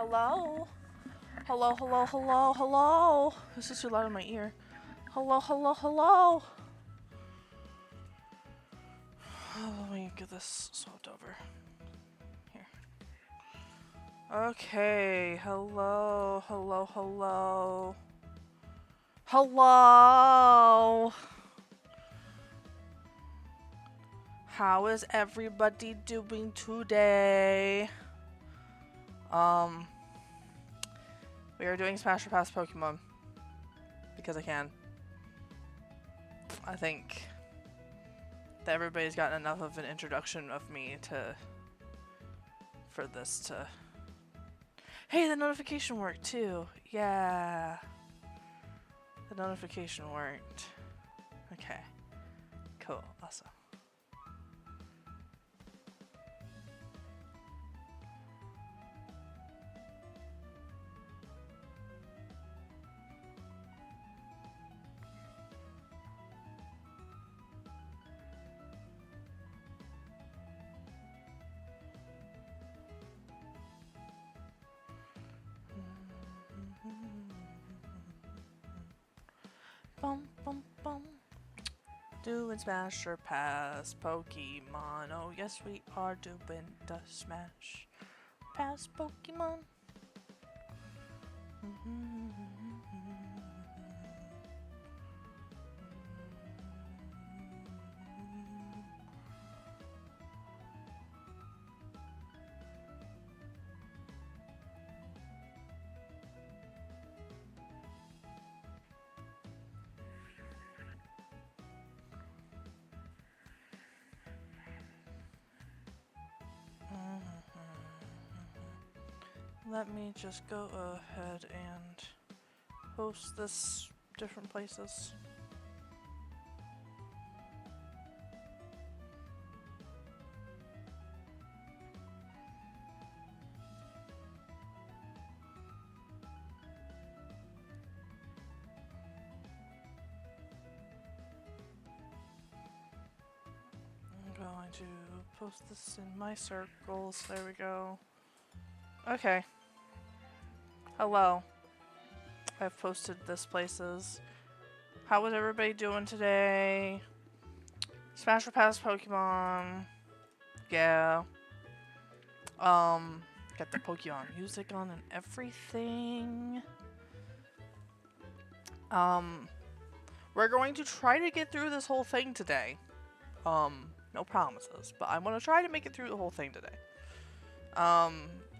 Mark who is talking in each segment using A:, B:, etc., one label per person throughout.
A: Hello? Hello, hello, hello, hello. This is too loud in my ear. Hello, hello, hello. Let me get this swapped over. Here. Okay. Hello, hello, hello. Hello. How is everybody doing today? We are doing Smash or Pass Pokemon. Because I can. I think that everybody's gotten enough of an introduction of me for this to... Hey, the notification worked too! Yeah! The notification worked. Okay. Cool. Awesome. Bum bum bum. Doing Smash or Pass Pokemon. Oh yes, we are doing the Smash Pass Pokemon. Let me just go ahead and post this different places. I'm going to post this in my circles. There we go. Okay. Hello. I've posted this places. How is everybody doing today? Smash or Pass Pokemon. Yeah. Got the Pokemon music on and everything. We're going to try to get through this whole thing today. No promises, but I'm gonna try to make it through the whole thing today.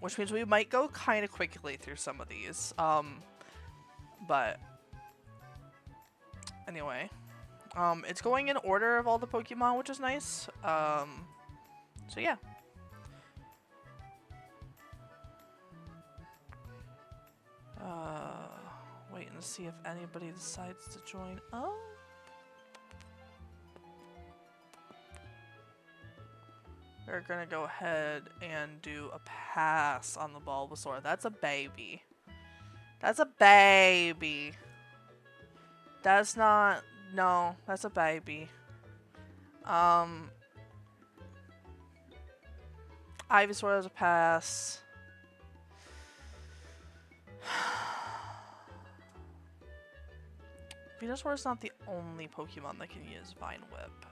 A: Which means we might go kind of quickly through some of these. But anyway, it's going in order of all the Pokemon, which is nice. So yeah. Waiting to see if anybody decides to join. Oh. We're gonna go ahead and do a pass on the Bulbasaur. That's a baby. That's a baby. That's not... No, that's a baby. Ivysaur has a pass. Venusaur is not the only Pokemon that can use Vine Whip,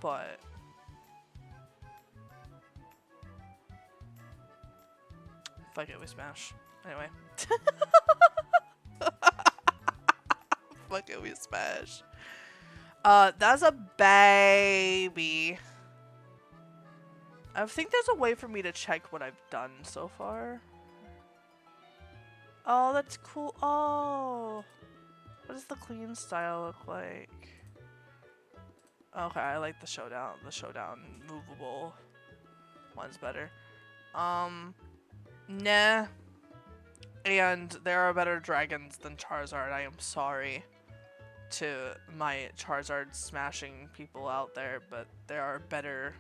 A: but... Fuck it, we smash. Anyway. Fuck it, we smash. That's a baby. I think there's a way for me to check what I've done so far. Oh, that's cool. Oh. What does the clean style look like? Okay, I like the showdown. The showdown movable one's better. Nah. And there are better dragons than Charizard. I am sorry to my Charizard smashing people out there, but there are better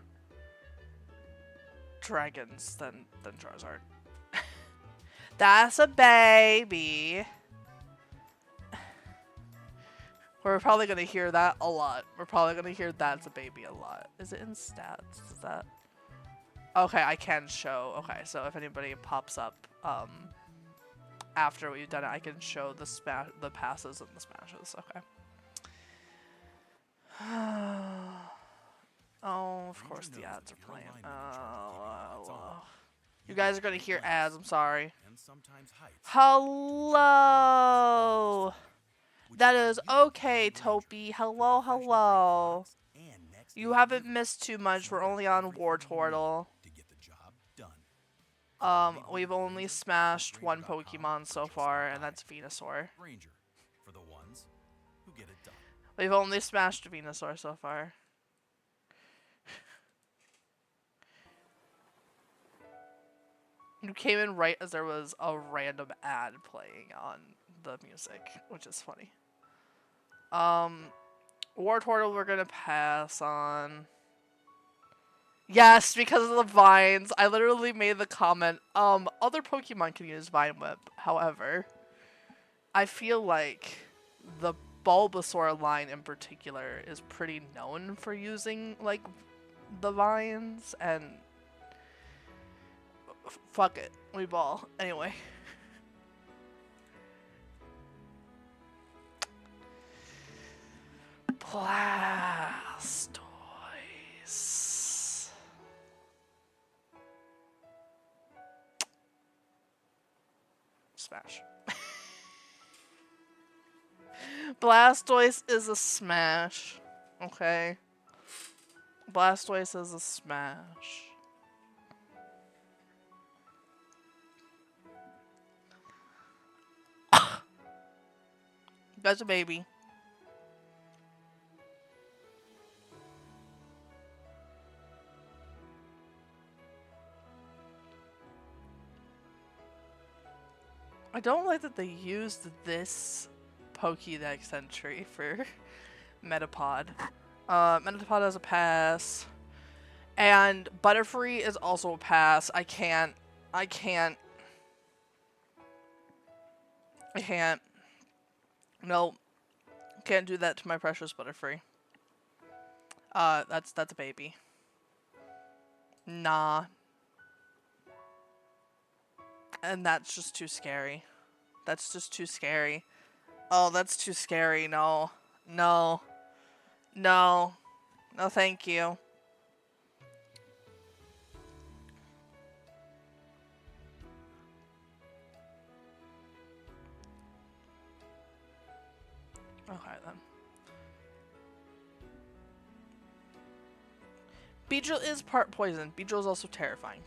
A: dragons than Charizard. That's a baby. We're probably gonna hear that a lot. We're probably gonna hear that's a baby a lot. Is it in stats? Is that... Okay, I can show. Okay, so if anybody pops up, after we've done it, I can show the passes and the smashes. Okay. Oh, of course the ads are playing. You guys are gonna hear ads. I'm sorry. Hello. That is okay, Topi. Hello, hello. You haven't missed too much. We're only on War Turtle. We've only smashed one Pokemon so far, and that's Venusaur. We've only smashed Venusaur so far. You came in right as there was a random ad playing on the music, which is funny. War Turtle we're gonna pass on. Yes, because of the vines. I literally made the comment, other Pokemon can use Vine Whip. However, I feel like the Bulbasaur line in particular is pretty known for using, like, the vines, and fuck it. We ball. Anyway. Blastoise. Smash. Blastoise is a smash. Okay. Blastoise is a smash. That's a baby. I don't like that they used this Pokédex entry for Metapod. Metapod has a pass. And Butterfree is also a pass. I can't. No. Can't do that to my precious Butterfree. That's a baby. Nah. And that's just too scary. That's just too scary. Oh, that's too scary. No. No. No. No, thank you. Okay, then. Beedrill is part poison. Beedrill is also terrifying.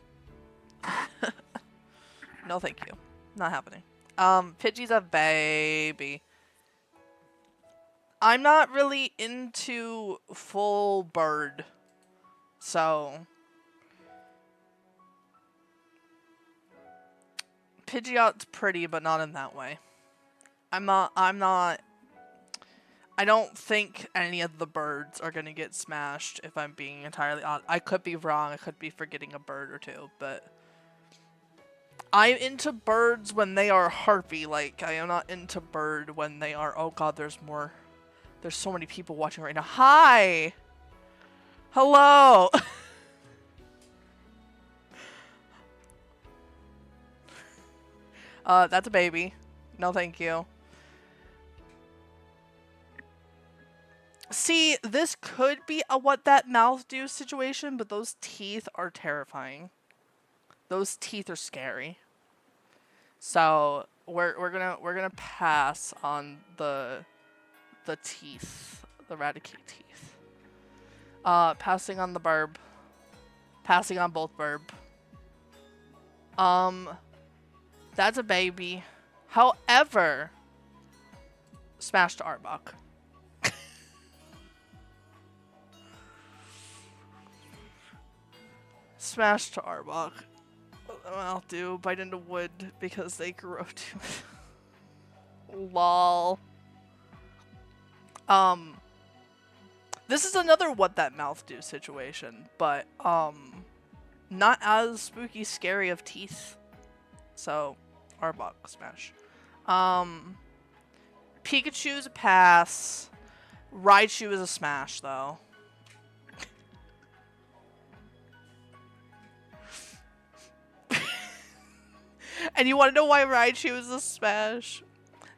A: No, thank you. Not happening. Pidgey's a baby. I'm not really into full bird. So Pidgeot's pretty, but not in that way. I don't think any of the birds are gonna get smashed, if I'm being entirely honest. I could be wrong, I could be forgetting a bird or two, but I'm into birds when they are harpy-like. I am not into bird when they are, oh god, there's more. There's so many people watching right now. Hi! Hello! That's a baby. No thank you. See, this could be a what that mouth do situation, but those teeth are terrifying. Those teeth are scary. So we're gonna pass on the teeth, the Raticate teeth. Passing on the Burb. Passing on both Burb. That's a baby. However, smash to Arbok. Smash to Arbok. I'll do bite into wood because they grow too. Lol. This is another what that mouth do situation, but not as spooky scary of teeth. So Arbok smash. Pikachu's a pass. Raichu is a smash though. And you want to know why Raichu is a smash?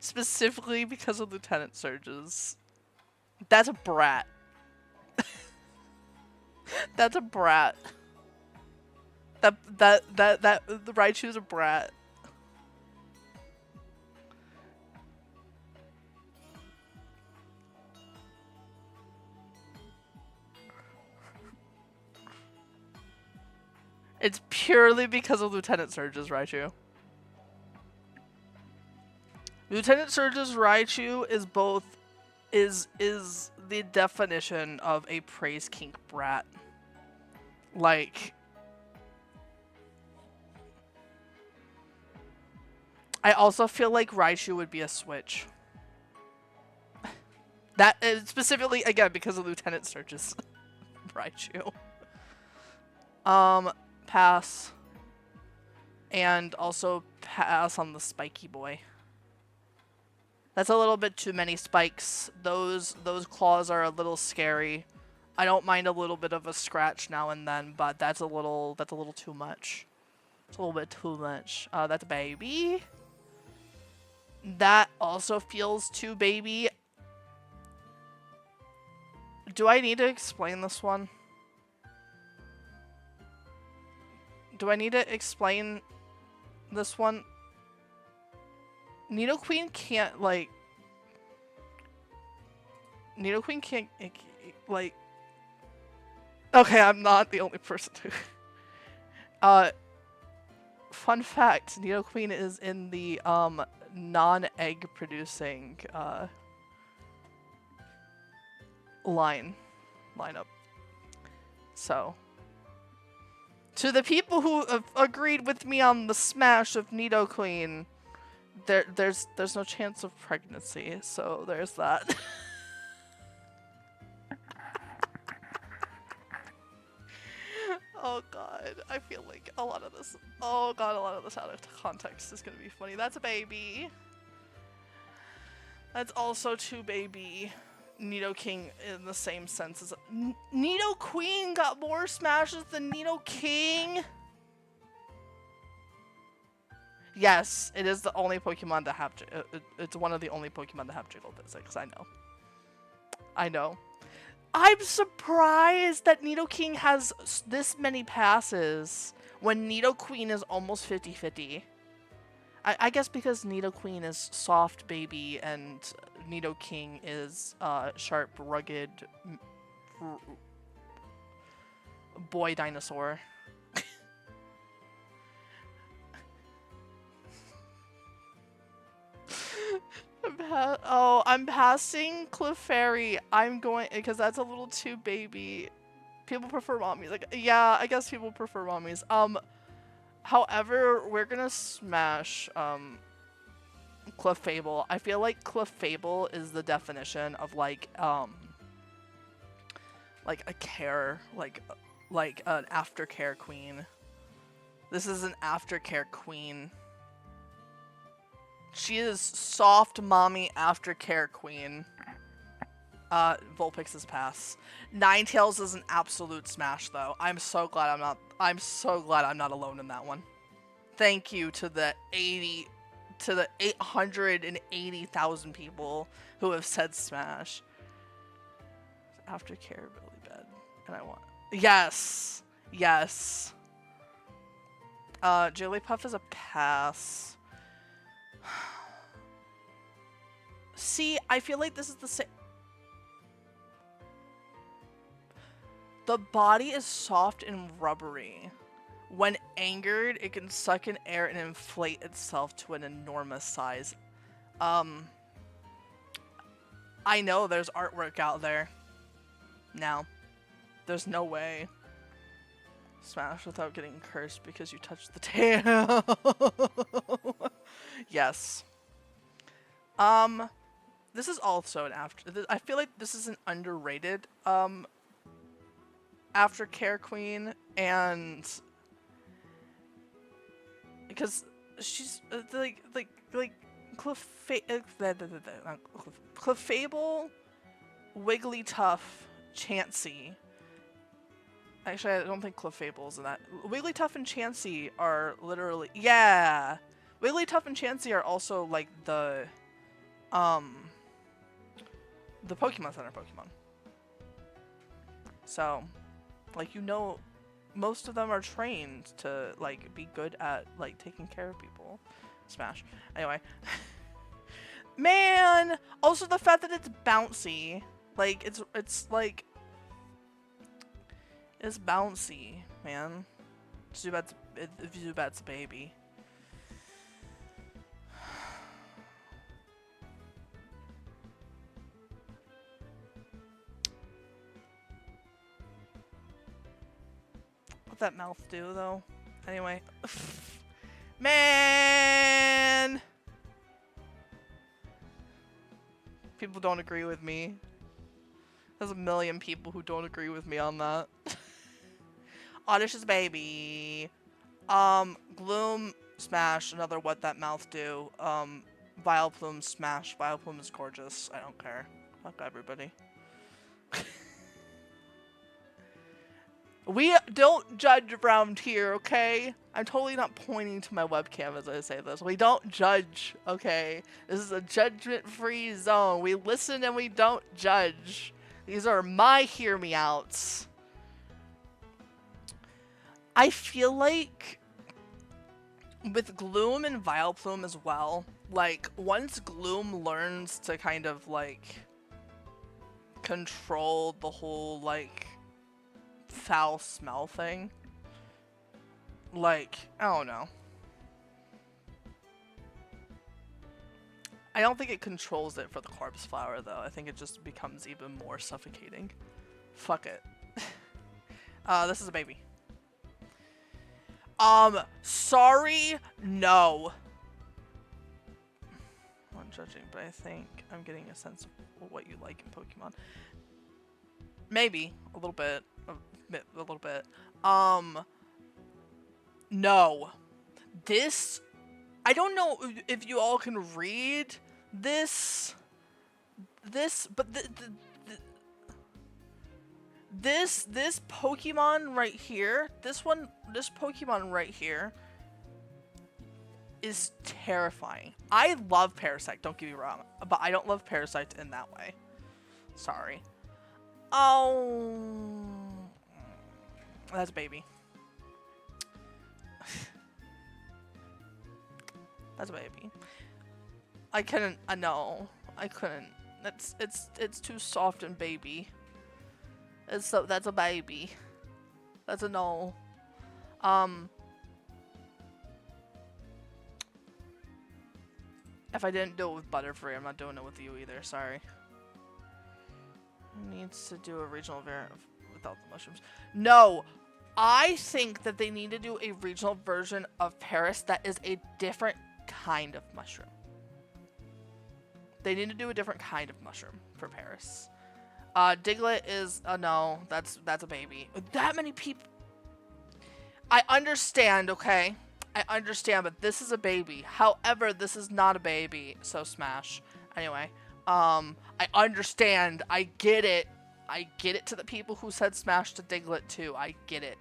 A: Specifically because of Lieutenant Surge's. That's a brat. That's a brat. The Raichu's a brat. It's purely because of Lieutenant Surge's Raichu. Lieutenant Surge's Raichu is the definition of a praise kink brat. Like, I also feel like Raichu would be a switch. That specifically again because of Lieutenant Surge's Raichu. Pass. And also pass on the spiky boy. That's a little bit too many spikes. Those claws are a little scary. I don't mind a little bit of a scratch now and then, but that's a little too much. It's a little bit too much. That's a baby. That also feels too baby. Do I need to explain this one? Do I need to explain this one? Nidoqueen can't, like... Nidoqueen can't, like... Okay, I'm not the only person who... Fun fact, Nidoqueen is in the, non-egg producing, lineup. So... To the people who have agreed with me on the smash of Nidoqueen, there's no chance of pregnancy, so there's that. Oh god, I feel like a lot of this out of context is gonna be funny. That's a baby. That's also too baby. Nidoking in the same sense as Nidoqueen got more smashes than Nidoking. Yes, it is the only Pokemon to have. It's one of the only Pokemon to have Jiggle Physics. I know. I'm surprised that Nidoking has this many passes when Nidoqueen is almost 50-50. I guess because Nidoqueen is soft baby and Nidoking is sharp, rugged boy dinosaur. I'm passing Clefairy. I'm going because that's a little too baby. People prefer mommies. Like, yeah, I guess people prefer mommies. However, we're gonna smash Clefable. I feel like Clefable is the definition of like a care, like an aftercare queen. This is an aftercare queen. She is soft mommy aftercare queen. Vulpix's pass. Ninetales is an absolute smash though. I'm so glad I'm not alone in that one. Thank you to the 880,000 people who have said smash. Aftercare really bad. And I want yes. Jigglypuff is a pass. See, I feel like this is the same. The body is soft and rubbery. When angered, it can suck in air and inflate itself to an enormous size. I know there's artwork out there. Now, there's no way. Smash without getting cursed because you touched the tail. Yes. This is also an I feel like this is an underrated aftercare queen, and because she's Clefable, Wigglytuff, Chansey. Actually, I don't think Clefable's in that. Wigglytuff and Chansey are literally, yeah. Wigglytuff and Chansey are also like the Pokemon Center Pokemon. So, like, you know, most of them are trained to like be good at like taking care of people. Smash. Anyway. Man! Also the fact that it's bouncy. Like, it's like... It's bouncy, man. Zubat's a baby. What'd that mouth do, though? Anyway. Man! People don't agree with me. There's a million people who don't agree with me on that. Oddish is a baby. Gloom, smash. Another what that mouth do. Vileplume, smash. Vileplume is gorgeous. I don't care. Fuck everybody. We don't judge around here, okay? I'm totally not pointing to my webcam as I say this. We don't judge, okay? This is a judgment-free zone. We listen and we don't judge. These are my hear me outs. I feel like with Gloom and Vileplume as well, like once Gloom learns to kind of like control the whole like foul smell thing, like, I don't know. I don't think it controls it for the corpse flower though. I think it just becomes even more suffocating. Fuck it. This is a baby. Sorry, no. I'm not judging, but I think I'm getting a sense of what you like in Pokemon. Maybe a little bit. A little bit. No. This, I don't know if you all can read this, but this Pokemon right here, this Pokemon right here is terrifying. I love Parasect, don't get me wrong, but I don't love Parasect in that way. Sorry. Oh, that's a baby. That's a baby. I couldn't. No, I couldn't. It's too soft and baby. That's a baby. That's a no. If I didn't do it with Butterfree, I'm not doing it with you either. Sorry. Needs to do a regional variant without the mushrooms. No, I think that they need to do a regional version of Paris that is a different kind of mushroom. They need to do a different kind of mushroom for Paris. Diglett is a no. That's a baby. That many people. I understand, okay? I understand, but this is a baby. However, this is not a baby, so smash. Anyway, I understand. I get it. I get it to the people who said smash to Diglett too. I get it.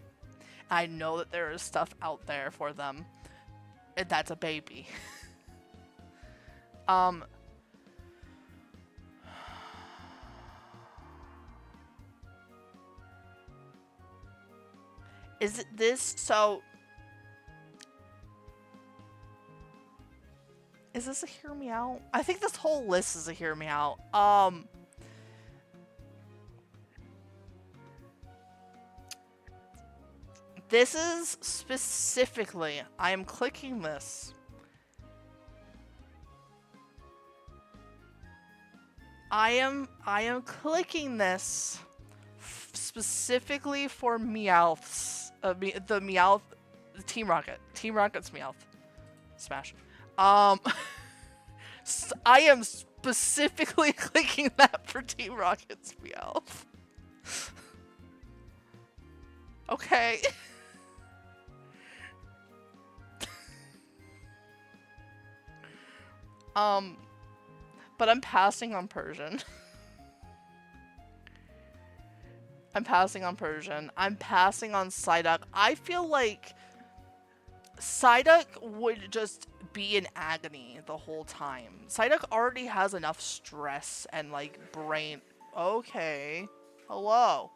A: I know that there is stuff out there for them. And that's a baby. Is it this? So, is this a hear me out? I think this whole list is a hear me out. This is specifically, I am clicking this. I am clicking this specifically for Meowths. The Meowth, Team Rocket. Team Rocket's Meowth. Smash. I am specifically clicking that for Team Rocket's Meowth. Okay. But I'm passing on Persian. I'm passing on Persian. I'm passing on Psyduck. I feel like Psyduck would just be in agony the whole time. Psyduck already has enough stress and, like, brain... Okay. Hello.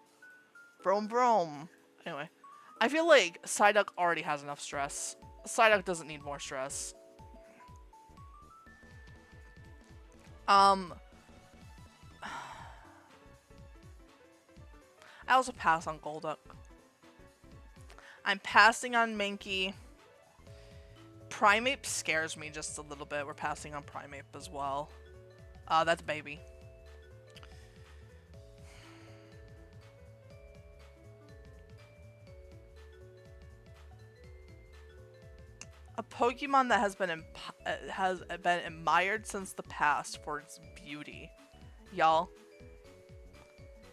A: Vroom vroom. Anyway. I feel like Psyduck already has enough stress. Psyduck doesn't need more stress. I also pass on Golduck. I'm passing on Mankey. Primeape scares me just a little bit. We're passing on Primeape as well. That's baby. A Pokemon that has been admired since the past for its beauty. Y'all.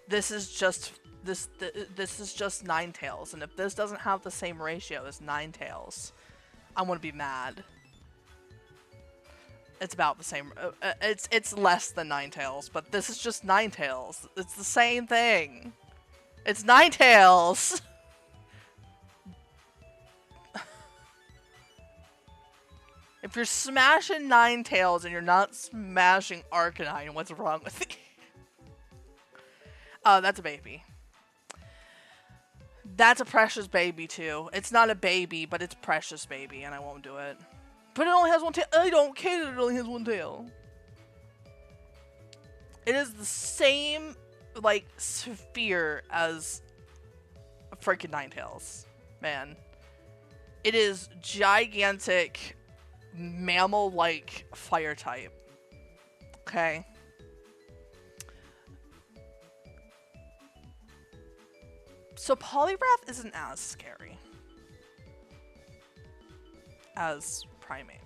A: This is just Ninetales, and if this doesn't have the same ratio as Ninetales, I'm gonna be mad. It's about the same. It's less than Ninetales, but this is just Ninetales. It's the same thing. It's Ninetales. If you're smashing Ninetales and you're not smashing Arcanine, what's wrong with you? Oh, that's a baby. That's a precious baby, too. It's not a baby, but it's precious baby, and I won't do it. But it only has one tail. I don't care that it only has one tail. It is the same, like, sphere as a freaking Ninetales. Man. It is gigantic, mammal-like fire type. Okay. So Poliwrath isn't as scary as Primeape.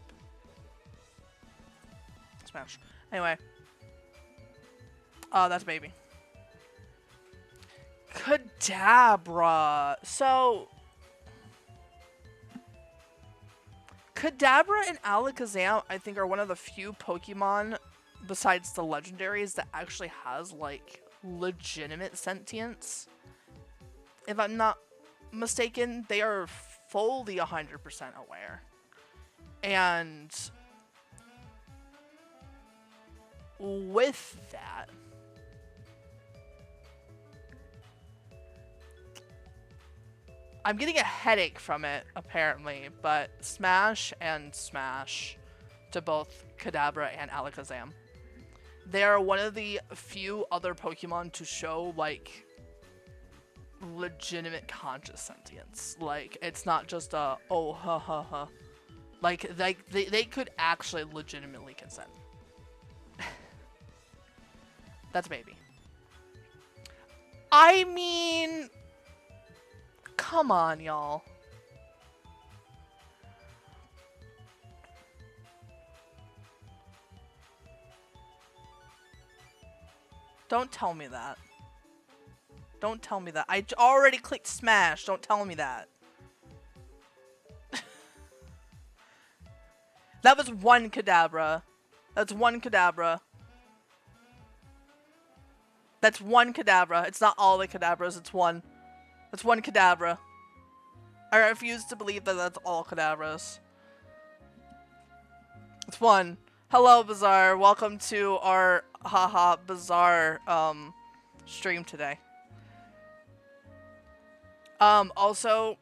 A: Smash. Anyway. Oh, that's baby. Kadabra. So Kadabra and Alakazam, I think, are one of the few Pokemon besides the legendaries that actually has, like, legitimate sentience. If I'm not mistaken, they are fully 100% aware. And with that, I'm getting a headache from it, apparently, but smash and smash to both Kadabra and Alakazam. They are one of the few other Pokemon to show, like, legitimate conscious sentience. Like, it's not just a, oh, ha ha ha. Like, they could actually legitimately consent. That's a baby. I mean, come on, y'all. Don't tell me that. Don't tell me that. I already clicked smash. Don't tell me that. That was one Kadabra. That's one Kadabra. That's one Kadabra. It's not all the Kadabras. It's one. That's one Kadabra. I refuse to believe that that's all Kadabras. It's one. Hello, Bazaar. Welcome to our haha Bazaar stream today. Also,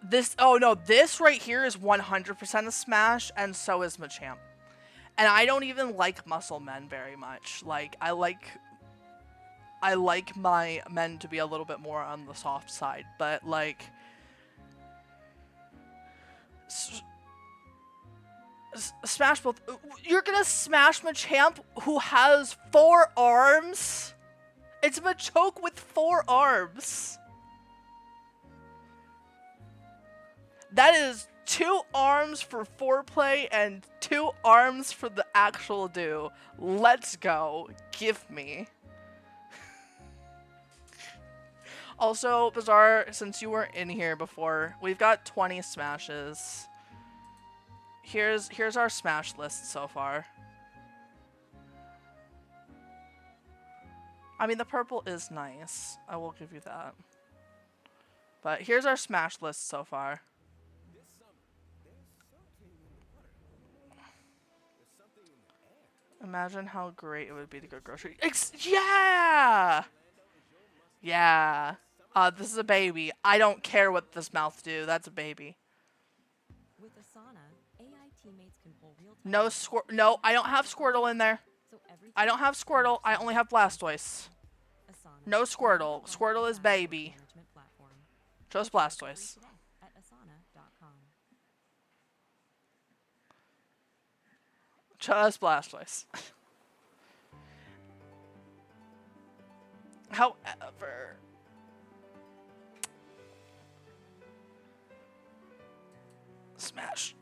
A: this, oh no, this right here is 100% a smash, and so is Machamp. And I don't even like muscle men very much. Like, I like my men to be a little bit more on the soft side, but like, smash both. You're gonna smash Machamp who has 4 arms? It's Machoke with 4 arms. That is 2 arms for foreplay and 2 arms for the actual do. Let's go. Give me. Also, Bazaar, since you were in here before, we've got 20 smashes. Here's our smash list so far. I mean, the purple is nice. I will give you that. But here's our Smash list so far. Imagine how great it would be to go grocery. Yeah! Yeah. This is a baby. I don't care what this mouth do. That's a baby.
B: With Asana, AI teammates can pull real-time.
A: No, I don't have Squirtle in there. I don't have Squirtle. I only have Blastoise. No Squirtle. Squirtle is baby. Just Blastoise.
B: At asana.com.
A: Just Blastoise. However, Smash.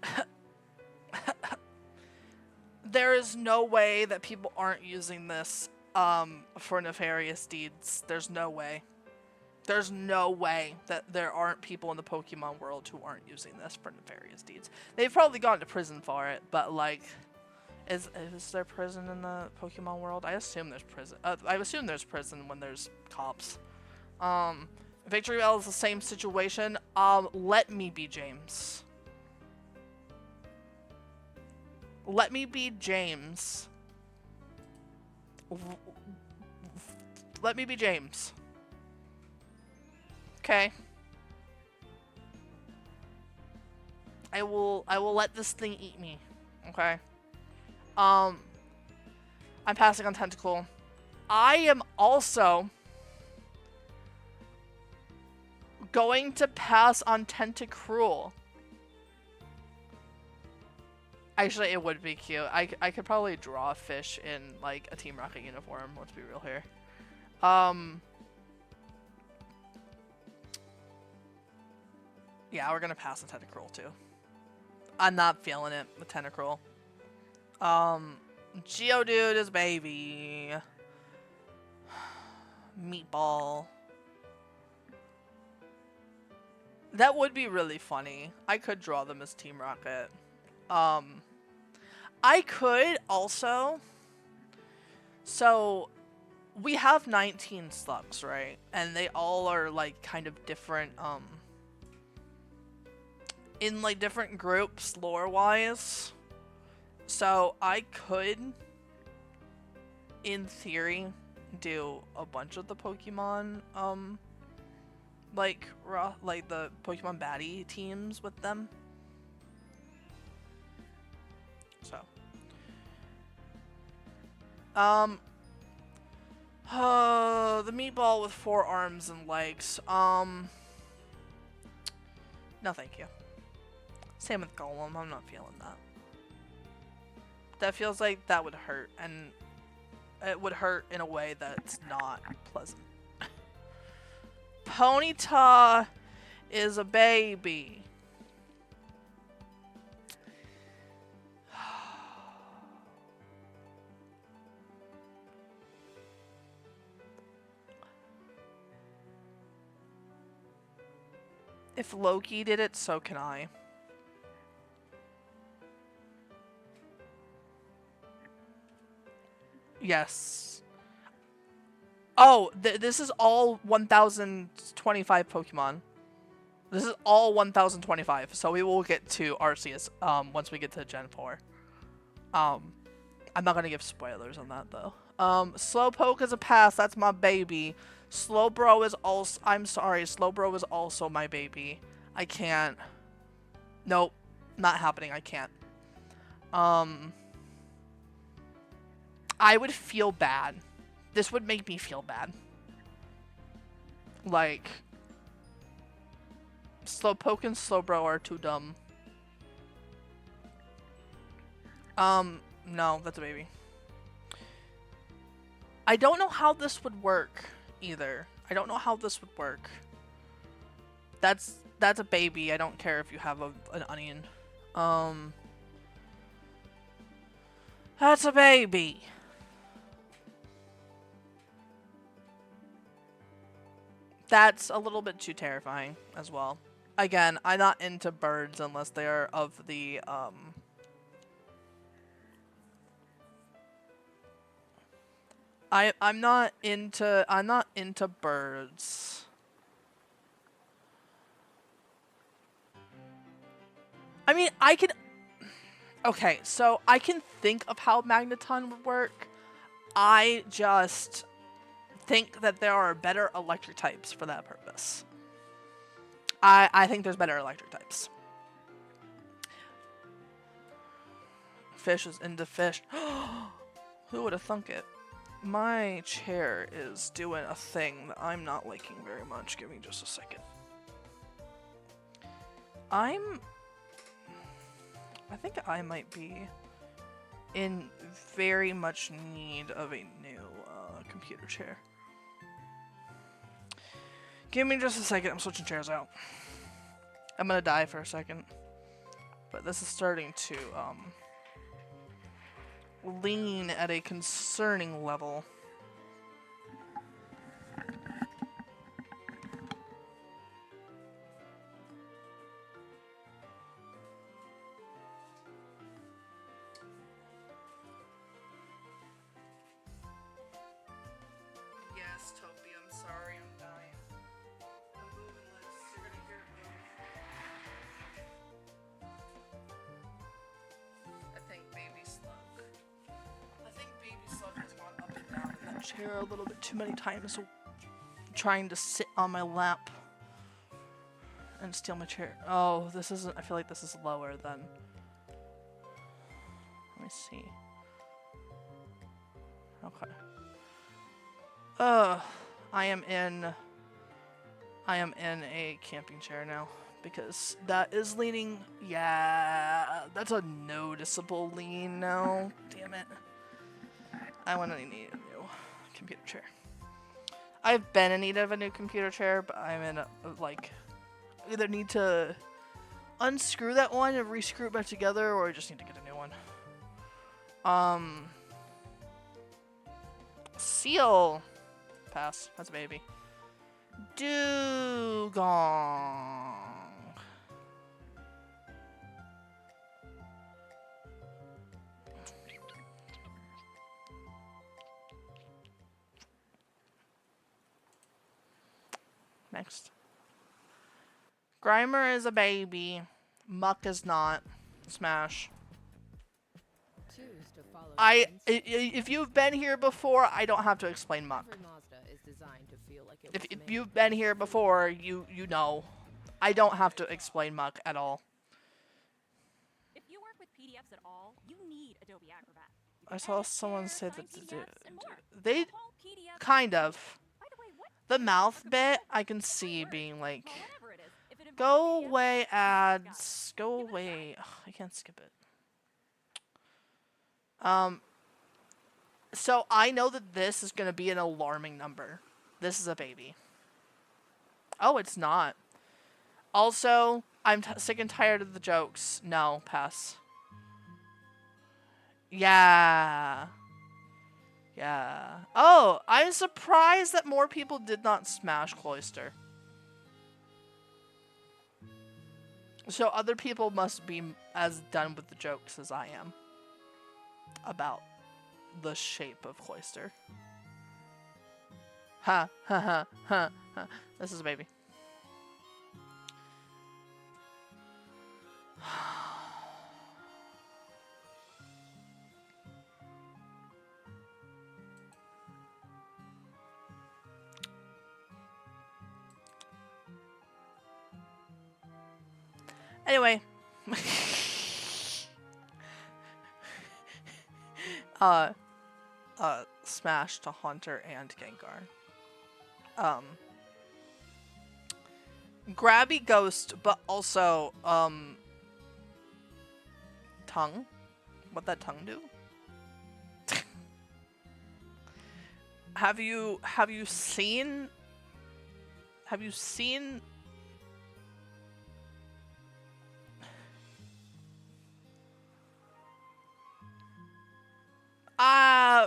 A: There is no way that people aren't using this for nefarious deeds. There's no way. There's no way that there aren't people in the Pokemon world who aren't using this for nefarious deeds. They've probably gone to prison for it, but like, is there prison in the Pokemon world? I assume there's prison. I assume there's prison when there's cops. Victory Bell is the same situation. Let me be James. Let me be James. Let me be James. Okay. I will let this thing eat me. Okay. I'm passing on Tentacle. I am also going to pass on Tentacruel. Actually, it would be cute. I could probably draw a fish in, like, a Team Rocket uniform. Let's be real here. Yeah, we're gonna pass on Tentacruel, too. I'm not feeling it with Tentacruel. Geodude is baby. Meatball. That would be really funny. I could draw them as Team Rocket. I could also... So, we have 19 slugs, right? And they all are, like, kind of different, in, like, different groups, lore-wise. So, I could, in theory, do a bunch of the Pokemon, like the Pokemon baddie teams with them. So. The meatball with 4 arms and legs. No thank you. Same with Golem, I'm not feeling that. That feels like that would hurt, and it would hurt in a way that's not pleasant. Ponyta is a baby. If Loki did it, so can I. Yes. Oh, this is all 1025 Pokemon. This is all 1025, so we will get to Arceus once we get to Gen 4. I'm not gonna give spoilers on that though. Slowpoke is a pass, that's my baby. Slowbro is also, I'm sorry, Slowbro is also my baby. I can't. Nope, not happening, I can't. I would feel bad. This would make me feel bad. Like, Slowpoke and Slowbro are too dumb. No, that's a baby. I don't know how this would work either. I don't know how this would work. That's a baby. I don't care if you have an onion. That's a baby. That's a little bit too terrifying as well. Again, I'm not into birds unless they are of the, I'm not into birds. I mean, I can... Okay, so I can think of how Magneton would work. I just think that there are better electric types for that purpose. I think there's better electric types. Fish is into fish. Who would have thunk it? My chair is doing a thing that I'm not liking very much. Give me just a second. I think I might be in very much need of a new computer chair. Give me just a second. I'm switching chairs out. I'm gonna die for a second. But this is starting to lean at a concerning level. Yes, Toby, I'm sorry, I'm dying. I'm moving this. You're gonna hear it move. I think Baby Slug has gone up and down in that chair a little bit too many times, so trying to sit on my lap and steal my chair. Oh, this isn't... I feel like this is lower than... Let me see. Okay. I am in a camping chair now because that is leaning. Yeah, that's a noticeable lean now. Damn it. I want to need a new computer chair. I've been in need of a new computer chair, but I'm in a, like, either need to unscrew that one and rescrew it back together, or I just need to get a new one. Seal. Pass. That's a baby. Dugong. Next. Grimer is a baby. Muck is not. Smash.
B: Choose to follow
A: If you've been here before, I don't have to explain Muck.
B: Every Mazda is designed to feel like it
A: If
B: was made
A: you've been here before, you know. I don't have to explain Muck at all.
C: If you work with PDFs at all, you need Adobe Acrobat. You
A: I
C: can
A: saw
C: edit,
A: someone
C: share,
A: say
C: sign
A: that
C: PDFs, and more.
A: they
C: The whole PDF
A: kind of.
C: By the way, what
A: The mouth
C: Acrobat?
A: bit, I can
C: It's a
A: see
C: word.
A: being like,
C: Well, whatever it is. If it involves
A: go
C: PDFs,
A: away
C: got it.
A: ads, go
C: Give it a try.
A: away. Ugh, I can't skip it. So I know that this is gonna be an alarming number. This is a baby. Oh, it's not. Also, I'm sick and tired of the jokes. No, pass. Yeah. Yeah. Oh, I'm surprised that more people did not smash Cloister. So other people must be as done with the jokes as I am about the shape of Cloister. Ha ha ha ha ha. This is a baby. Anyway. Smash to Haunter and Gengar. Grabby Ghost, but also, Tongue? What that tongue do? Have you seen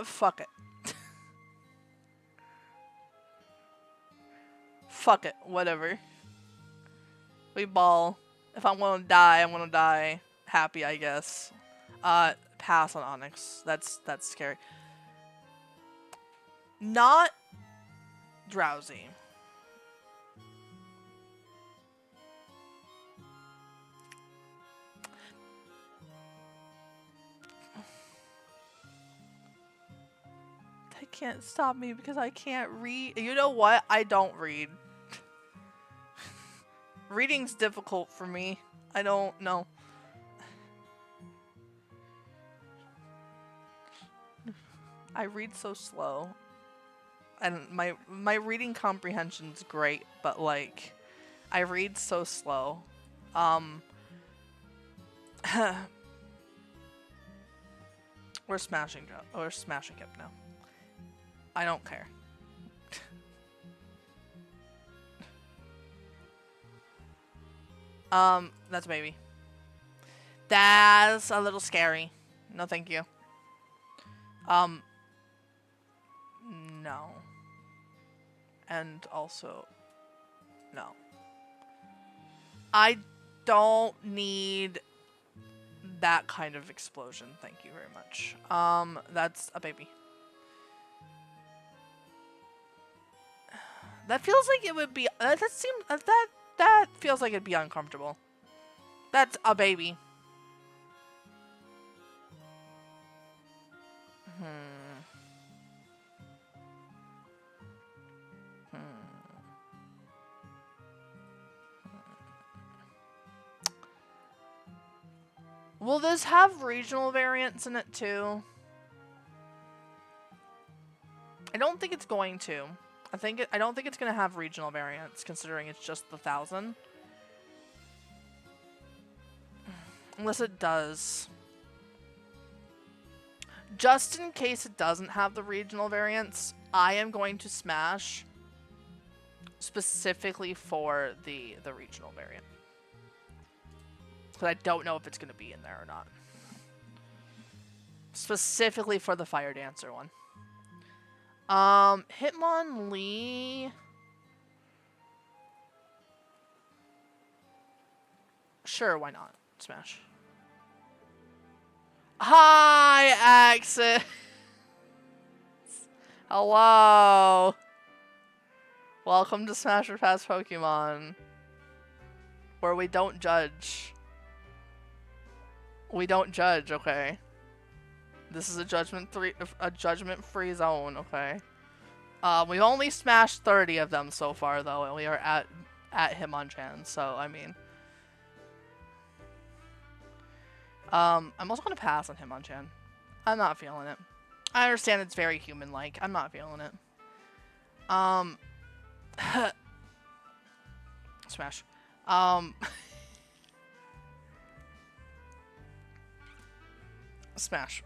A: fuck it. Fuck it, whatever. We ball. If I'm gonna die, I'm gonna die happy, I guess. Pass on Onyx. That's scary. Not drowsy. can't stop me because I can't read. You know what? I don't read. Reading's difficult for me. I don't know. I read so slow. And my reading comprehension's great, but like I read so slow. We're smashing him now. I don't care. That's a baby. That's a little scary. No, thank you. No. And also, no. I don't need that kind of explosion. Thank you very much. That's a baby. That feels like it would be. That feels like it'd be uncomfortable. That's a baby. Will this have regional variants in it too? I don't think it's going to. I don't think it's going to have regional variants, considering it's just the 1,000. Unless it does. Just in case it doesn't have the regional variants, I am going to smash specifically for the regional variant. Because I don't know if it's going to be in there or not. Specifically for the Fire Dancer one. Hitmonlee. Sure, why not? Smash. Hi, Axis. Hello. Welcome to Smash or Pass Pokemon, where we don't judge. We don't judge, okay? This is a judgment-free zone, okay? We've only smashed 30 of them so far, though, and we are at Hitmonchan, so, I mean... I'm also gonna pass on Hitmonchan. I'm not feeling it. I understand it's very human-like. I'm not feeling it. Smash. Smash.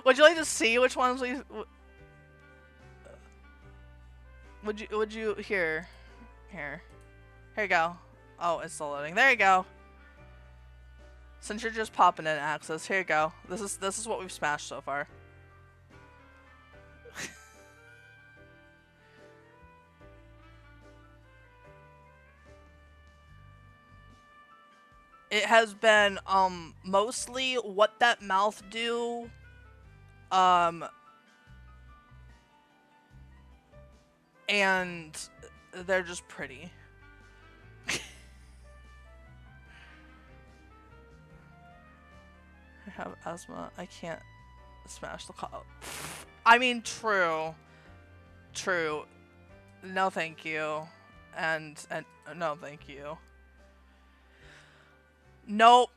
A: Would you like to see which ones we... Would you... Here you go. Oh, it's still loading. There you go. Since you're just popping in access, here you go. This is what we've smashed so far. It has been mostly what that mouth do. And they're just pretty. I have asthma. I can't smash the call. I mean, true. True. No, thank you. And no, thank you. Nope.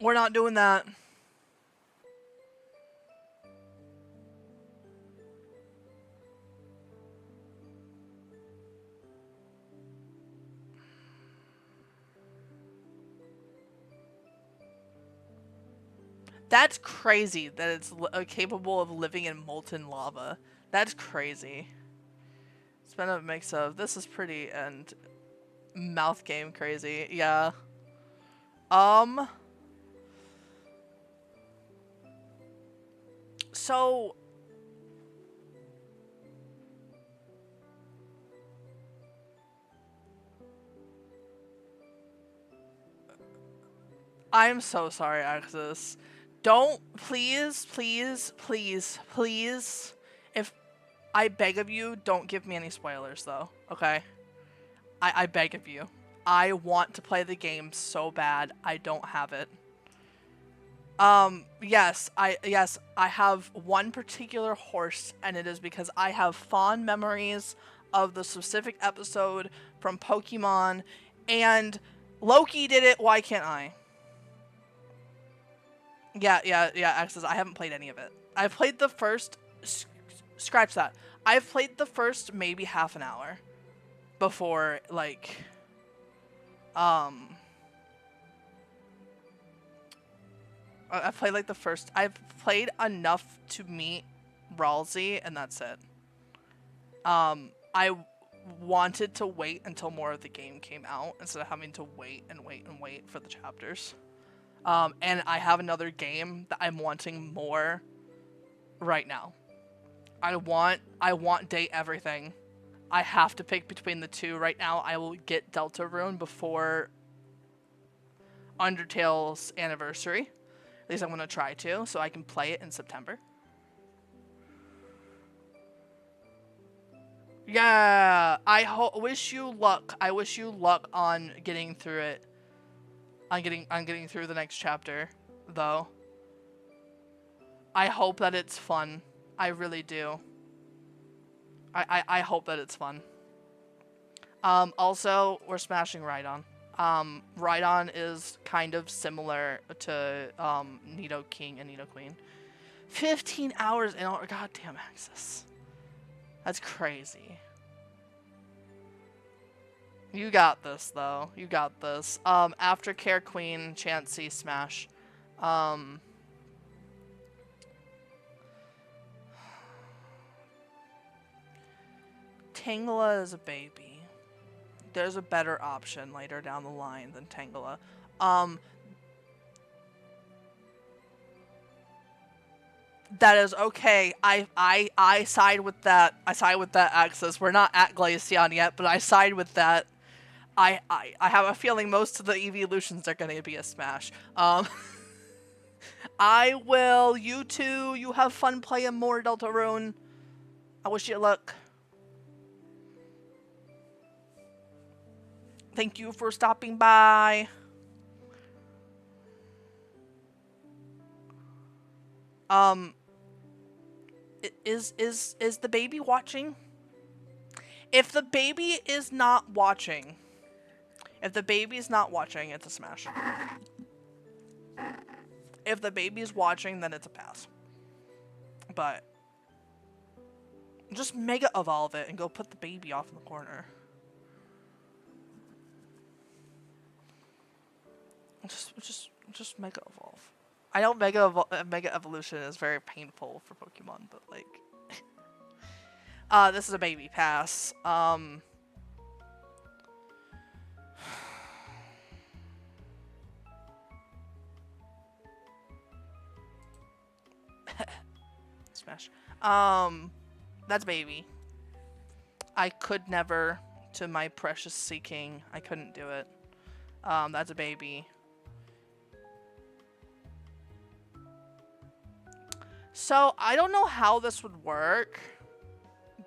A: We're not doing that. That's crazy that it's capable of living in molten lava. That's crazy. It's been a mix of this is pretty and mouth game crazy. Yeah. So I'm so sorry, Axis. Don't, please. If I beg of you, don't give me any spoilers though, okay? I beg of you. I want to play the game so bad. I don't have it. Yes, I have one particular horse, and it is because I have fond memories of the specific episode from Pokemon, and Loki did it, why can't I? Yeah, X's, I haven't played any of it. I've played the first, scratch that. I've played the first maybe half an hour before, like, I've played like the first, I've played enough to meet Ralsei, and that's it. I wanted to wait until more of the game came out instead of having to wait and wait and wait for the chapters. And I have another game that I'm wanting more right now. I want Date Everything. I have to pick between the two right now. I will get Deltarune before Undertale's anniversary. At least I'm going to try to, so I can play it in September. Yeah, I wish you luck. I wish you luck on getting through it. On getting through the next chapter, though. I hope that it's fun. I really do. I hope that it's fun. Also, we're smashing Rhydon. Rhydon is kind of similar to Nido King and Nido Queen. 15 hours in all. Goddamn access. That's crazy. You got this, though. You got this. Aftercare Queen, Chansey, Smash. Tangela is a baby. There's a better option later down the line than Tangela. That is okay. I side with that. I side with that Axis. We're not at Glaceon yet, but I side with that. I have a feeling most of the evolutions are going to be a smash. I will. You two, you have fun playing more Deltarune. I wish you luck. Thank you for stopping by. Is the baby watching? If the baby is not watching, it's a smash. If the baby's watching, then it's a pass. But just mega evolve it and go put the baby off in the corner. Just mega evolve. I know mega evolution is very painful for Pokemon, but like, this is a baby pass. Smash. That's baby. I could never, to my precious Seaking, I couldn't do it. That's a baby. So, I don't know how this would work,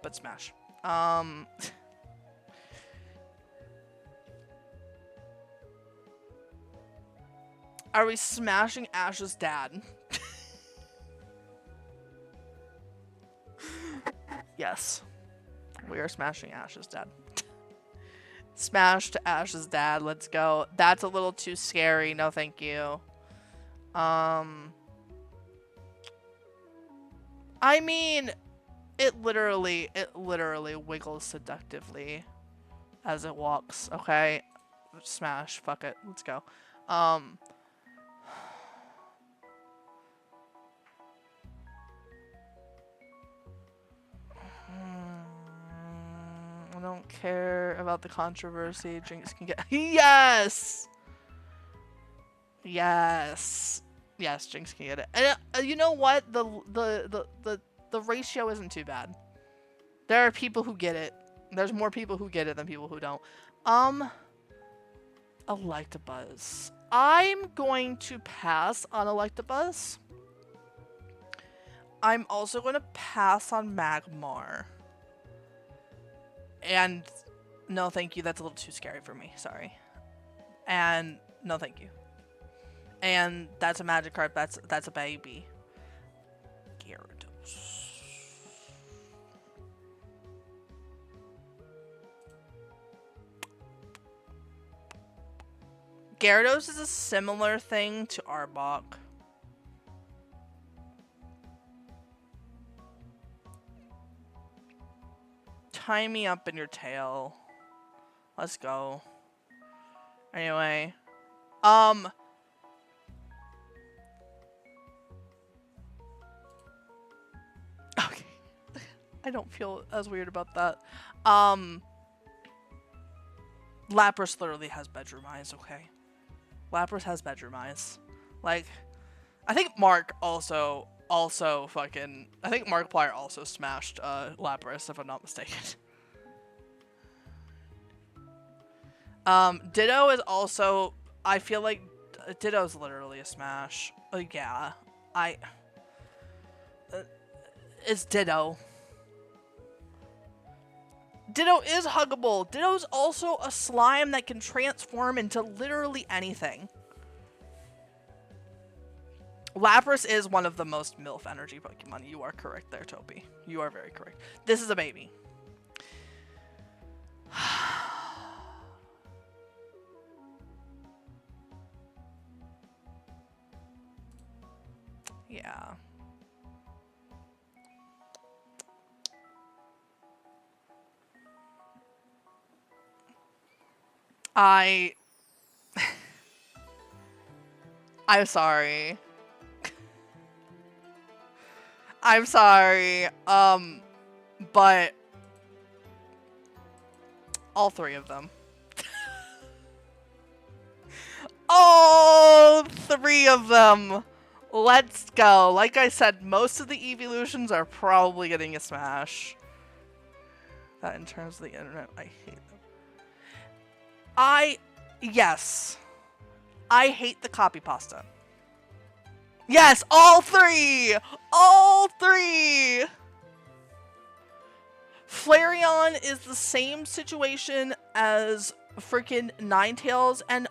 A: but smash. Are we smashing Ash's dad? Yes. We are smashing Ash's dad. Smash to Ash's dad, let's go. That's a little too scary, no thank you. I mean, it literally wiggles seductively as it walks, okay? Smash, fuck it, let's go. I don't care about the controversy. Jinx can get yes! Yes. Yes, Jinx can get it. And you know what? The ratio isn't too bad. There are people who get it. There's more people who get it than people who don't. Electabuzz. I'm going to pass on Electabuzz. I'm also going to pass on Magmar. And no, thank you. That's a little too scary for me. Sorry. And no, thank you. And that's a magic card. That's a baby. Gyarados. Gyarados is a similar thing to Arbok. Tie me up in your tail. Let's go. Anyway. Okay. I don't feel as weird about that. Lapras literally has bedroom eyes, okay? Lapras has bedroom eyes. Like, I think Mark also fucking... I think Markiplier also smashed Lapras, if I'm not mistaken. Ditto is also... I feel like Ditto's literally a smash. Yeah. It's Ditto. Ditto is huggable. Ditto's also a slime that can transform into literally anything. Lapras is one of the most MILF energy Pokemon. You are correct there, Topi. You are very correct. This is a baby. Yeah. I'm sorry. I'm sorry. But all three of them. All three of them. Let's go. Like I said, most of the evolutions are probably getting a smash. That in terms of the internet, I hate them. Yes. I hate the copy pasta. Yes, all three! All three! Flareon is the same situation as freaking Ninetales and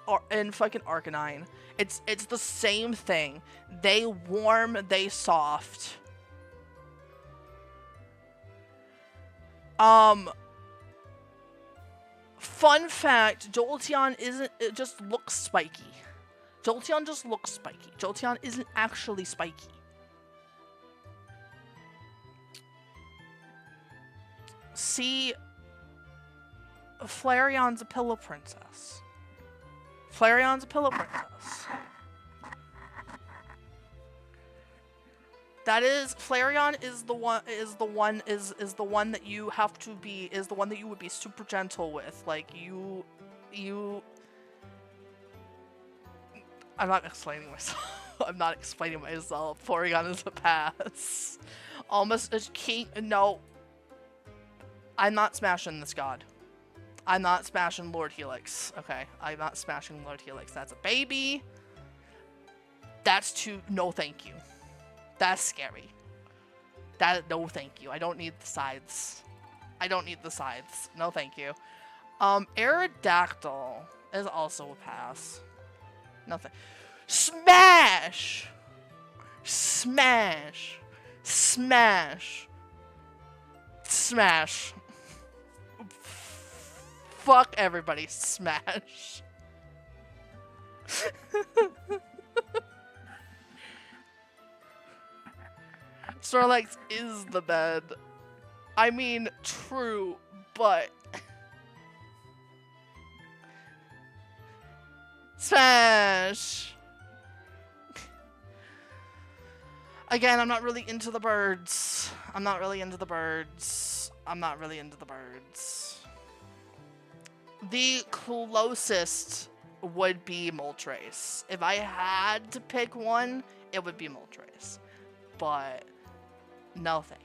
A: fucking Arcanine. It's the same thing. They warm, they soft. Fun fact, Jolteon it just looks spiky. Jolteon just looks spiky. Jolteon isn't actually spiky. See, Flareon's a pillow princess. Flareon's a pillow princess. That is, Flareon is the one that you have to be, is the one that you would be super gentle with. Like, I'm not explaining myself. I'm not explaining myself. Flareon is a pass. Almost a king. No. I'm not smashing this god. I'm not smashing Lord Helix. Okay. I'm not smashing Lord Helix. That's a baby. That's too. No, thank you. That's scary. No, thank you. I don't need the sides. I don't need the sides. No, thank you. Aerodactyl is also a pass. Nothing. Smash! Smash! Smash! Smash! Fuck everybody. Smash! Snorlax is the bed. I mean, true, but... Smash! Again, I'm not really into the birds. I'm not really into the birds. I'm not really into the birds. The closest would be Moltres. If I had to pick one, it would be Moltres. But... no, thank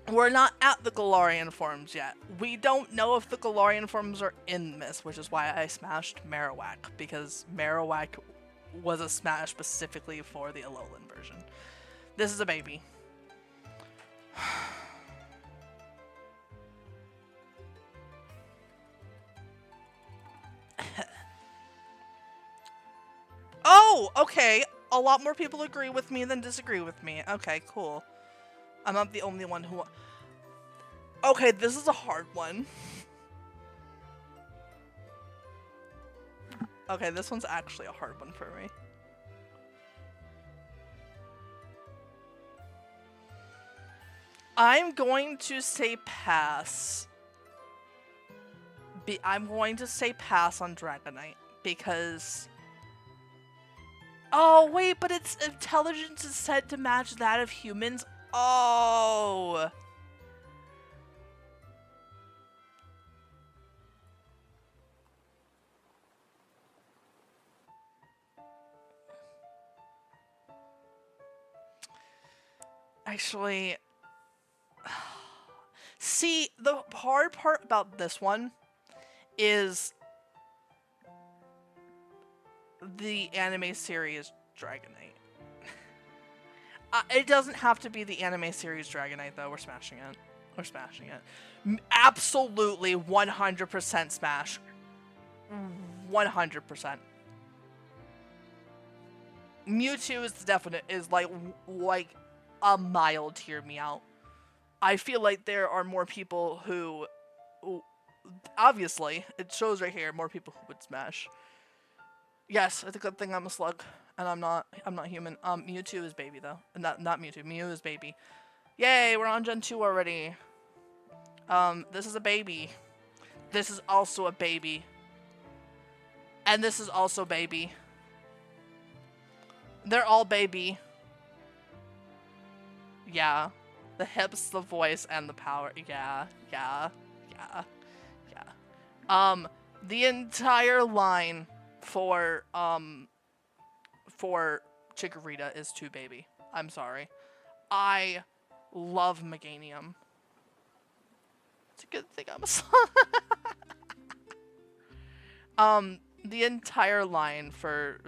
A: you. We're not at the Galarian forms yet. We don't know if the Galarian forms are in this, which is why I smashed Marowak, because Marowak was a smash specifically for the Alolan version. This is a baby. Oh, okay. A lot more people agree with me than disagree with me. Okay, cool. I'm not the only one who... Okay, this is a hard one. Okay, this one's actually a hard one for me. I'm going to say pass. I'm going to say pass on Dragonite because... Oh, wait, but its intelligence is said to match that of humans? Oh! Actually... See, the hard part about this one is the anime series Dragonite. It doesn't have to be the anime series Dragonite, though. We're smashing it. We're smashing it. Absolutely 100% smash. 100%. Mewtwo is definite, is like a mild hear me out. I feel like there are more people who obviously, it shows right here, more people who would smash. Yes, it's a good thing I'm a slug, and I'm not human. Mewtwo is baby, though. Not Mewtwo, Mew is baby. Yay, we're on Gen 2 already. This is a baby. This is also a baby. And this is also baby. They're all baby. Yeah. The hips, the voice, and the power. Yeah. The entire line for Chikorita is too baby. I'm sorry. I love Meganium. It's a good thing I'm a slug. The entire line for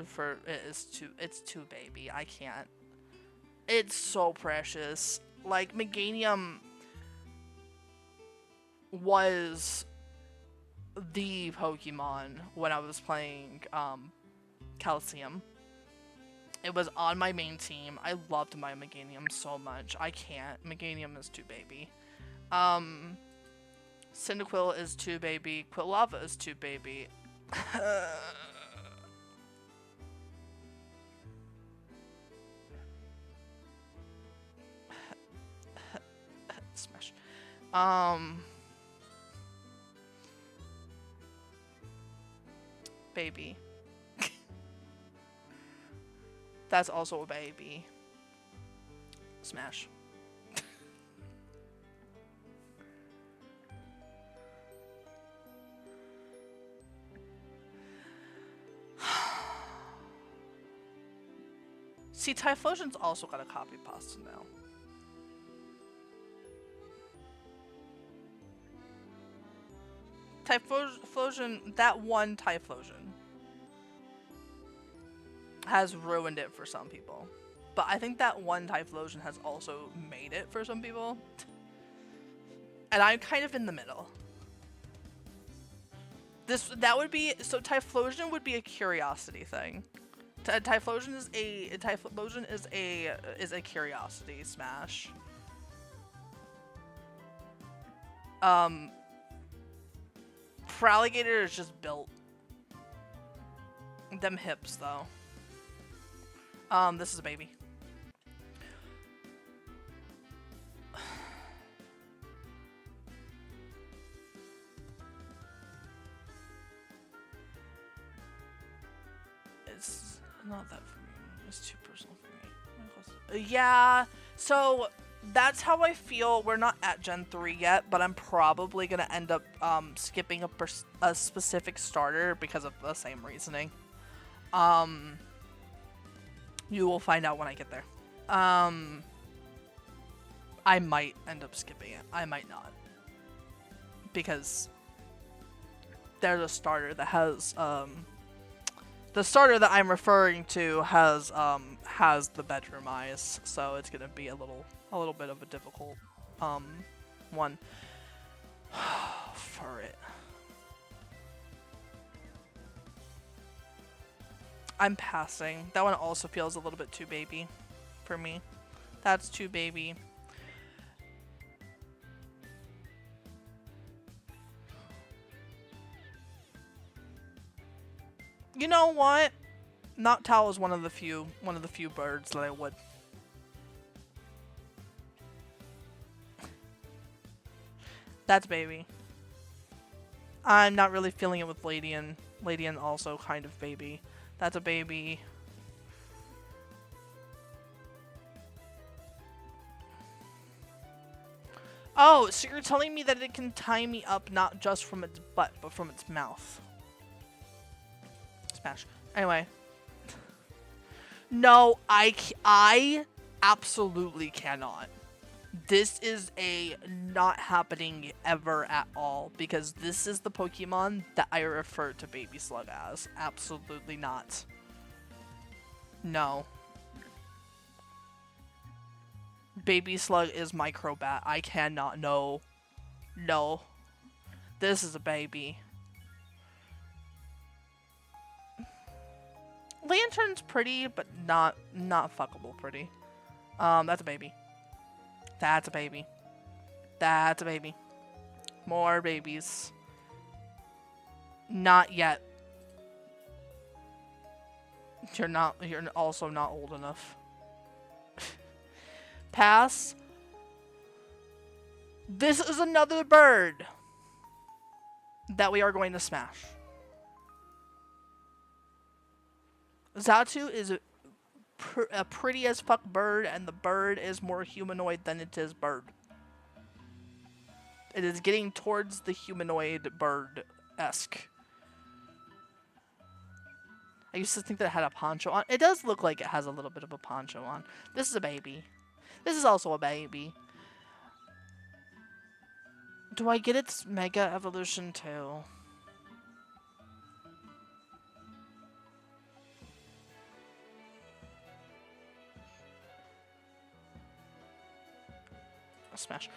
A: it is it's too baby. I can't. It's so precious. Like, Meganium was the Pokemon when I was playing Calcium. It was on my main team. I loved my Meganium so much. I can't. Meganium is too baby. Cyndaquil is too baby. Quilava is too baby. Smash. Baby. That's also a baby. Smash. See, Typhlosion's also got a copy pasta now. Typhlosion, that one Typhlosion has ruined it for some people. But I think that one Typhlosion has also made it for some people. And I'm kind of in the middle. That would be, so Typhlosion would be a curiosity thing. Typhlosion is a curiosity smash. Feraligatr is just built. Them hips, though. This is a baby. It's not that for me. It's too personal for me. Yeah, so that's how I feel. We're not at Gen 3 yet, but I'm probably going to end up skipping a specific starter because of the same reasoning. You will find out when I get there. I might end up skipping it. I might not. Because there's a starter that has, the starter that I'm referring to has the bedroom eyes, so it's gonna be a little bit of a difficult, one for it. I'm passing. That one also feels a little bit too baby for me. That's too baby. You know what? Noctowl is one of the few birds that I would. That's baby. I'm not really feeling it with Ladian. Ladian also kind of baby. That's a baby. Oh, so you're telling me that it can tie me up not just from its butt, but from its mouth. Smash. Anyway. No, I absolutely cannot. This is a not happening ever at all, because this is the Pokemon that I refer to Baby Slug as. Absolutely not. No. Baby Slug is my Crobat. I cannot. No. No. This is a baby. Lantern's pretty, but not fuckable pretty. That's a baby. That's a baby. That's a baby. More babies. Not yet. You're also not old enough. Pass. This is another bird that we are going to smash. Xatu is a pretty as fuck bird, and the bird is more humanoid than it is bird. It is getting towards the humanoid bird-esque. I used to think that it had a poncho on. It does look like it has a little bit of a poncho on. This is a baby. This is also a baby. Do I get its Mega Evolution too? Smash.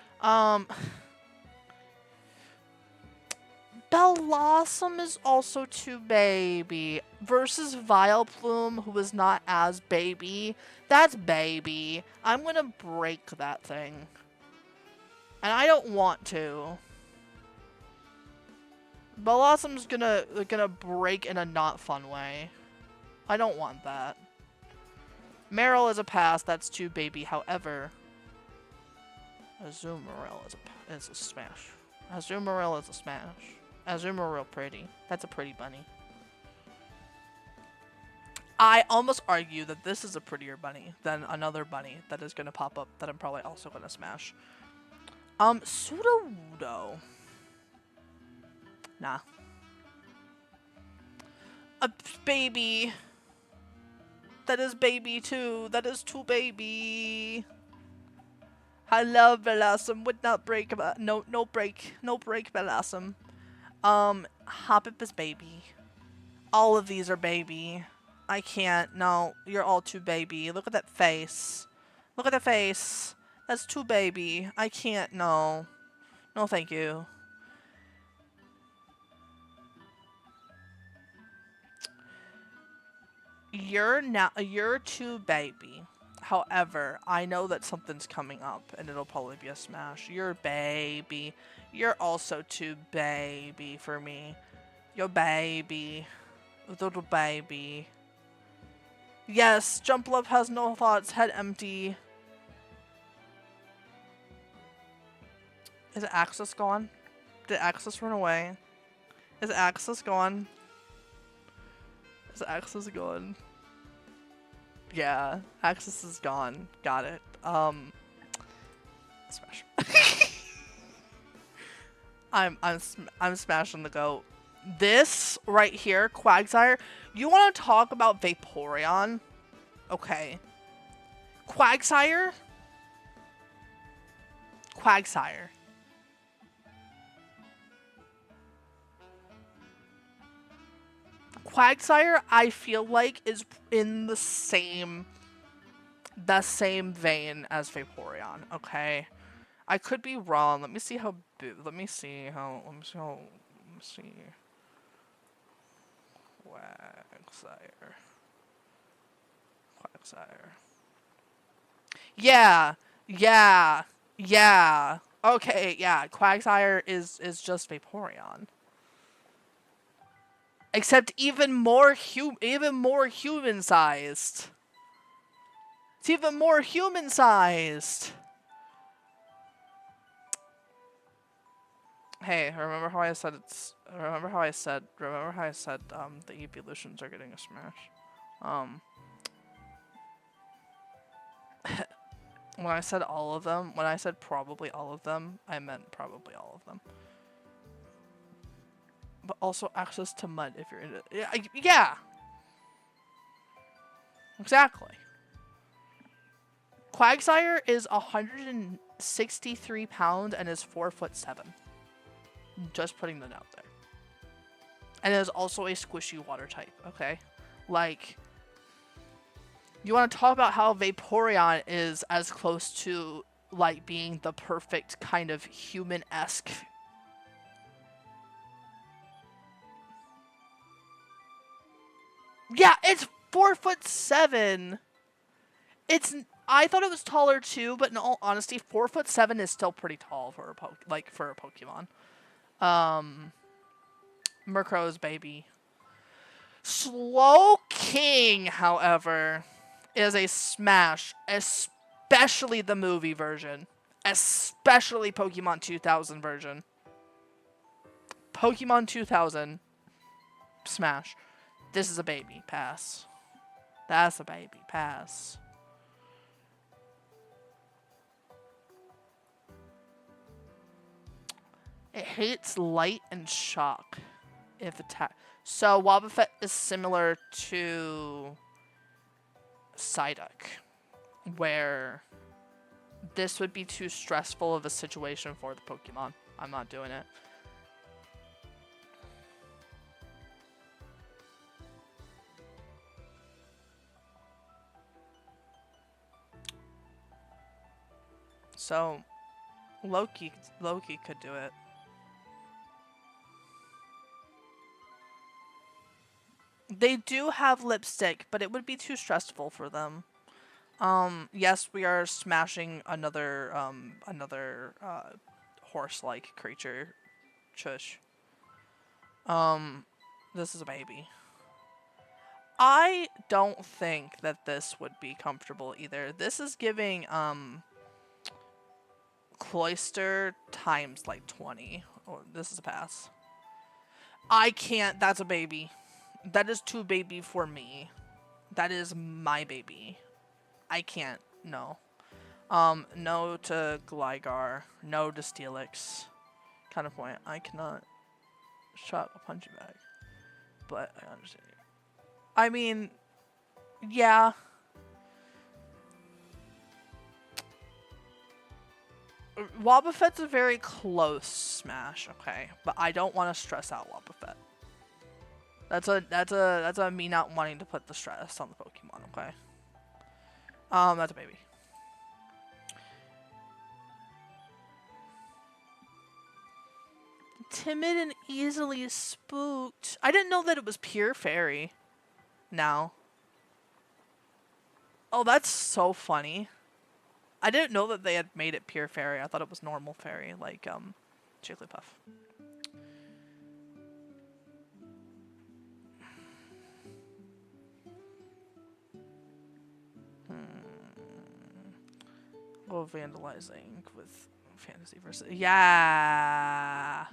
A: Blossom is also too baby. Versus Vileplume, who is not as baby. That's baby. I'm gonna break that thing. And I don't want to. Blossom's gonna break in a not fun way. I don't want that. Meryl is a pass. That's too baby. However, Azumarill is a smash. Azumarill is a smash. Azumarill pretty. That's a pretty bunny. I almost argue that this is a prettier bunny than another bunny that is going to pop up that I'm probably also going to smash. Sudowoodo. Nah. A baby. That is baby too. That is too baby. I love Blossom. Would not break. No break Blossom. Hoppip is baby. All of these are baby. I can't. No, you're all too baby. Look at that face. Look at that face. That's too baby. I can't. No. No, thank you. You're too baby. However, I know that something's coming up, and it'll probably be a smash. You're baby. You're also too baby for me. You're baby. Little baby. Yes, Jumplove has no thoughts. Head empty. Is Axis gone? Did Axis run away? Is Axis gone? Is Axis gone? Yeah, Axis is gone. Got it. Smash. I'm smashing the goat. This right here, Quagsire. You want to talk about Vaporeon? Okay. Quagsire. Quagsire. Quagsire, I feel like, is in the same vein as Vaporeon. Okay, I could be wrong. Let me see how. Quagsire. Quagsire. Yeah. Yeah. Yeah. Okay, yeah. Quagsire is just Vaporeon. Except even more human-sized. It's even more human-sized. Hey, remember how I said the evolutions are getting a smash? When I said all of them, when I said probably all of them, I meant probably all of them. But also access to mud if you're into it. Yeah. Exactly. Quagsire is 163 pounds and is 4'7". Just putting that out there. And it is also a squishy water type, okay? Like, you want to talk about how Vaporeon is as close to, like, being the perfect kind of human-esque. Yeah, it's 4'7". I thought it was taller too, but in all honesty, 4'7" is still pretty tall for a Pokemon. Murkrow's baby. Slowking, however, is a smash, especially the movie version, especially Pokemon 2000 version. Pokemon 2000, smash. This is a baby, pass. That's a baby, pass. It hates light and shock if attack. So Wobbuffet is similar to Psyduck, where this would be too stressful of a situation for the Pokemon. I'm not doing it. So Loki could do it. They do have lipstick, but it would be too stressful for them. Yes, we are smashing another horse-like creature. Shush. This is a baby. I don't think that this would be comfortable either. This is giving, Cloyster times, like, 20. Oh, this is a pass. I can't. That's a baby. That is too baby for me. That is my baby. I can't. No. No to Gligar. No to Steelix. Kind of point. I cannot shot a punching bag. But I understand you. I mean, yeah. Wobbuffet's a very close smash, okay? But I don't want to stress out Wobbuffet. That's a me not wanting to put the stress on the Pokemon, okay? That's a baby. Timid and easily spooked. I didn't know that it was pure fairy. Now. Oh, that's so funny. I didn't know that they had made it pure fairy. I thought it was normal fairy, like, Jigglypuff. Oh, vandalizing with fantasy versus... Yeah!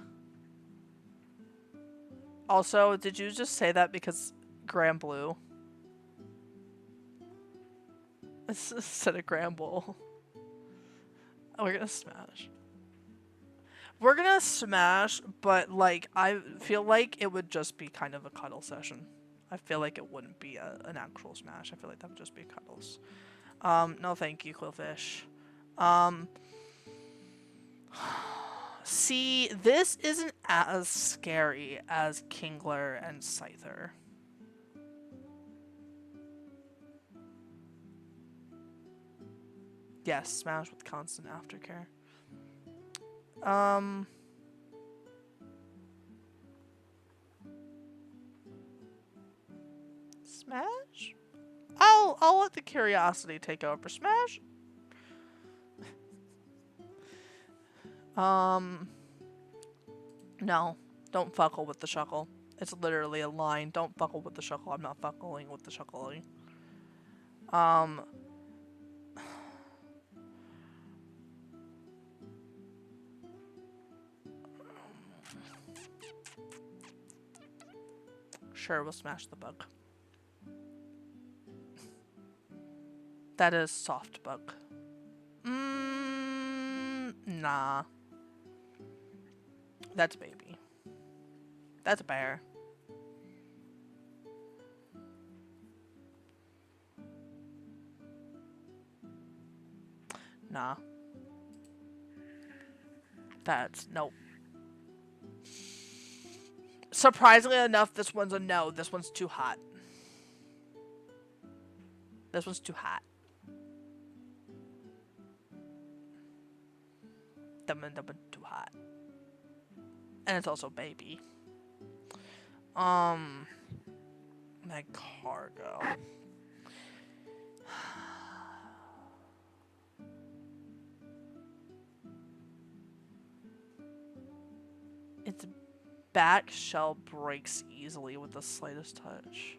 A: Also, did you just say that because Granblue? Instead of Granbull. Oh, we're gonna smash. We're gonna smash, but, like, I feel like it would just be kind of a cuddle session. I feel like it wouldn't be an actual smash. I feel like that would just be cuddles. No thank you, Quillfish. See, this isn't as scary as Kingler and Scyther. Yes, smash with constant aftercare. Smash? I'll let the curiosity take over. Smash. No. Don't fuckle with the shuckle. It's literally a line. Don't fuckle with the shuckle. I'm not fuckling with the shuckling. Sure, we'll smash the bug. That is soft bug. Nah. That's baby. That's a bear. Nah. That's nope. Surprisingly enough, this one's a no. This one's too hot. This one's too hot. Too hot. And it's also baby. My cargo. Its back shell breaks easily with the slightest touch.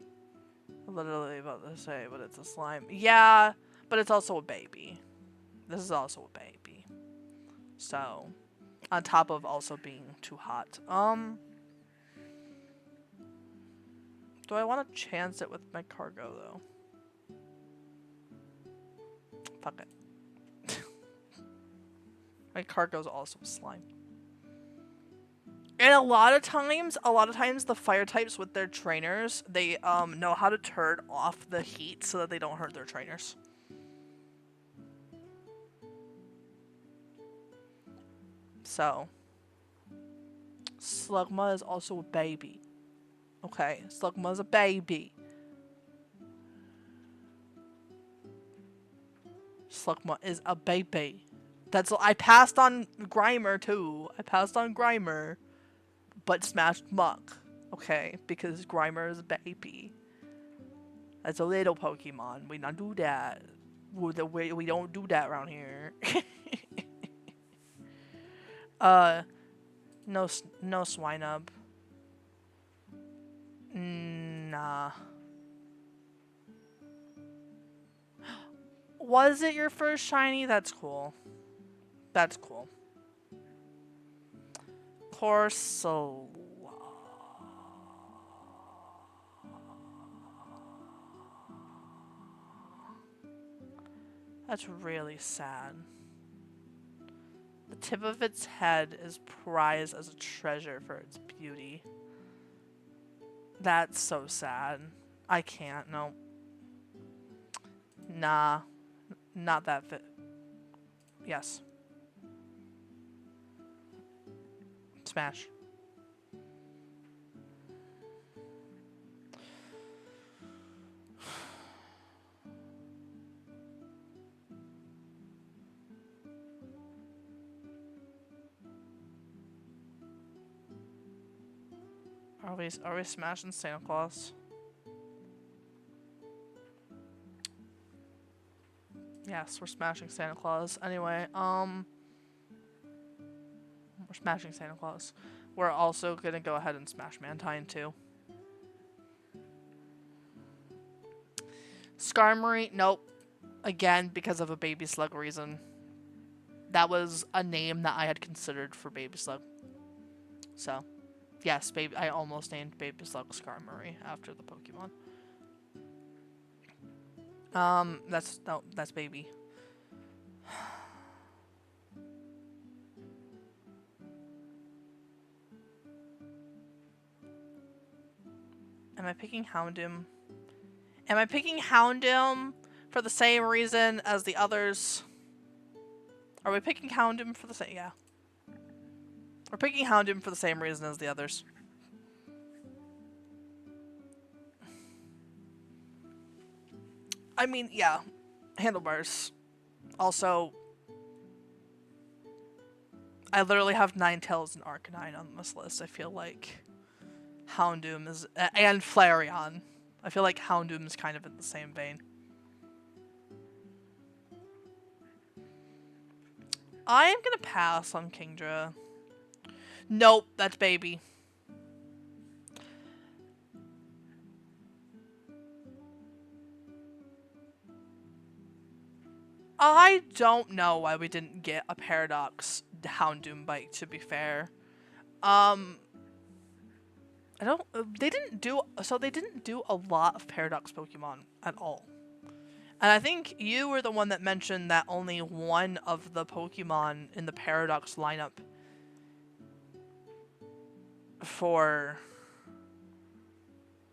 A: I'm literally about to say, but it's a slime. Yeah, but it's also a baby. This is also a baby. So, on top of also being too hot. Do I want to chance it with my cargo, though? Fuck it. My cargo's also slime. And a lot of times the fire types with their trainers, they know how to turn off the heat so that they don't hurt their trainers. So, Slugma is also a baby. Okay, Slugma is a baby. Slugma is a baby. I passed on Grimer too. I passed on Grimer, but smashed Muck. Okay, because Grimer is a baby. That's a little Pokemon. We don't do that. We don't do that around here. No Swinub. Nah. Was it your first shiny? That's cool. That's cool. Corsola. That's really sad. The tip of its head is prized as a treasure for its beauty. That's so sad. I can't, no. Nah. Not that fit. Yes. Smash. Are we smashing Santa Claus? Yes, we're smashing Santa Claus. Anyway, we're smashing Santa Claus. We're also gonna go ahead and smash Mantine too. Skarmory, nope. Again, because of a baby slug reason. That was a name that I had considered for baby slug. So, yes, I almost named baby slug Skarmory after the Pokemon. That's baby. Am I picking Houndoom? Am I picking Houndoom for the same reason as the others? Are we picking Houndoom for the same? Yeah. We're picking Houndoom for the same reason as the others. I mean, yeah. Handlebars. Also, I literally have Ninetales and Arcanine on this list. I feel like Houndoom is... and Flareon. I feel like Houndoom is kind of in the same vein. I'm gonna pass on Kingdra. Nope, that's baby. I don't know why we didn't get a Paradox Houndoom bike, to be fair. I don't, they didn't do a lot of Paradox Pokemon at all. And I think you were the one that mentioned that only one of the Pokemon in the Paradox lineup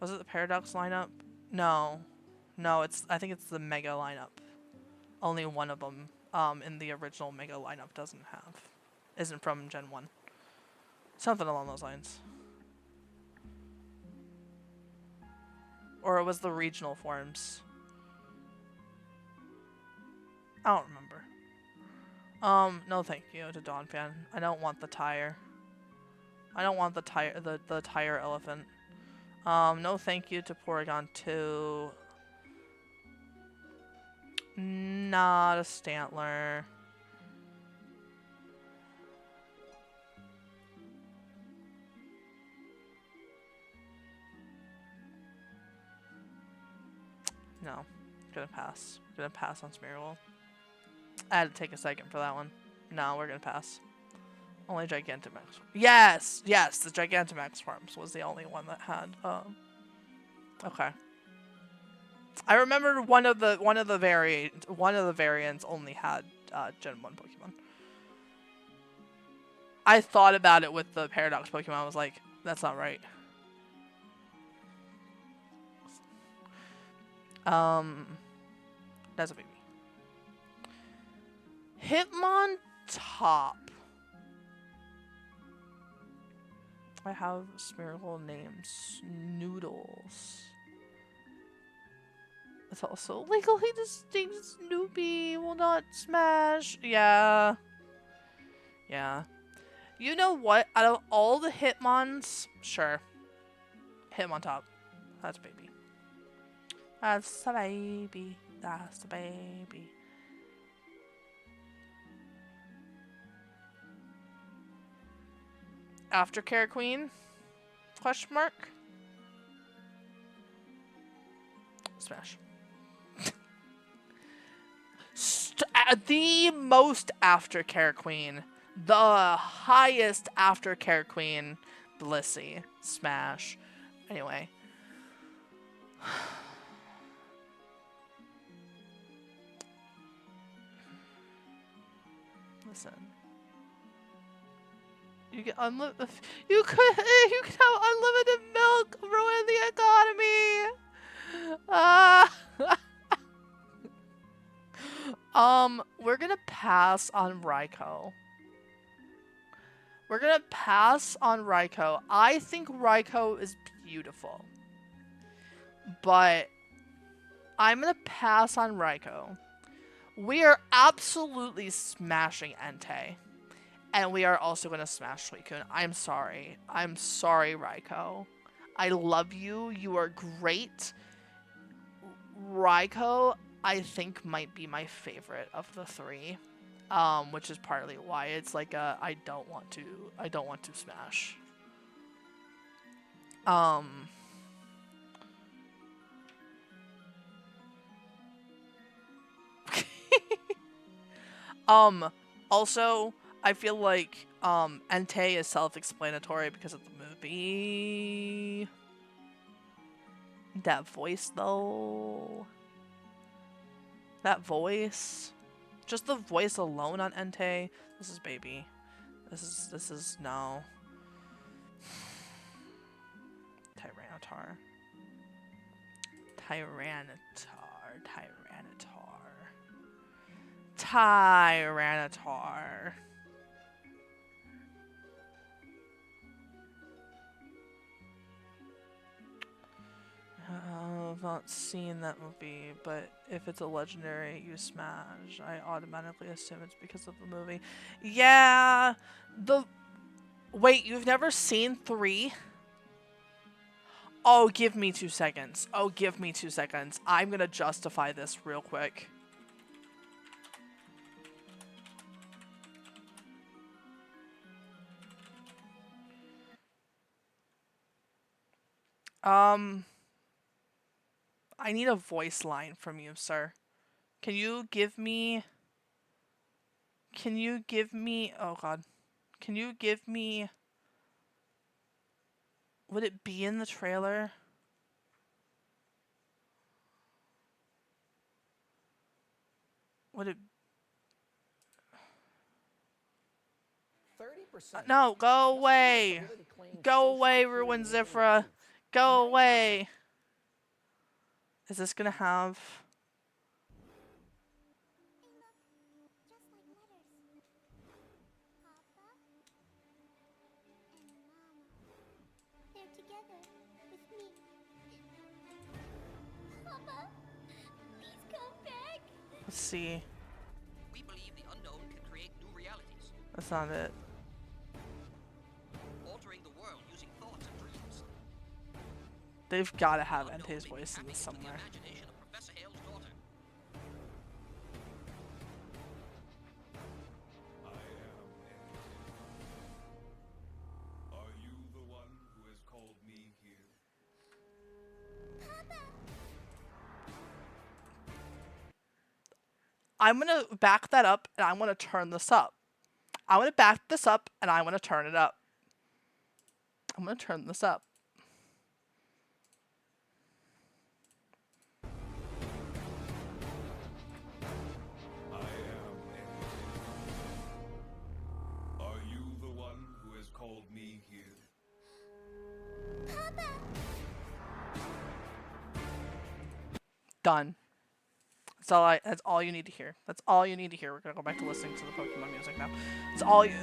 A: was it the Paradox lineup? No, I think it's the Mega lineup. Only one of them, in the original Mega lineup isn't from Gen 1. Something along those lines. Or it was the regional forms. I don't remember. No thank you to Dawn Fan. I don't want the tire. I don't want the tire elephant. No thank you to Porygon 2. Not a Stantler. No. Gonna pass. Gonna pass on Smeargle. I had to take a second for that one. No, we're gonna pass. Only Gigantamax. Yes! Yes, the Gigantamax forms was the only one that had, okay. I remember one of the variants only had Gen 1 Pokemon. I thought about it with the Paradox Pokemon. I was like, that's not right. That's a baby. Hitmontop. I have Smeargle named Snoodles. It's also legally distinct Snoopy will not smash. Yeah. Yeah. You know what? Out of all the Hitmons, sure. Hitmontop. That's a baby. That's a baby. That's a baby. Aftercare Queen? Question mark? Smash. The most aftercare queen. The highest aftercare queen. Blissey. Smash. Anyway. Listen. You get unlimited. You can have unlimited milk. Ruin the economy. We're gonna pass on Raikou. We're gonna pass on Raikou. I think Raikou is beautiful. But I'm gonna pass on Raikou. We are absolutely smashing Entei. And we are also gonna smash Suicune. I'm sorry. I'm sorry, Raikou. I love you. You are great. Raikou, I think, might be my favorite of the three, which is partly why it's like I don't want to smash. Also, I feel like Entei is self-explanatory because of the movie. That voice, though. That voice. Just the voice alone on Entei. This is baby. This is no. Tyranitar. I've not seen that movie, but if it's a legendary you smash, I automatically assume it's because of the movie. Yeah, wait, you've never seen 3? Oh, give me 2 seconds. Oh, give me 2 seconds. I'm gonna justify this real quick. I need a voice line from you, sir. Can you give me... Oh god. Can you give me... Would it be in the trailer? Would it...
D: 30%
A: No, go away! Go away, Ruin Zifra! Go away! Is this gonna have...
E: They're together with me. Papa, please come back.
A: Let's see.
F: We believe the unknown can create new realities,
A: That's not it.
F: altering the world using thoughts and dreams.
A: They've gotta have
F: Unknown
A: Entei's
F: may be
A: voice in
F: tapping
A: this
F: into the
A: somewhere.
F: imagination of Professor Hale's daughter.
G: I am Anakin. Are you the one who has called me here?
A: I'm gonna back that up and I'm gonna turn this up. I'm gonna back this up and I'm gonna turn it up. I'm gonna turn this up.
G: I am Anakin. Are you the one who has called me here?
A: Done. That's all you need to hear. That's all you need to hear. We're gonna go back to listening to the Pokemon music now. It's all you...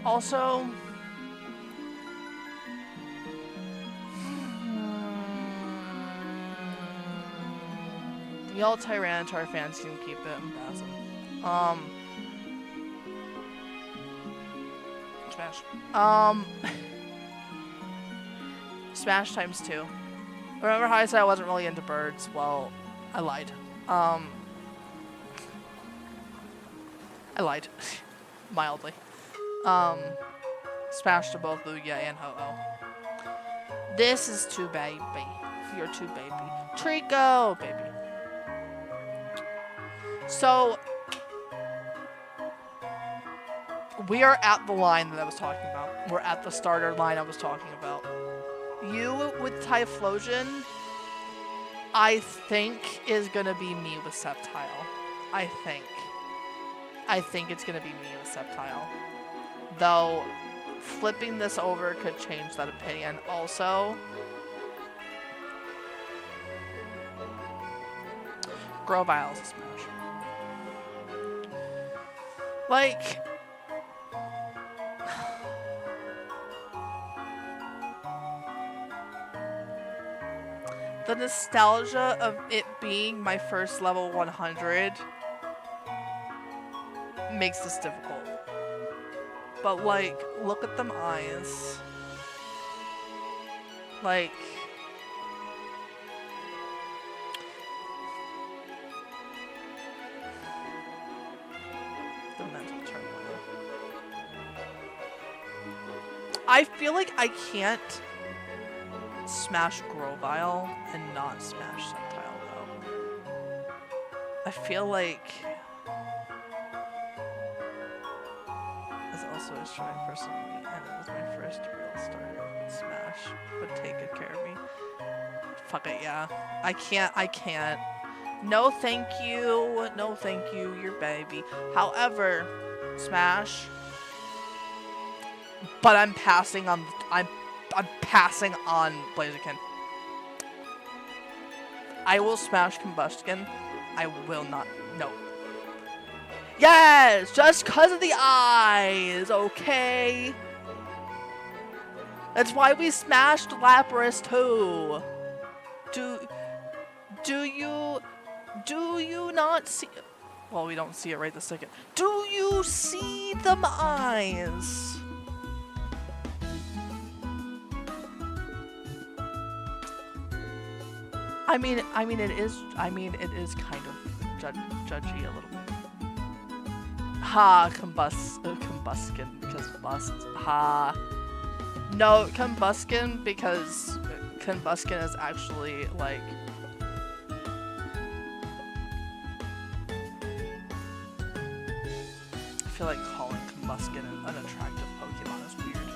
A: Also... Y'all Tyranitar fans can keep it. I'm passing. Smash. Smash times 2. Remember how I said I wasn't really into birds? Well, I lied. I lied. Mildly. Smash to both Lugia and Ho-Oh. This is too baby. You're too baby. Trico, baby. So, we are at the line that I was talking about. We're at the starter line I was talking about. You with Typhlosion, I think, is gonna be me with Sceptile. I think it's gonna be me with Sceptile. Though, flipping this over could change that opinion. Also, Grovyle is a smash. Like... the nostalgia of it being my first level 100 makes this difficult. But like, look at them eyes. Like... the mental turmoil. I feel like I can't smash Grovyle and not smash Sceptile though. I feel like it's also a strong person to me, and it was my first real starter. Smash would take good care of me. Fuck it, yeah. I can't. No thank you. No thank you, your baby. However, Smash. But I'm passing on I'm passing on Blaziken. I will smash Combustion. I will not. No. Yes! Just because of the eyes, okay? That's why we smashed Lapras too. Do you not see... Well, we don't see it right this second. Do you see them eyes? I mean, it is kind of judgy a little bit. Ha, combustion, because bust. Ha. No, combustion, because combustion is actually, like... I feel like calling combustion an unattractive Pokemon is weird.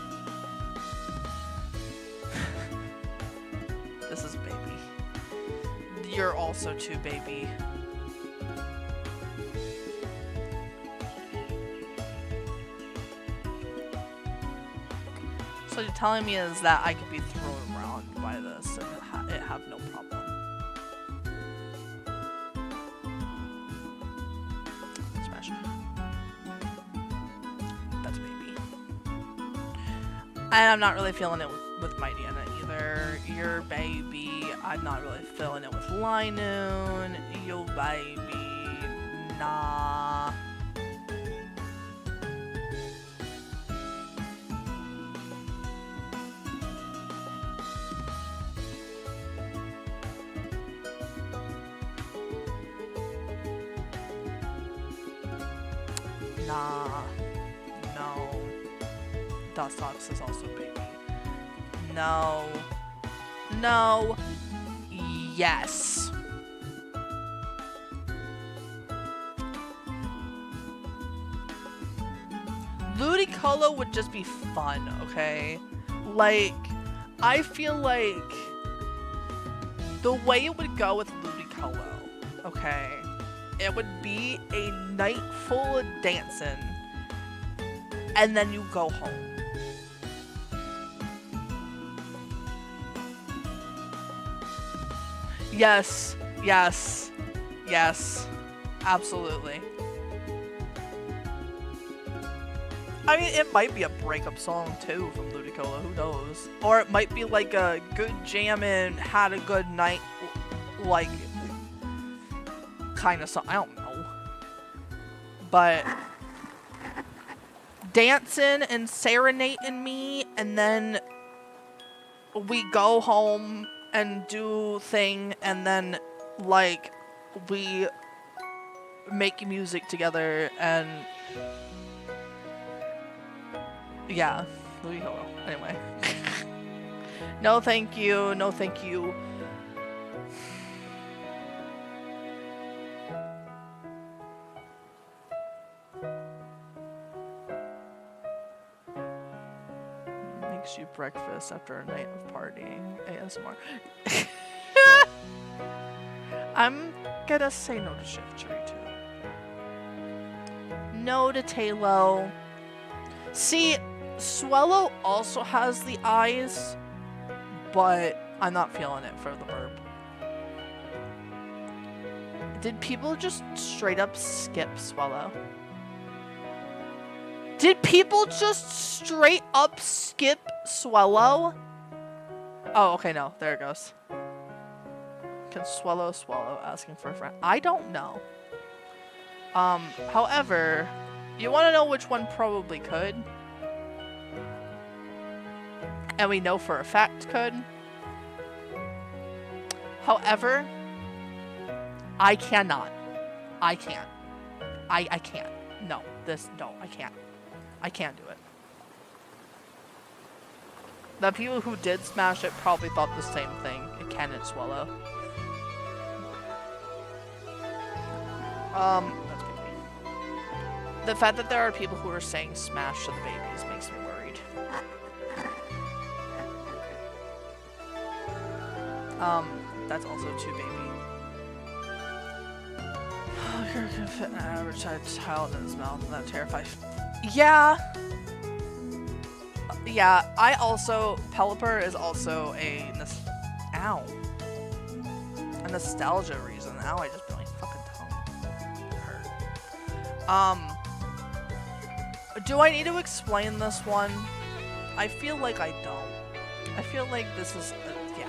A: This is baby. You're also too baby. So you're telling me is that I could be thrown around by this and it have no problem. Smash. That's baby. And I'm not really feeling it with Mightyena either. Your baby. I'm not really feeling it with Linoon. Your baby. Nah. Nah. No. Dustox is also baby. No. No. Yes. Ludicolo would just be fun, okay? Like, I feel like the way it would go with Ludicolo, okay? It would be a night full of dancing, and then you go home. Yes, yes, yes, absolutely. I mean, it might be a breakup song too from Ludicolo, who knows? Or it might be like a good jammin', had a good night, like, kind of song. I don't know. But dancing and serenading me, and then we go home and do thing, and then like we make music together, and yeah, Ludicolo. Anyway. No thank you, no thank you. Makes you breakfast after a night of partying. ASMR. I'm gonna say no to Shift Cherry too. No to Talo. See, Swellow also has the eyes, but I'm not feeling it for the burp. Did people just straight up skip Swellow? Did people just straight up skip Swellow? Oh, okay, no. There it goes. Can Swellow swallow asking for a friend? I don't know. However, you want to know which one probably could? And we know for a fact could. However, I cannot. I can't. I can't. No. No, I can't. I can't do it. The people who did smash it probably thought the same thing. It cannot swallow. That's baby. The fact that there are people who are saying smash to the babies makes me worried. That's also too baby. You're gonna fit an average sized child in his mouth, and that terrifies. Yeah. Yeah, I also, Pelipper is also a nostalgia reason. Ow, I just bit my fucking tongue. It hurt. Do I need to explain this one? I feel like I don't. I feel like this is, yeah.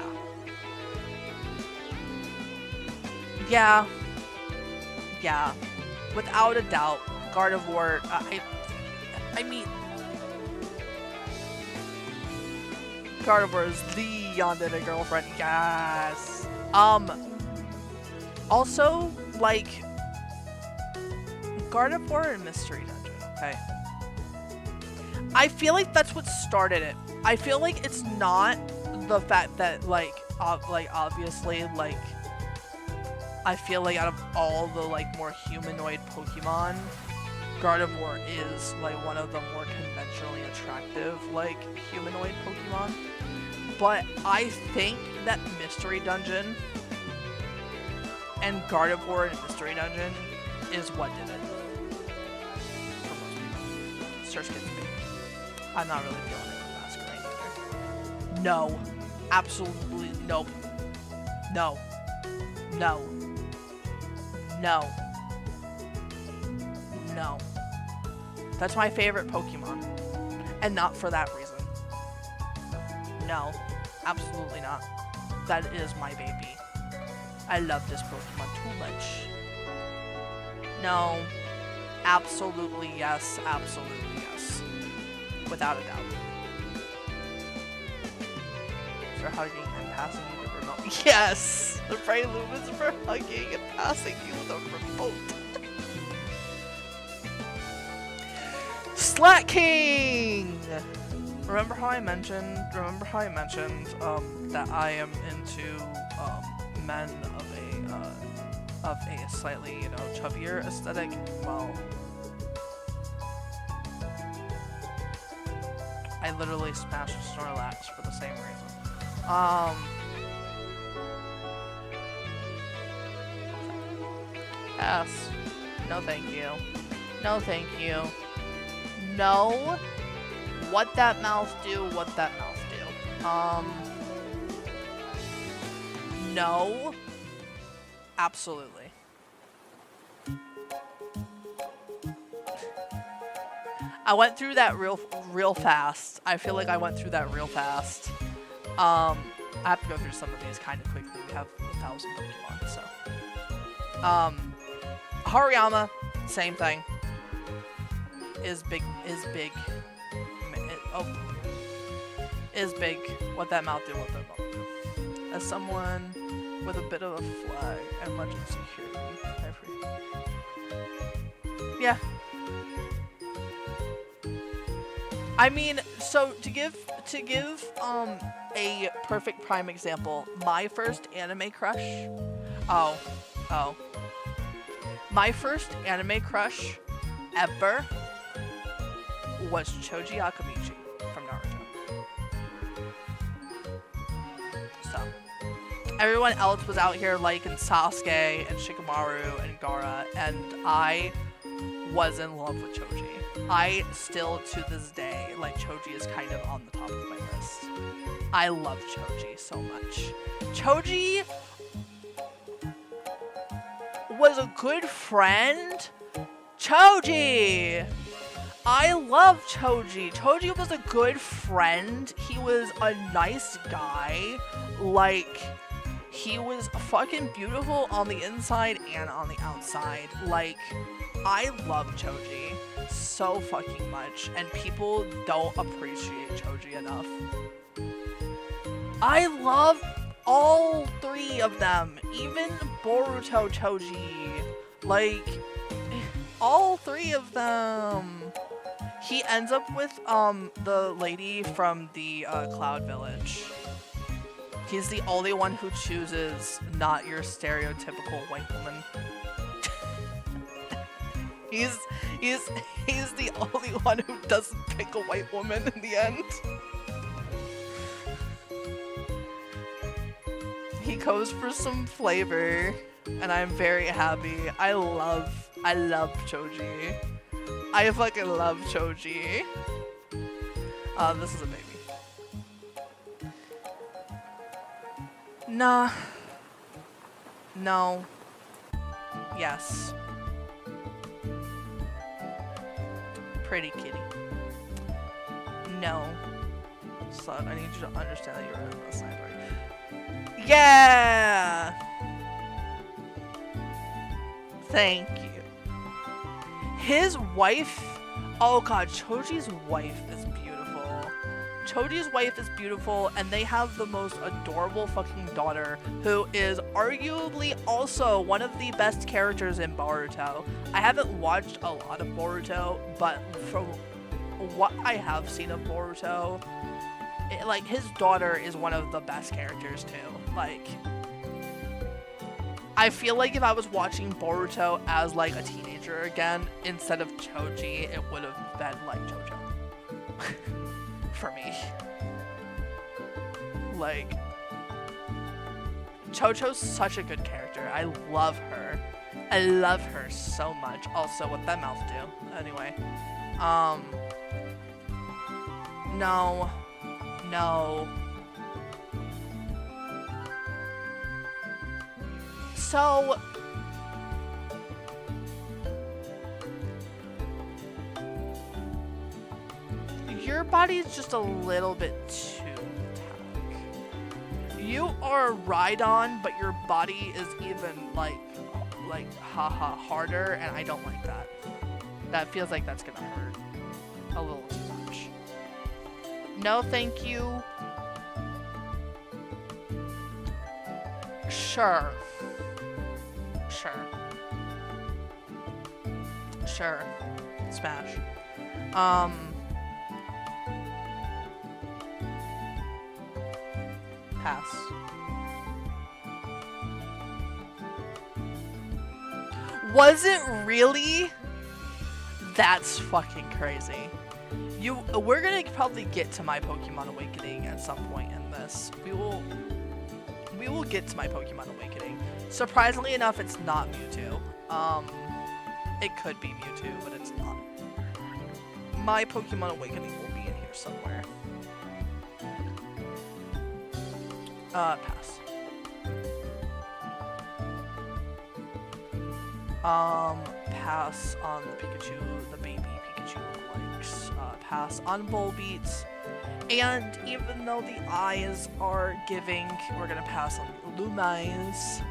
A: Yeah. Yeah. Without a doubt, Gardevoir, I mean, Gardevoir is the Yandere girlfriend, yes. Also, like, Gardevoir and Mystery Dungeon, okay? I feel like that's what started it. I feel like it's not the fact that, like, obviously, like, I feel like out of all the, like, more humanoid Pokemon, Gardevoir is, like, one of the more conventionally attractive, like, humanoid Pokemon. But I think that Mystery Dungeon and Gardevoir and Mystery Dungeon is what did it. For most people. Search gets me. I'm not really feeling it with Masquerain either. No. Absolutely nope. No. No. No. No. That's my favorite Pokemon. And not for that reason. No. Absolutely not. That is my baby. I love this Pokemon too much. No. Absolutely yes. Absolutely yes. Without a doubt. For hugging and passing you the remote. Yes! The Prelude is for hugging and passing you the remote. Slacking! Remember how I mentioned that I am into men of a slightly, you know, chubbier aesthetic? Well, I literally smashed Snorlax for the same reason. Yes. No thank you. No thank you. No. What that mouth do, what that mouth do. No. Absolutely. I went through that real fast. I feel like I went through that real fast. I have to go through some of these kind of quickly. We have 1,000 Pokemon, so. Hariyama, same thing. Is big. Is big. What that mouth do, what that mouth do. As someone with a bit of a flag and much insecurity. Yeah. I mean, so to give a perfect prime example, my first anime crush. My first anime crush ever was Choji Akamichi from Naruto. So, everyone else was out here liking Sasuke and Shikamaru and Gaara, and I was in love with Choji. I still, to this day, like, Choji is kind of on the top of my list. I love Choji so much. Choji was a good friend. Choji! I love Choji. Choji was a good friend. He was a nice guy. Like, he was fucking beautiful on the inside and on the outside. Like, I love Choji so fucking much, and people don't appreciate Choji enough. I love all three of them, even Boruto Choji. Like, all three of them. He ends up with the lady from the Cloud Village. He's the only one who chooses not your stereotypical white woman. He's the only one who doesn't pick a white woman in the end. He goes for some flavor, and I'm very happy. I love Choji. I fucking love Choji. This is a baby. Nah. No. Yes. Pretty kitty. No. Slug, I need you to understand that you're in the sniper. Yeah! Thank you. His wife... Oh god, Choji's wife is beautiful. Choji's wife is beautiful, and they have the most adorable fucking daughter, who is arguably also one of the best characters in Boruto. I haven't watched a lot of Boruto, but from what I have seen of Boruto, like, his daughter is one of the best characters too. Like, I feel like if I was watching Boruto as like a teenager again instead of Choji, it would have been like JoJo. For me. Like, Chocho's such a good character. I love her. I love her so much. Also, what that mouth do? Anyway. No. No. So, your body's just a little bit too metallic. You are a ride-on, but your body is even like haha harder, and I don't like that. That feels like that's gonna hurt a little too much. No, thank you. Sure. Sure. Smash. Pass. Was it really? That's fucking crazy. We're gonna probably get to my Pokemon Awakening at some point in this. We will get to my Pokemon Awakening. Surprisingly enough, it's not Mewtwo. It could be Mewtwo, but it's not. My Pokemon Awakening will be in here somewhere. Pass. Pass on the Pikachu, the baby Pikachu likes. Pass on Volbeats. And even though the eyes are giving, we're gonna pass on Lumines.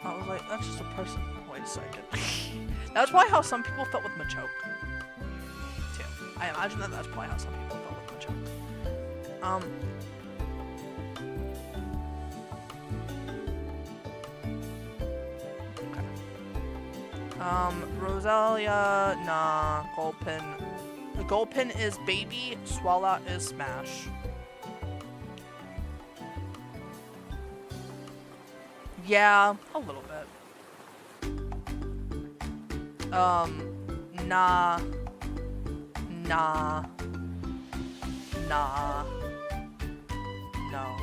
A: I was like, that's just a person. Wait a second. That's probably how some people felt with Machoke. Too. I imagine that's probably how some people felt with Machoke. Rosalia, nah. Gulpin. Gulpin is baby, Swallow is smash. Yeah, a little bit. Nah. Nah. Nah. No.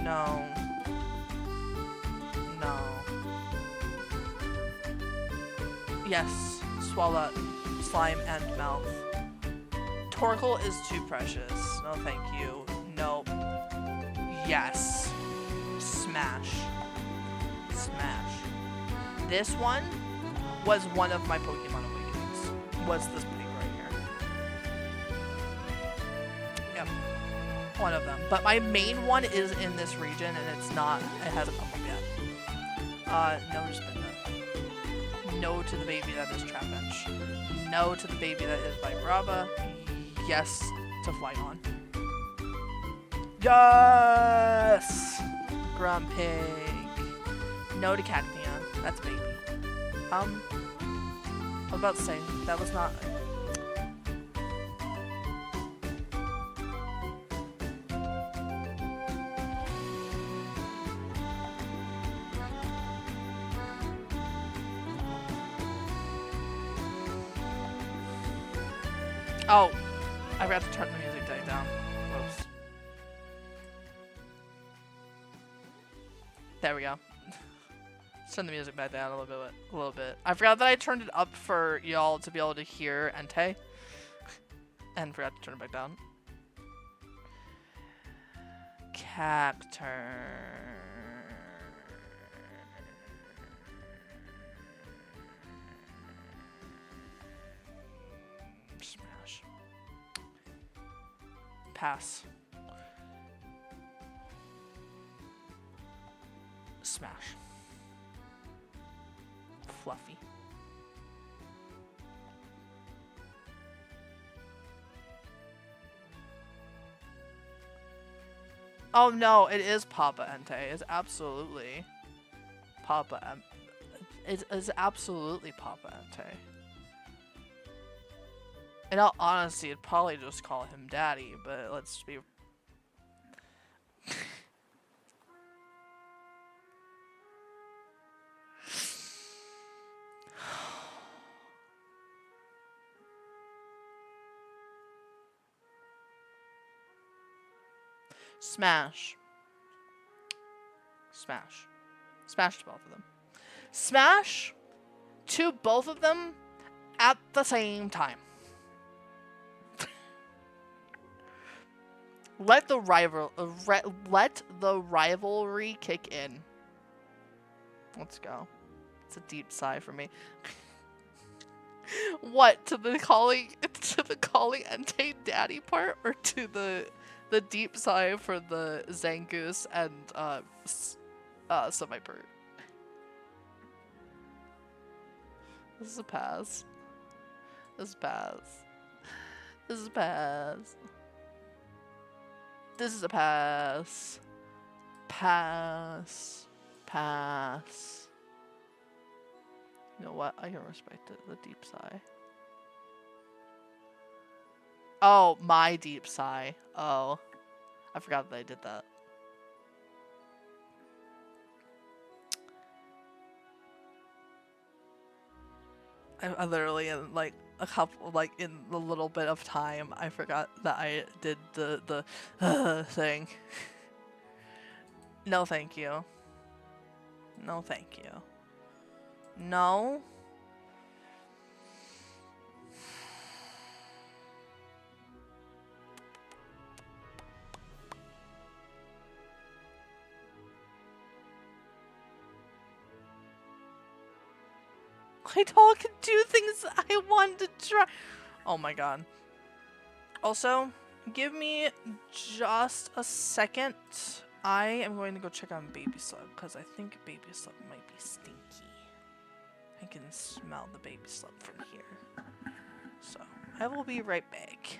A: No. No. Yes, Swallow, Slime, and Mouth. Torkoal is too precious. No, thank you. Nope. Yes. Smash. Smash. This one was one of my Pokemon Awakenings. Was this pig right here. Yep. One of them. But my main one is in this region, and it's not, it hasn't come up yet. No, just been no. No to the baby that is Trapinch. No to the baby that is Vibrava. Yes to Flygon. Yes! Grumpig. No to Cacnea. That's baby. I was about to say, that was not... Oh, I forgot to turn the music down. Whoops. There we go. Let's turn the music back down a little bit. I forgot that I turned it up for y'all to be able to hear Entei. And forgot to turn it back down. Cacturn. Smash. Pass. Smash. Fluffy. Oh no, it is Papa Entei. It's absolutely Papa It is absolutely Papa Entei. In all honesty, I'd probably just call him Daddy, but let's be... Smash. Smash. Smash to both of them. Smash to both of them at the same time. Let the rivalry kick in. Let's go. It's a deep sigh for me. What, to the calling Entei Daddy part, or to the deep sigh for the Zangoose and Semi-Pert? This is a pass. This is a pass. This is a pass. This is a pass. Pass. Pass. You know what? I can respect it. The deep sigh. Oh, my deep sigh. Oh. I forgot that I did that. I literally, in like a couple, like in the little bit of time, I forgot that I did the thing. No, thank you. No, thank you. No. I don't can do things I want to try. Oh my god. Also, give me just a second. I am going to go check on Baby Slug because I think Baby Slug might be stinky. I can smell the Baby Slug from here. So, I will be right back.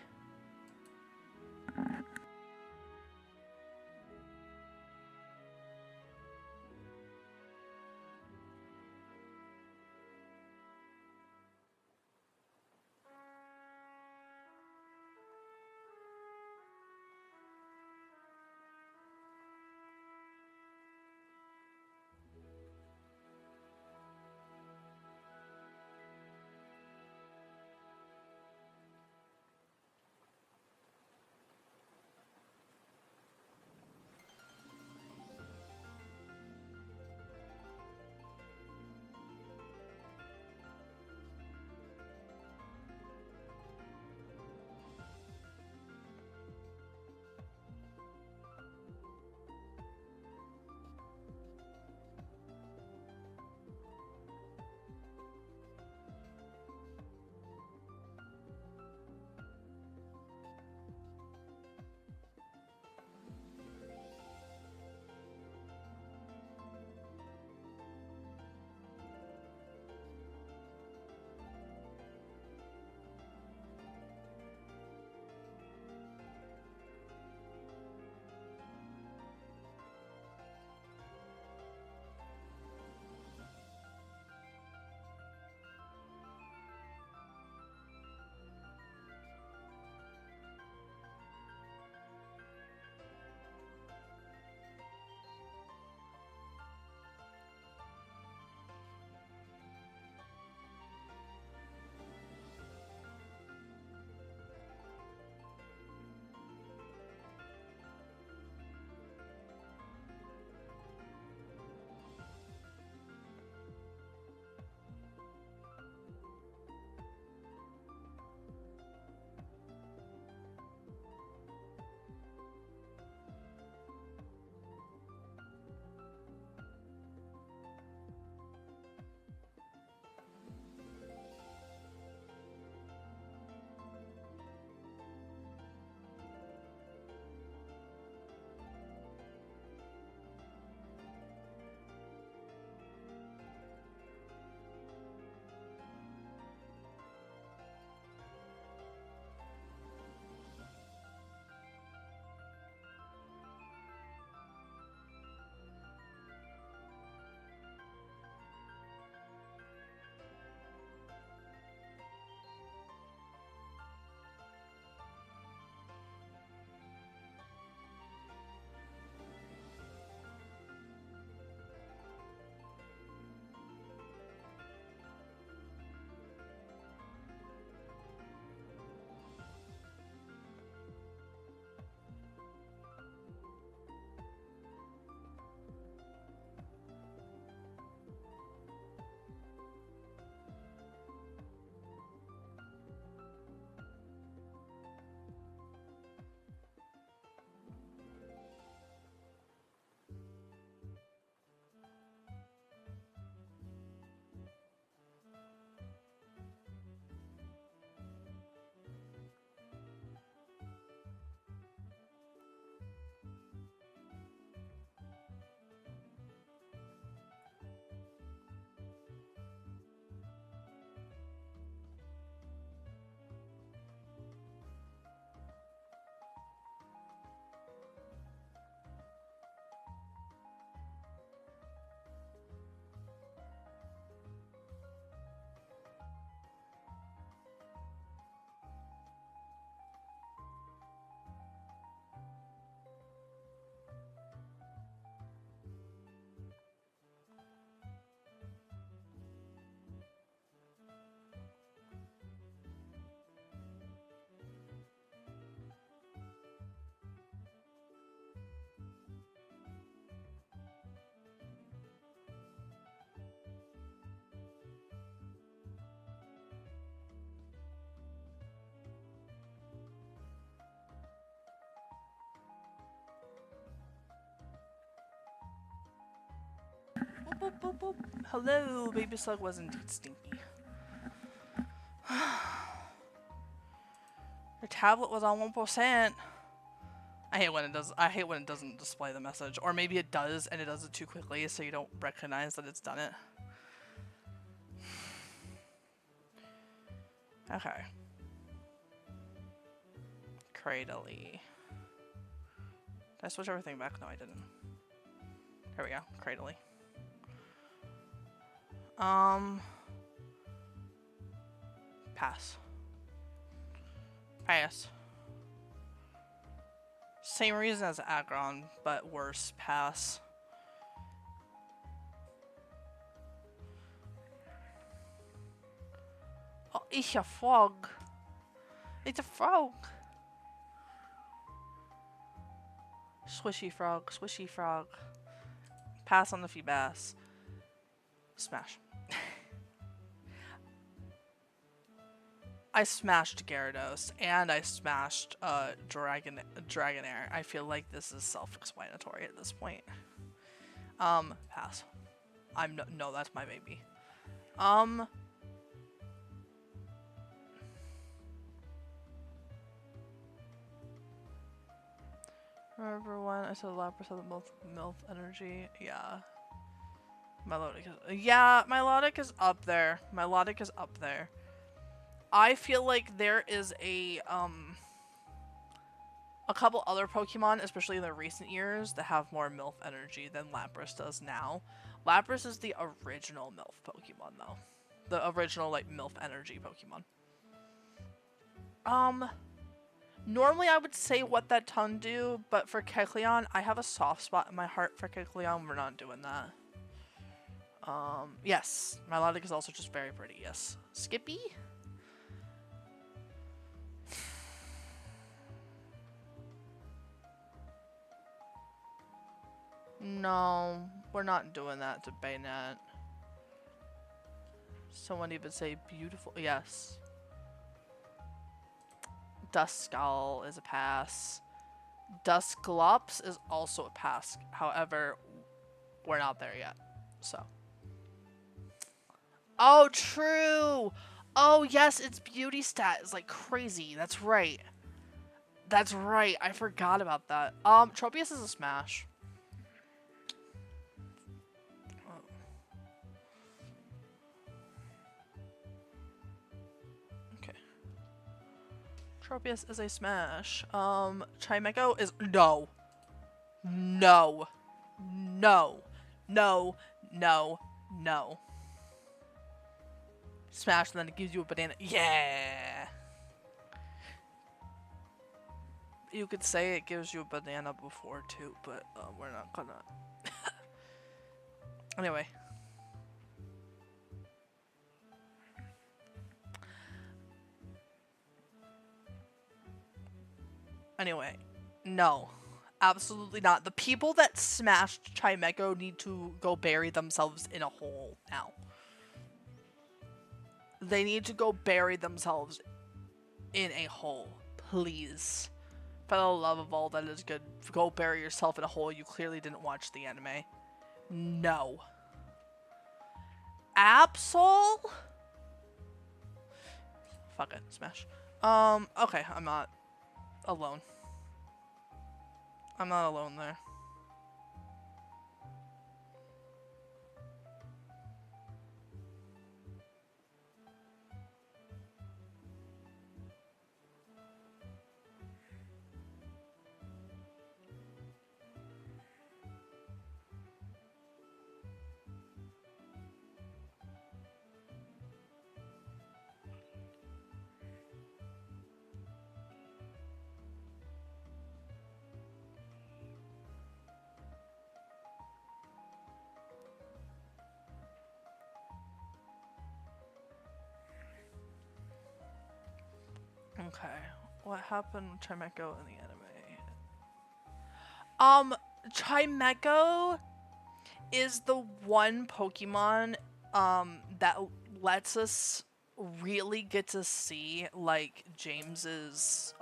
A: boop, boop, boop. Hello, baby slug was indeed stinky. Your tablet was on 1%. I hate when it does. I hate when it doesn't display the message, or maybe it does and it does it too quickly, so you don't recognize that it's done it. Okay. Cradly. Did I switch everything back? No, I didn't. There we go. Cradly. Pass. Pass. Same reason as Agron, but worse. Pass. Oh, it's a frog. It's a frog. Swishy frog, swishy frog. Pass on the Feebass. Smash. I smashed Gyarados and I smashed Dragonair. I feel like this is self-explanatory at this point. Pass. No, that's my baby. Remember when I said Lapras had the most MILF energy? Yeah. Milotic is up there. Milotic is up there. I feel like there is a couple other Pokemon, especially in the recent years, that have more MILF energy than Lapras does now. Lapras is the original MILF Pokemon, though. The original, like, MILF energy Pokemon. Normally I would say what that tongue do, but for Kecleon, I have a soft spot in my heart for Kecleon. We're not doing that. Yes. Milotic is also just very pretty, yes. Skippy? No, we're not doing that to Baynet. Someone even say beautiful. Yes. Duskull is a pass. Dusclops is also a pass. However, we're not there yet. So. Oh, true! Oh, yes, its beauty stat is like crazy. That's right. That's right. I forgot about that. Tropius is a smash. Tropius is a smash. Chimecho is no. No. No. No. No. No. Smash and then it gives you a banana. Yeah. You could say it gives you a banana before too, but we're not gonna. Anyway. Anyway, no. Absolutely not. The people that smashed Chimecho need to go bury themselves in a hole now. They need to go bury themselves in a hole. Please. For the love of all that is good, go bury yourself in a hole. You clearly didn't watch the anime. No. Absol? Fuck it. Smash. Okay. I'm not alone. I'm not alone there. Okay, what happened with Chimecho in the anime? Chimecho is the one Pokemon, that lets us really get to see, like, James's,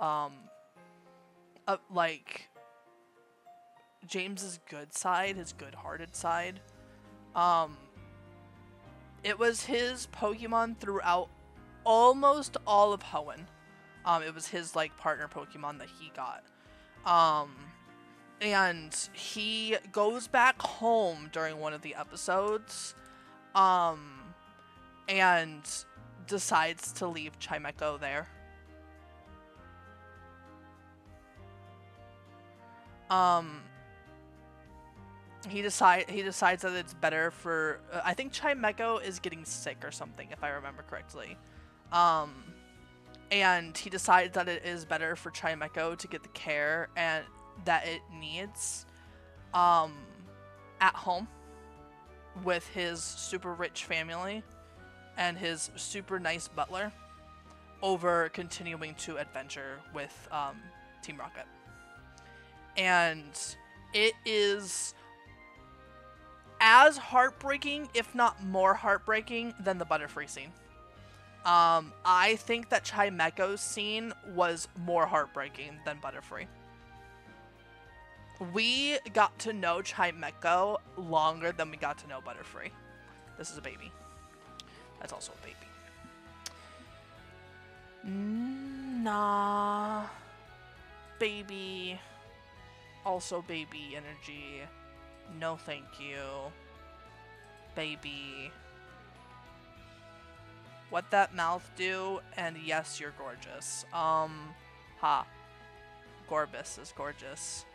A: James's good side, his good-hearted side. Um, it was his Pokemon throughout almost all of Hoenn. It was his like partner Pokemon that he got. And he goes back home during one of the episodes, and decides to leave Chimecho there. He decides that it's better for I think Chimecho is getting sick or something, if I remember correctly. And he decides that it is better for Chimecho to get the care and that it needs at home with his super rich family and his super nice butler over continuing to adventure with Team Rocket. And it is as heartbreaking, if not more heartbreaking, than the Butterfree scene. I think that Chimecho's scene was more heartbreaking than Butterfree. We got to know Chimecho longer than we got to know Butterfree. This is a baby. That's also a baby. Nah. Baby. Also baby energy. No thank you. Baby. What that mouth do? And yes, you're gorgeous. Ha. Gorbis is gorgeous.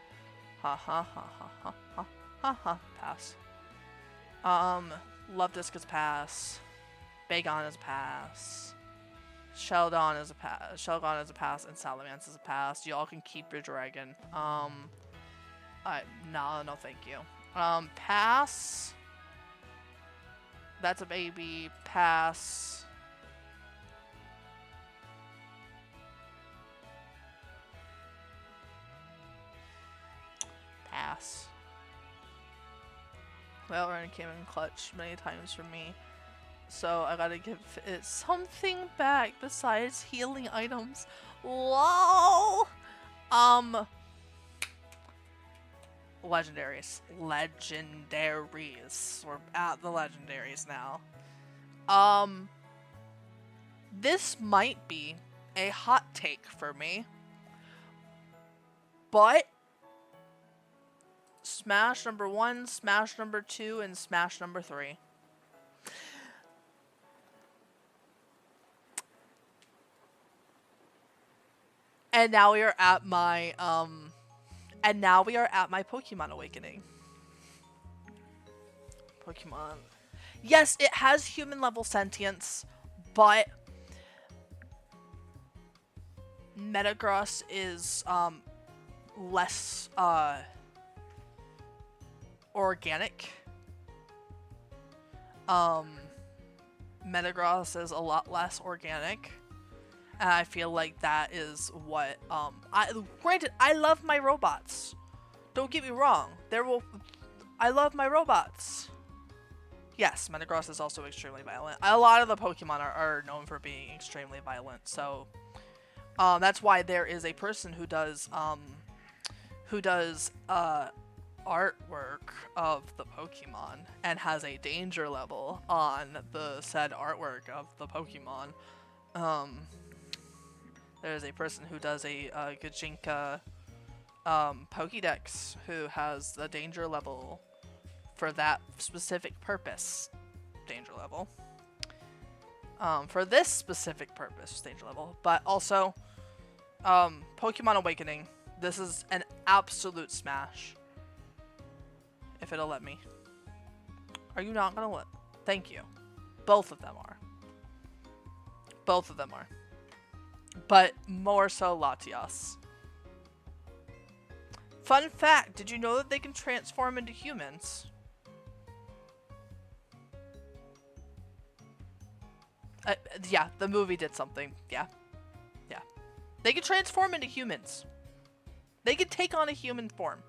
A: Ha ha ha ha ha ha ha ha. Pass. Love is pass. Bagon is a pass. Sheldon is a pass. Shelgon is a pass, and Salamence is a pass. Y'all can keep your dragon. No, thank you. Pass. That's a baby. Pass. Pass. Well, Ren came in clutch many times for me, so I gotta give it something back besides healing items. LOL! Legendaries. Legendaries. We're at the legendaries now. This might be a hot take for me, but Smash number 1, Smash number 2, and Smash number 3. And now we are at my Pokemon Awakening. Pokemon. Yes, it has human level sentience, but Metagross is less organic. Metagross is a lot less organic. And I feel like that is what, granted, I love my robots. Don't get me wrong. I love my robots. Yes, Metagross is also extremely violent. A lot of the Pokemon are known for being extremely violent, so, that's why there is a person who does artwork of the Pokemon and has a danger level on the said artwork of the Pokemon. There's a person who does a Gajinka Pokédex who has the danger level for that specific purpose. Danger level. For this specific purpose, danger level. But also, Pokemon Awakening. This is an absolute smash. If it'll let me. Are you not gonna let? Thank you. Both of them are. Both of them are. But more so Latias. Fun fact, did you know that they can transform into humans? Yeah, the movie did something. Yeah. Yeah. They can transform into humans. They can take on a human form.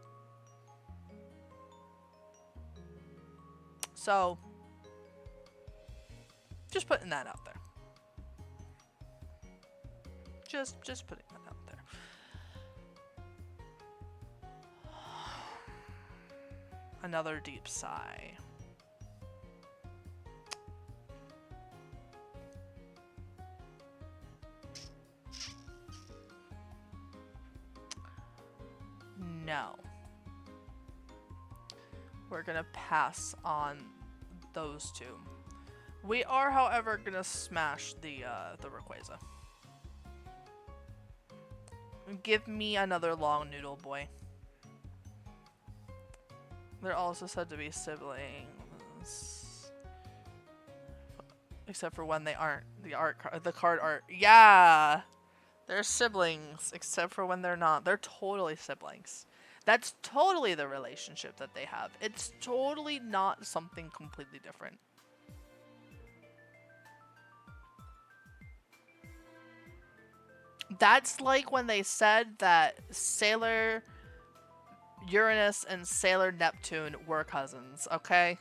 A: So, just putting that out there. Just putting that out there. Another deep sigh. no. We're gonna pass on those two. We are, however, gonna smash the Rayquaza. Give me another long noodle boy. They're also said to be siblings, except for when they aren't. The card art. Yeah, they're siblings, except for when they're not. They're totally siblings. That's totally the relationship that they have. It's totally not something completely different. That's like when they said that Sailor Uranus and Sailor Neptune were cousins, okay?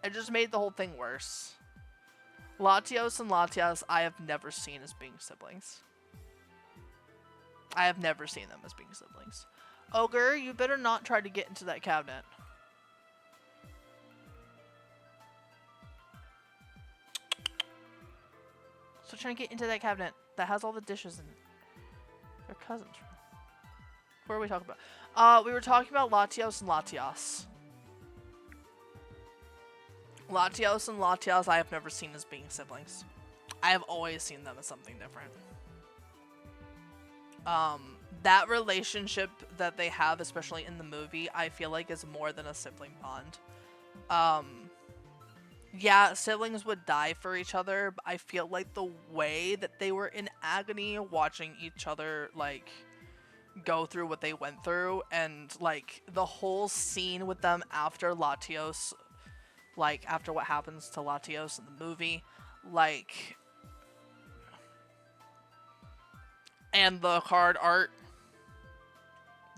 A: It just made the whole thing worse. Latios and Latias I have never seen as being siblings. I have never seen them as being siblings. Ogre, you better not try to get into that cabinet. So trying to get into that cabinet that has all the dishes in it. They're cousins. What are we talking about? We were talking about Latios and Latias. Latios and Latias I have never seen as being siblings. I have always seen them as something different. That relationship that they have, especially in the movie, I feel like is more than a sibling bond. Yeah, siblings would die for each other, but I feel like the way that they were in agony watching each other, like, go through what they went through, and, like, the whole scene with them after Latios, like, after what happens to Latios in the movie, like, and the card art,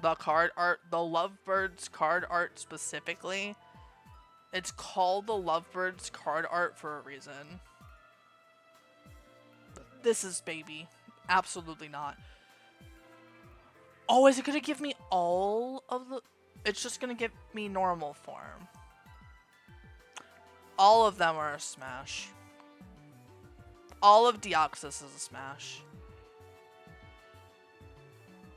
A: the Lovebirds card art specifically, it's called the Lovebirds card art for a reason. This is baby. Absolutely not. Oh, is it gonna give me all of the... It's just gonna give me normal form. All of them are a smash. All of Deoxys is a smash.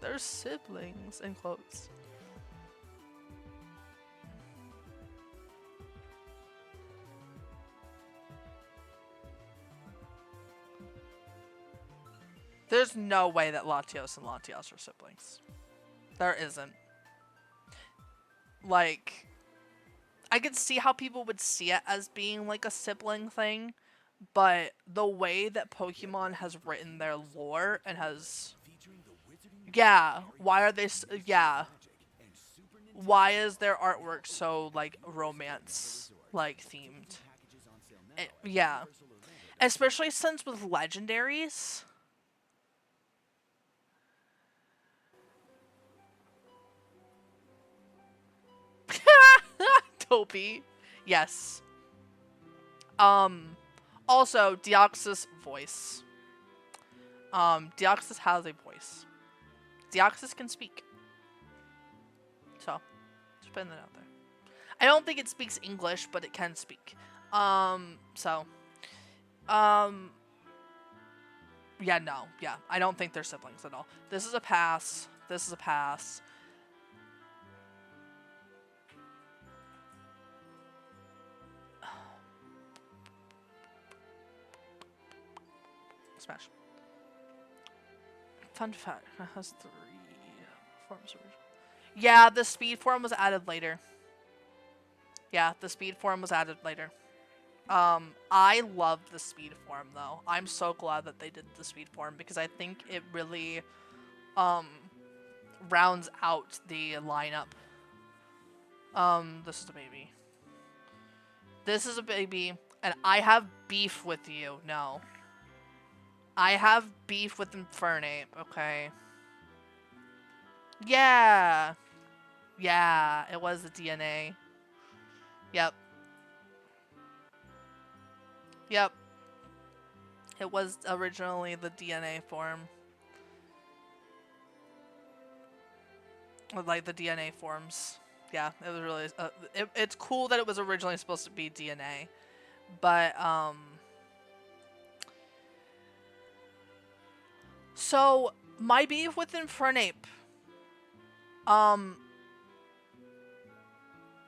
A: They're siblings, in quotes. There's no way that Latios and Latias are siblings. There isn't. Like, I could see how people would see it as being like a sibling thing, but the way that Pokemon has written their lore and has... Yeah, why are they... Yeah. Why is their artwork so, like, romance, like, themed? Yeah. Especially since with legendaries... Topi. Yes. Also, Deoxys voice. Deoxys has a voice. Deoxys can speak. So, just putting that out there. I don't think it speaks English, but it can speak. So. Yeah, no. Yeah, I don't think they're siblings at all. This is a pass. This is a pass. Smash. Fun fact, it has 3 forms. Yeah, the speed form was added later. Yeah, the speed form was added later. I love the speed form though. I'm so glad that they did the speed form because I think it really rounds out the lineup. This is a baby. This is a baby, and I have beef with you. No. I have beef with Infernape, okay? Yeah! Yeah, it was the DNA. Yep. Yep. It was originally the DNA form. Like the DNA forms. Yeah, it was really... it's cool that it was originally supposed to be DNA. But, So, My beef with Infernape. Um,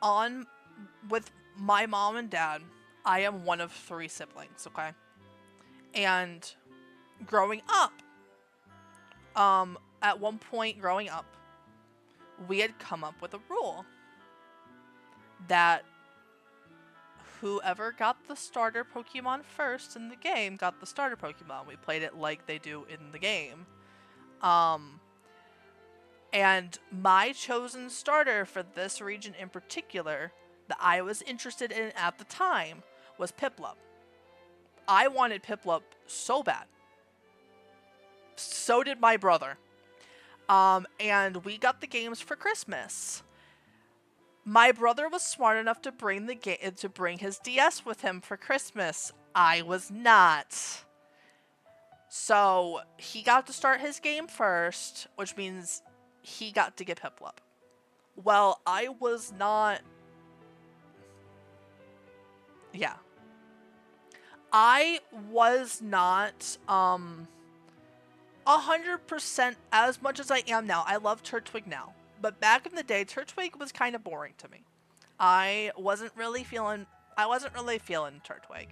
A: on with my mom and dad, I am one of 3 siblings, okay? And growing up, at one point growing up, we had come up with a rule that whoever got the starter Pokemon first in the game got the starter Pokemon. We played it like they do in the game. And my chosen starter for this region in particular that I was interested in at the time was Piplup. I wanted Piplup so bad. So did my brother. And we got the games for Christmas. My brother was smart enough to bring his DS with him for Christmas. I was not. So he got to start his game first, which means he got to get Piplup. Well, I was not. Yeah. I was not 100% as much as I am now. I love Turtwig now. But back in the day, Turtwig was kind of boring to me. I wasn't really feeling Turtwig.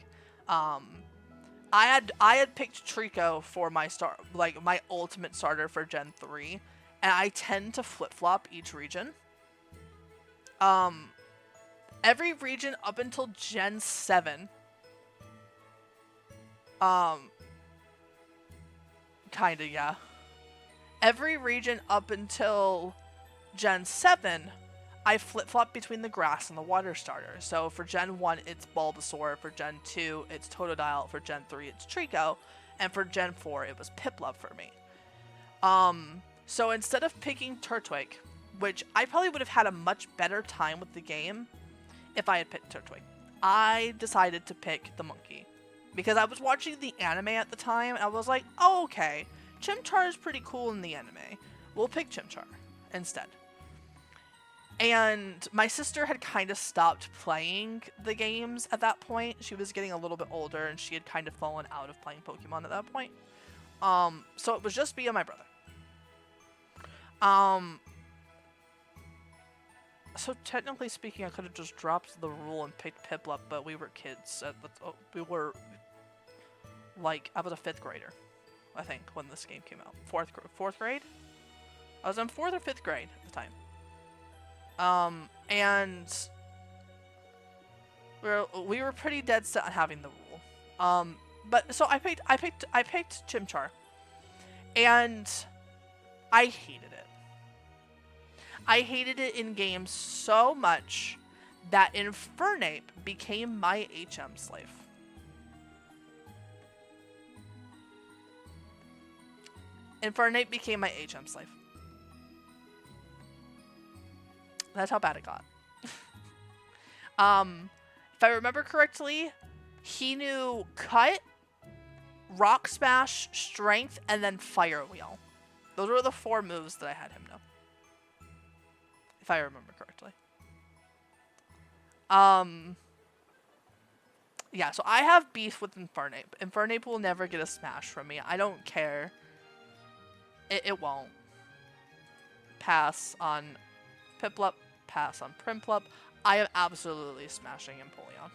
A: I had picked Trico for my my ultimate starter for Gen 3, and I tend to flip-flop each region. Every region up until Gen 7, kinda, yeah. Every region up until Gen 7, I flip-flop between the grass and the water starter. So for Gen 1, it's Bulbasaur. For Gen 2, it's Totodile. For Gen 3, it's Trico. And for Gen 4, it was Piplup for me. So instead of picking Turtwig, which I probably would have had a much better time with the game if I had picked Turtwig, I decided to pick the monkey. Because I was watching the anime at the time, and I was like, oh, okay, Chimchar is pretty cool in the anime. We'll pick Chimchar instead. And my sister had kind of stopped playing the games at that point. She was getting a little bit older, and she had kind of fallen out of playing Pokemon at that point. So it was just me and my brother. So technically speaking, I could have just dropped the rule and picked Piplup, but we were kids. We were, like, I was a 5th grader, I think, when this game came out. 4th grade? I was in 4th or 5th grade at the time. And we were pretty dead set on having the rule. But so I picked Chimchar, and I hated it. I hated it in game so much that Infernape became my HM slave. Infernape became my HM slave. That's how bad it got. If I remember correctly, he knew Cut, Rock Smash, Strength, and then Fire Wheel. Those were the 4 moves that I had him know. If I remember correctly. Yeah, so I have beef with Infernape. Infernape will never get a smash from me. I don't care. It won't. Pass on Piplup, pass on Primplup. I am absolutely smashing Empoleon.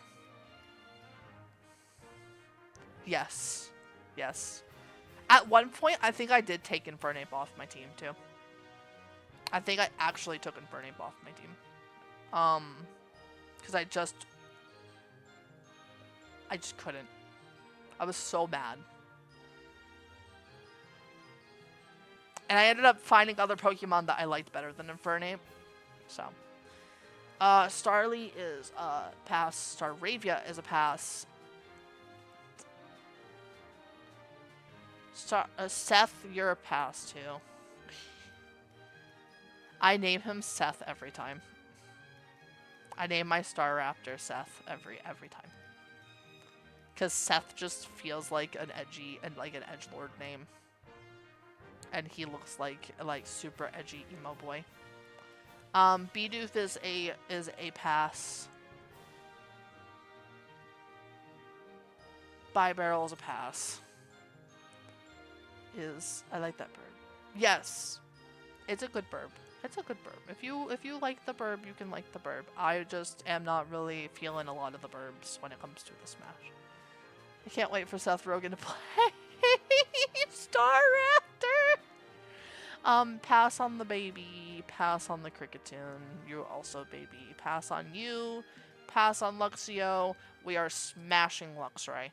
A: Yes. Yes. At one point, I think I did take Infernape off my team, too. I think I actually took Infernape off my team. Because I just couldn't. I was so mad. And I ended up finding other Pokemon that I liked better than Infernape. So. Starly is a pass. Staravia is a pass. Seth, you're a pass too. I name him Seth every time. I name my Staraptor Seth every time. Cause Seth just feels like an edgy and like an edgelord name. And he looks like super edgy emo boy. Bidoof is a pass. Bibarrel is a pass. I like that bird. Yes, it's a good burb. It's a good burb. If you like the burb, you can like the burb. I just am not really feeling a lot of the burbs when it comes to the Smash. I can't wait for Seth Rogen to play Star Raptor. Pass on the baby. Pass on the Cricketune. You're also baby. Pass on you. Pass on Luxio. We are smashing Luxray.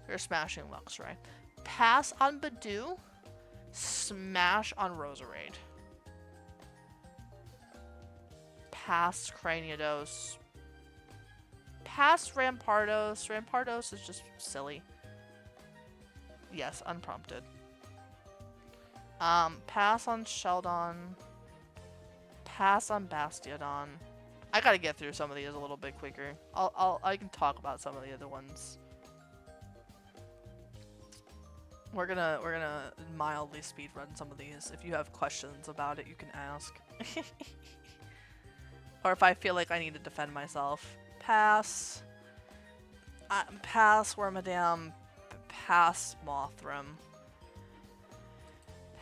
A: We're smashing Luxray. Pass on Badoo. Smash on Roserade. Pass Cranidos. Pass Rampardos. Rampardos is just silly. Yes, unprompted. Pass on Sheldon. Pass on Bastiodon. I gotta get through some of these a little bit quicker. I can talk about some of the other ones. We're gonna mildly speedrun some of these. If you have questions about it, you can ask. Or if I feel like I need to defend myself. Pass. Pass Wormadam. Pass Mothram.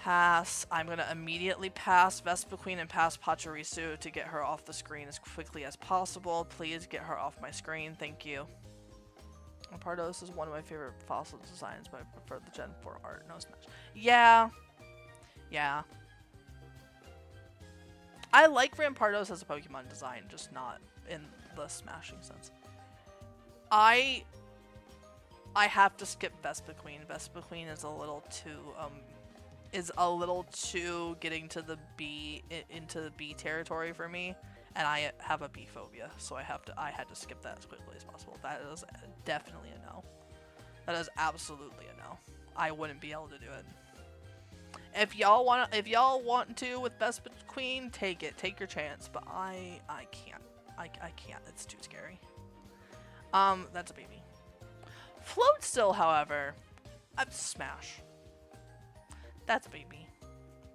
A: Pass. I'm gonna immediately pass Vespiquen and pass Pachirisu to get her off the screen as quickly as possible. Please get her off my screen. Thank you. Rampardos is one of my favorite fossil designs, but I prefer the Gen 4 art. No Smash. Yeah. Yeah. I like Rampardos as a Pokemon design, just not in the smashing sense. I have to skip Vespiquen. Vespiquen is a little too getting to the B into the B territory for me, and I have a bee phobia, so I had to skip that as quickly as possible. That is definitely a no. That is absolutely a no. I wouldn't be able to do it. If y'all want to with Vespiquen, take it. Take your chance, but I can't. I can't. It's too scary. That's a baby. Floatstill, however, smash. That's a baby.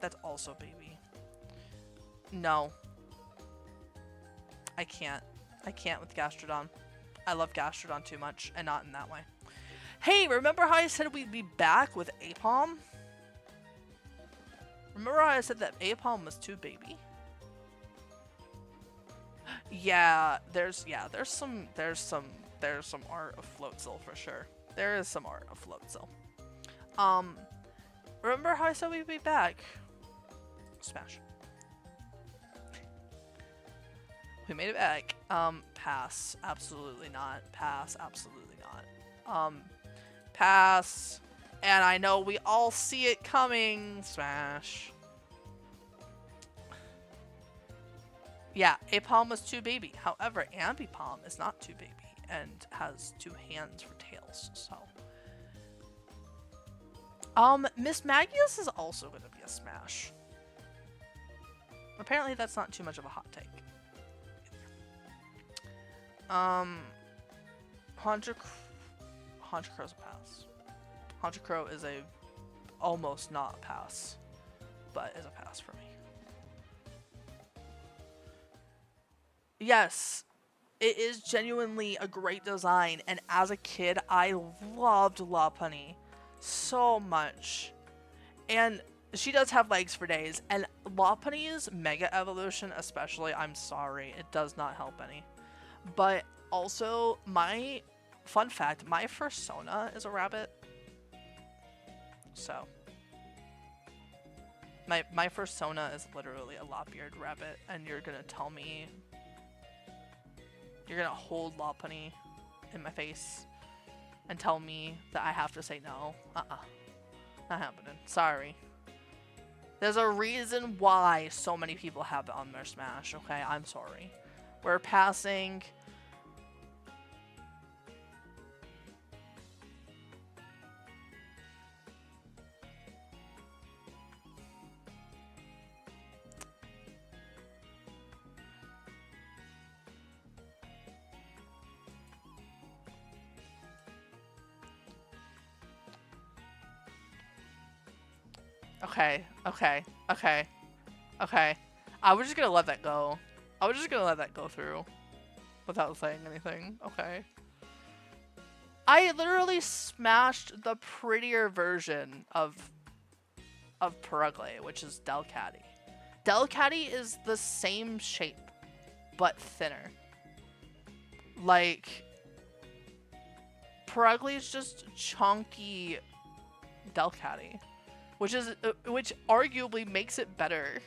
A: That's also a baby. No. I can't. I can't with Gastrodon. I love Gastrodon too much, and not in that way. Hey, remember how I said we'd be back with Apom? Remember how I said that Apom was too baby? Yeah, there's some art of Floatzel for sure. There is some art of Floatzel. Remember how I said we'd be back? Smash. We made it back. Pass. Absolutely not. Pass. Absolutely not. Pass. And I know we all see it coming. Smash. Yeah, Apom was too baby. However, Ambipom is not too baby and has 2 hands for tails, so. Miss Magius is also gonna be a smash. Apparently that's not too much of a hot take. Honchcrow's a pass. Honchcrow is a almost not a pass, but is a pass for me. Yes, it is genuinely a great design, and as a kid, I loved Lopunny so much. And she does have legs for days, and Lopunny's Mega Evolution especially, I'm sorry, it does not help any. But also, fun fact, my fursona is a rabbit. So, my fursona is literally a lop-eared rabbit, and you're gonna tell me, you're gonna hold Lopunny in my face and tell me that I have to say no. Not happening. Sorry. There's a reason why so many people have it on their Smash, okay? I'm sorry. We're passing. Okay. I was just gonna let that go. I was just gonna let that go through without saying anything. Okay. I literally smashed the prettier version of Perugle, which is Delcatty. Delcatty is the same shape, but thinner. Like, Perugle is just chunky Delcatty, which arguably makes it better.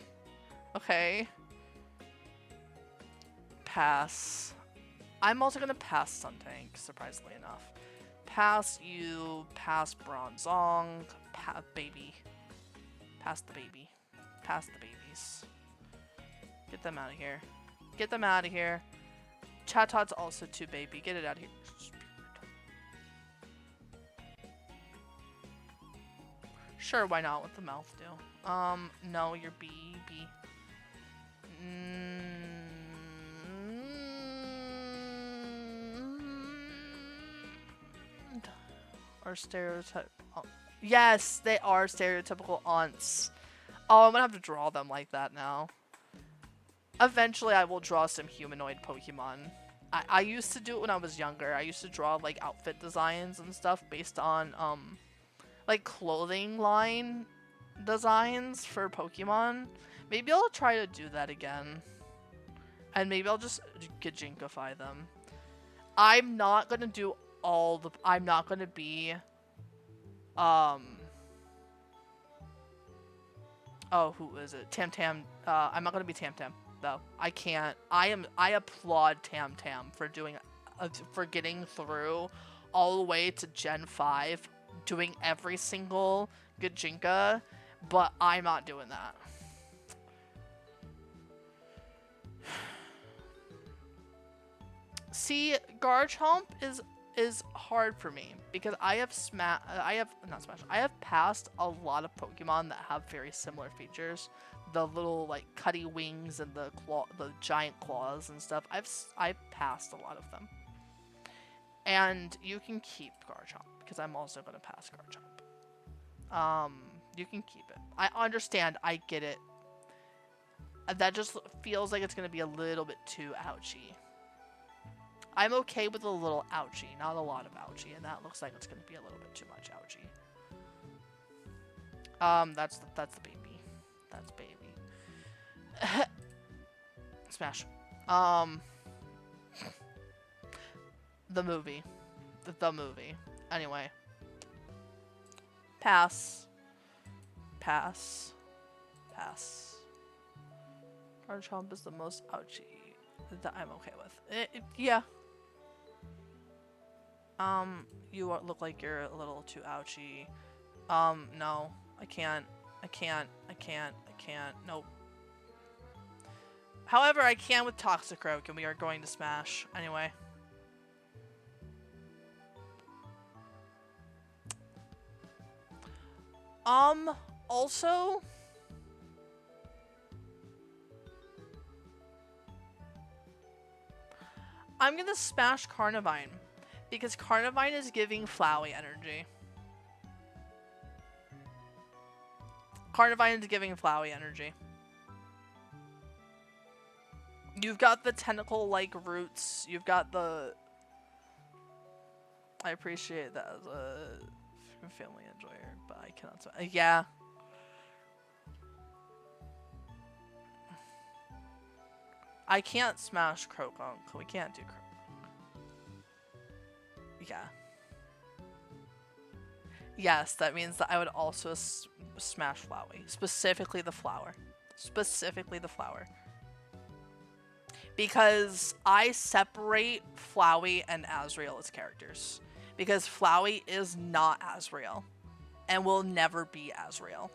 A: Okay. Pass. I'm also gonna pass Suntank, surprisingly enough. Pass you, pass Bronzong, baby. Pass the baby. Pass the babies. Get them out of here. Get them out of here. Chatot's also too baby. Get it out of here. Sure, why not? What the mouth do? No, you're B. Or stereotype. Oh. Yes, they are stereotypical aunts. Oh, I'm gonna have to draw them like that now. Eventually, I will draw some humanoid Pokemon. I used to do it when I was younger. I used to draw like outfit designs and stuff based on like clothing line designs for Pokemon. Maybe I'll try to do that again. And maybe I'll just Gajinkify them. I'm not gonna do all the... I'm not gonna be... Oh, who is it? Tam Tam. I'm not gonna be Tam Tam, though. I can't. I applaud Tam Tam for doing... for getting through all the way to Gen 5, doing every single Gajinka, but I'm not doing that. See, Garchomp is hard for me because I have passed a lot of Pokemon that have very similar features. The little like cutty wings and the giant claws and stuff. I've passed a lot of them. And you can keep Garchomp because I'm also going to pass Garchomp. You can keep it. I understand. I get it. That just feels like it's going to be a little bit too ouchy. I'm okay with a little ouchie, not a lot of ouchie, and that looks like it's going to be a little bit too much ouchie. That's the baby. That's baby. Smash. The movie. The movie. Anyway. Pass. Pass. Pass. Garchomp is the most ouchy that I'm okay with. Yeah. You look like you're a little too ouchy. No. I can't. Nope. However, I can with Toxicroak, and we are going to smash. Anyway. Also... I'm gonna smash Carnivine. Because Carnivine is giving Flowey energy. Carnivine is giving Flowey energy. You've got the tentacle-like roots. You've got the... I appreciate that as a family enjoyer, but I cannot... Yeah. I can't smash Croagunk. We can't do Croagunk. Yeah. Yes, that means that I would also smash Flowey. Specifically the flower. Specifically the flower. Because I separate Flowey and Azrael as characters. Because Flowey is not Azrael. And will never be Azrael.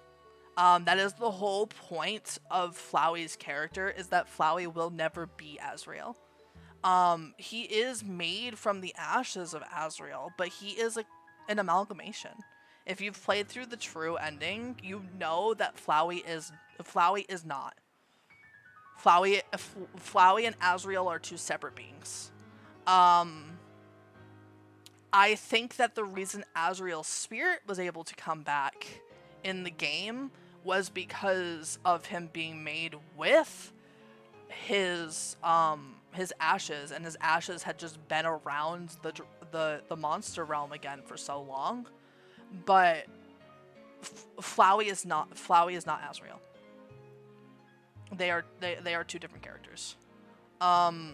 A: That is the whole point of Flowey's character, is that Flowey will never be Azrael. He is made from the ashes of Azrael, but he is an amalgamation. If you've played through the true ending, you know that Flowey is not. Flowey and Azrael are two separate beings. I think that the reason Azrael's spirit was able to come back in the game was because of him being made with his ashes, and his ashes had just been around the monster realm again for so long, but Flowey is not Asriel. They are two different characters. I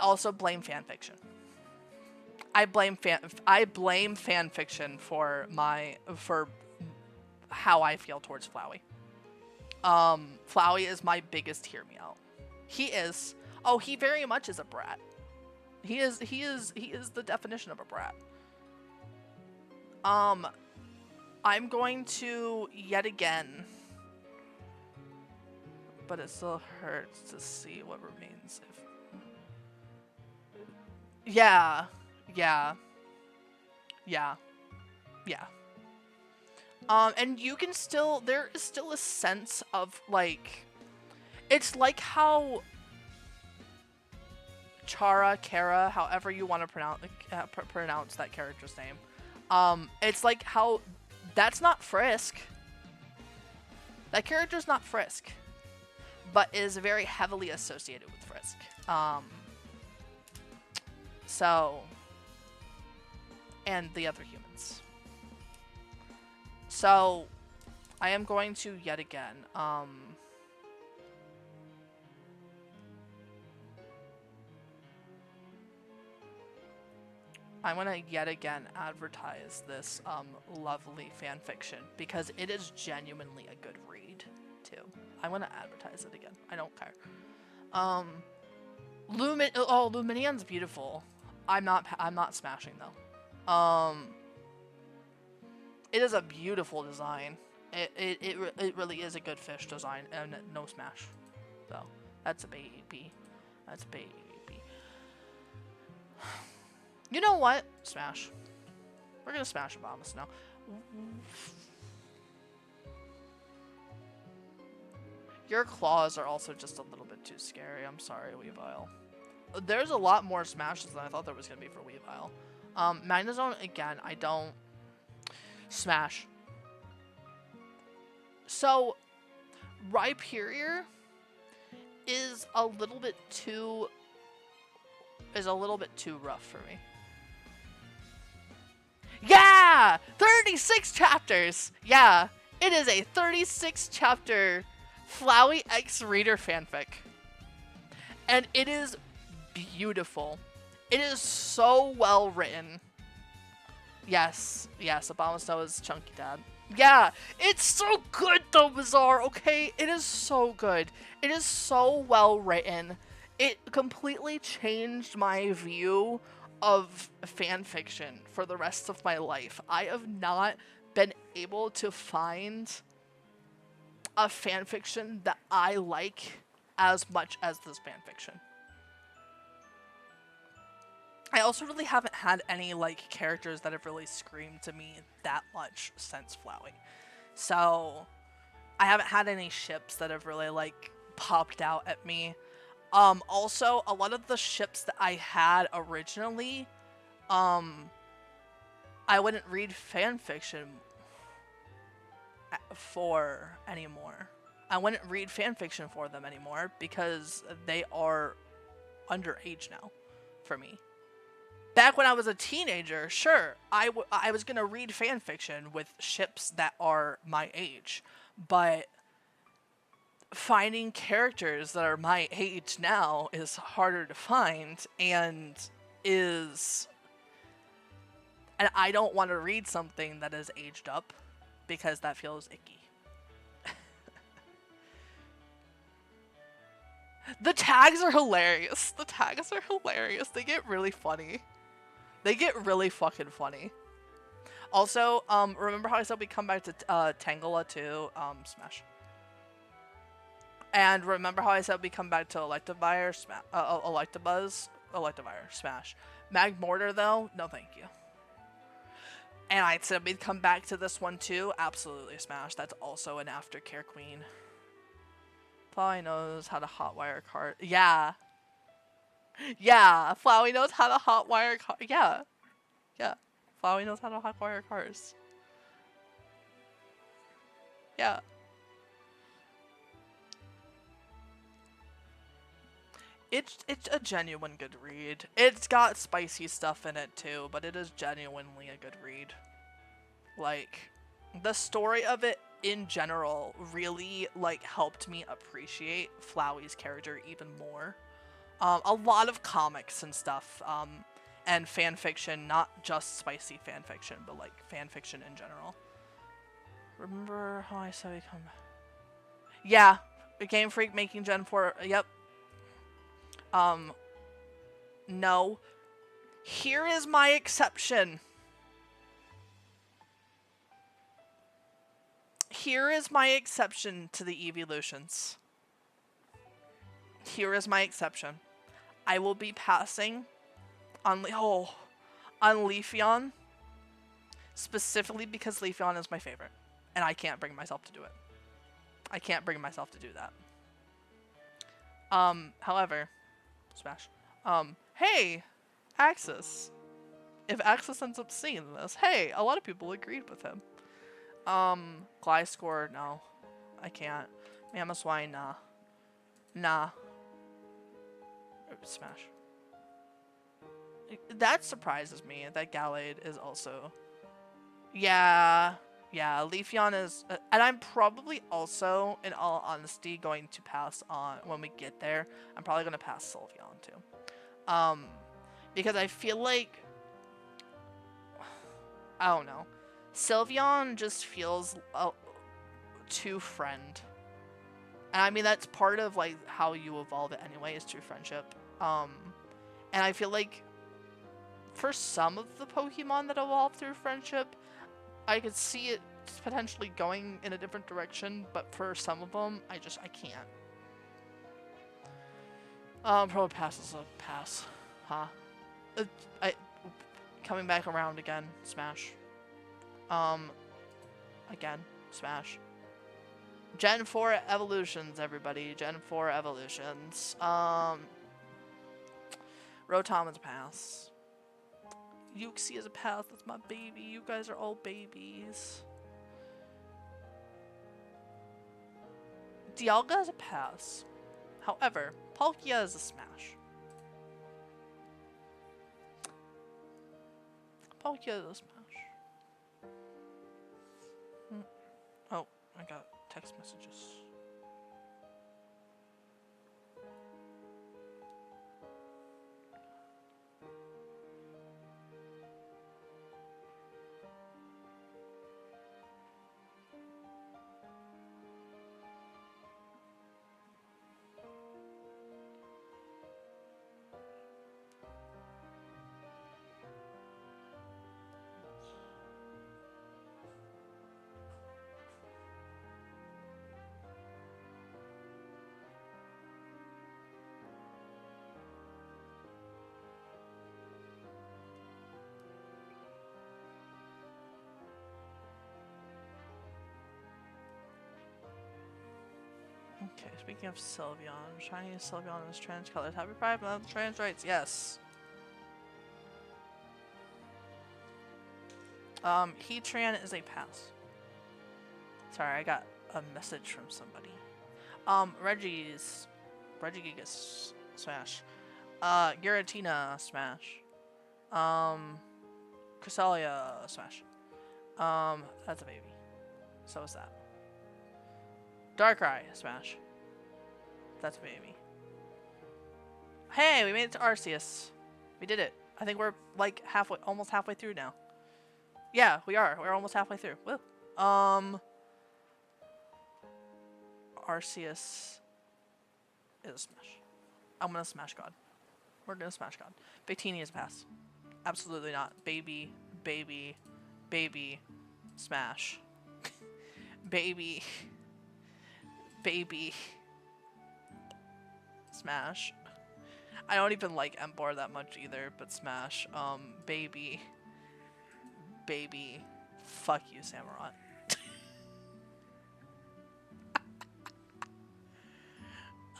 A: also blame fanfiction. I blame fanfiction for how I feel towards Flowey. Flowey is my biggest hear me out. He is. Oh, he very much is a brat. He is the definition of a brat. I'm going to yet again, but it still hurts to see what remains if. Yeah. And you can still, there is still a sense of, like, it's like how Kara, however you want to pronounce that character's name, it's like how, that's not Frisk. That character's not Frisk, but is very heavily associated with Frisk. So, and the other humans. So, I am going to yet again, I'm gonna yet again advertise this lovely fanfiction because it is genuinely a good read too. I'm gonna advertise it again. I don't care. Luminian's beautiful. I'm not smashing though. It is a beautiful design. It really is a good fish design and no smash. So that's a baby. That's a baby. You know what? Smash. We're gonna smash Obamas now. Your claws are also just a little bit too scary. I'm sorry, Weavile. There's a lot more smashes than I thought there was gonna be for Weavile. Magnezone, again, I don't smash. So, Rhyperior is a little bit too rough for me. Yeah! 36 chapters! Yeah, it is a 36 chapter Flowey X Reader fanfic. And it is beautiful. It is so well written. Yes, Obama Snow is Chunky Dad. Yeah, it's so good though, Bizarre, okay? It is so good. It is so well written. It completely changed my view of fanfiction for the rest of my life. I have not been able to find a fanfiction that I like as much as this fanfiction. I also really haven't had any, like, characters that have really screamed to me that much since Flowey. So, I haven't had any ships that have really, like, popped out at me. Also, a lot of the ships that I had originally, I wouldn't read fanfiction for anymore. I wouldn't read fanfiction for them anymore because they are underage now for me. Back when I was a teenager, sure, I was gonna read fanfiction with ships that are my age, but finding characters that are my age now is harder to find, and I don't want to read something that is aged up because that feels icky. The tags are hilarious. The tags are hilarious. They get really funny. They get really fucking funny. Also, remember how I said we come back to Tangela too? Smash. And remember how I said we come back to Electivire? Electivire, smash. Magmortar though? No thank you. And I said we'd come back to this one too? Absolutely smash. That's also an aftercare queen. Flowey knows how to hotwire card. Yeah. Yeah, Flowey knows how to hotwire cars. Yeah. Yeah. Flowey knows how to hotwire cars. Yeah. It's a genuine good read. It's got spicy stuff in it too, but it is genuinely a good read. Like, the story of it in general really like helped me appreciate Flowey's character even more. A lot of comics and stuff, and fan fiction, not just spicy fan fiction, but like fan fiction in general. Remember how I said we come? Yeah, Game Freak making Gen 4. Yep. No. Here is my exception. Here is my exception to the evolutions. Here is my exception. I will be passing on Leafeon, specifically because Leafeon is my favorite, and I can't bring myself to do it. I can't bring myself to do that. However, Smash. Hey, Axis. If Axis ends up seeing this, hey, a lot of people agreed with him. Gliscor, no. I can't. Mamoswine, nah. Nah. Smash. That surprises me, that Gallade is also... Yeah, Leafeon is... and I'm probably also, in all honesty, going to pass on... When we get there, I'm probably going to pass Sylveon, too. Because I feel like... I don't know. Sylveon just feels too friend. And I mean, that's part of, like, how you evolve it anyway, is true friendship. And I feel like for some of the Pokemon that evolve through friendship, I could see it potentially going in a different direction, but for some of them, I can't. Probably passes a pass. Huh? Coming back around again, Smash. Again, Smash. Gen 4 evolutions, everybody. Gen 4 evolutions. Rotom is a pass. Uxie is a pass. That's my baby. You guys are all babies. Dialga is a pass. However, Palkia is a smash. Palkia is a smash. Oh, I got text messages. Okay, speaking of Sylveon, shiny Sylveon is trans colors. Happy Pride Month, trans rights, yes. Heatran is a pass. Sorry, I got a message from somebody. Regigigas smash. Giratina smash. Cresselia smash. That's a baby. So is that. Darkrai smash. That's a baby. Hey, we made it to Arceus. We did it. I think we're like almost halfway through now. Yeah, we are. We're almost halfway through. Woo. Arceus is a smash. I'm gonna smash God. We're gonna smash God. Victini is a pass. Absolutely not. Baby, baby, baby, smash. Baby, baby, smash. I don't even like Emboar that much either, but smash. Baby, baby, fuck you, Samurott.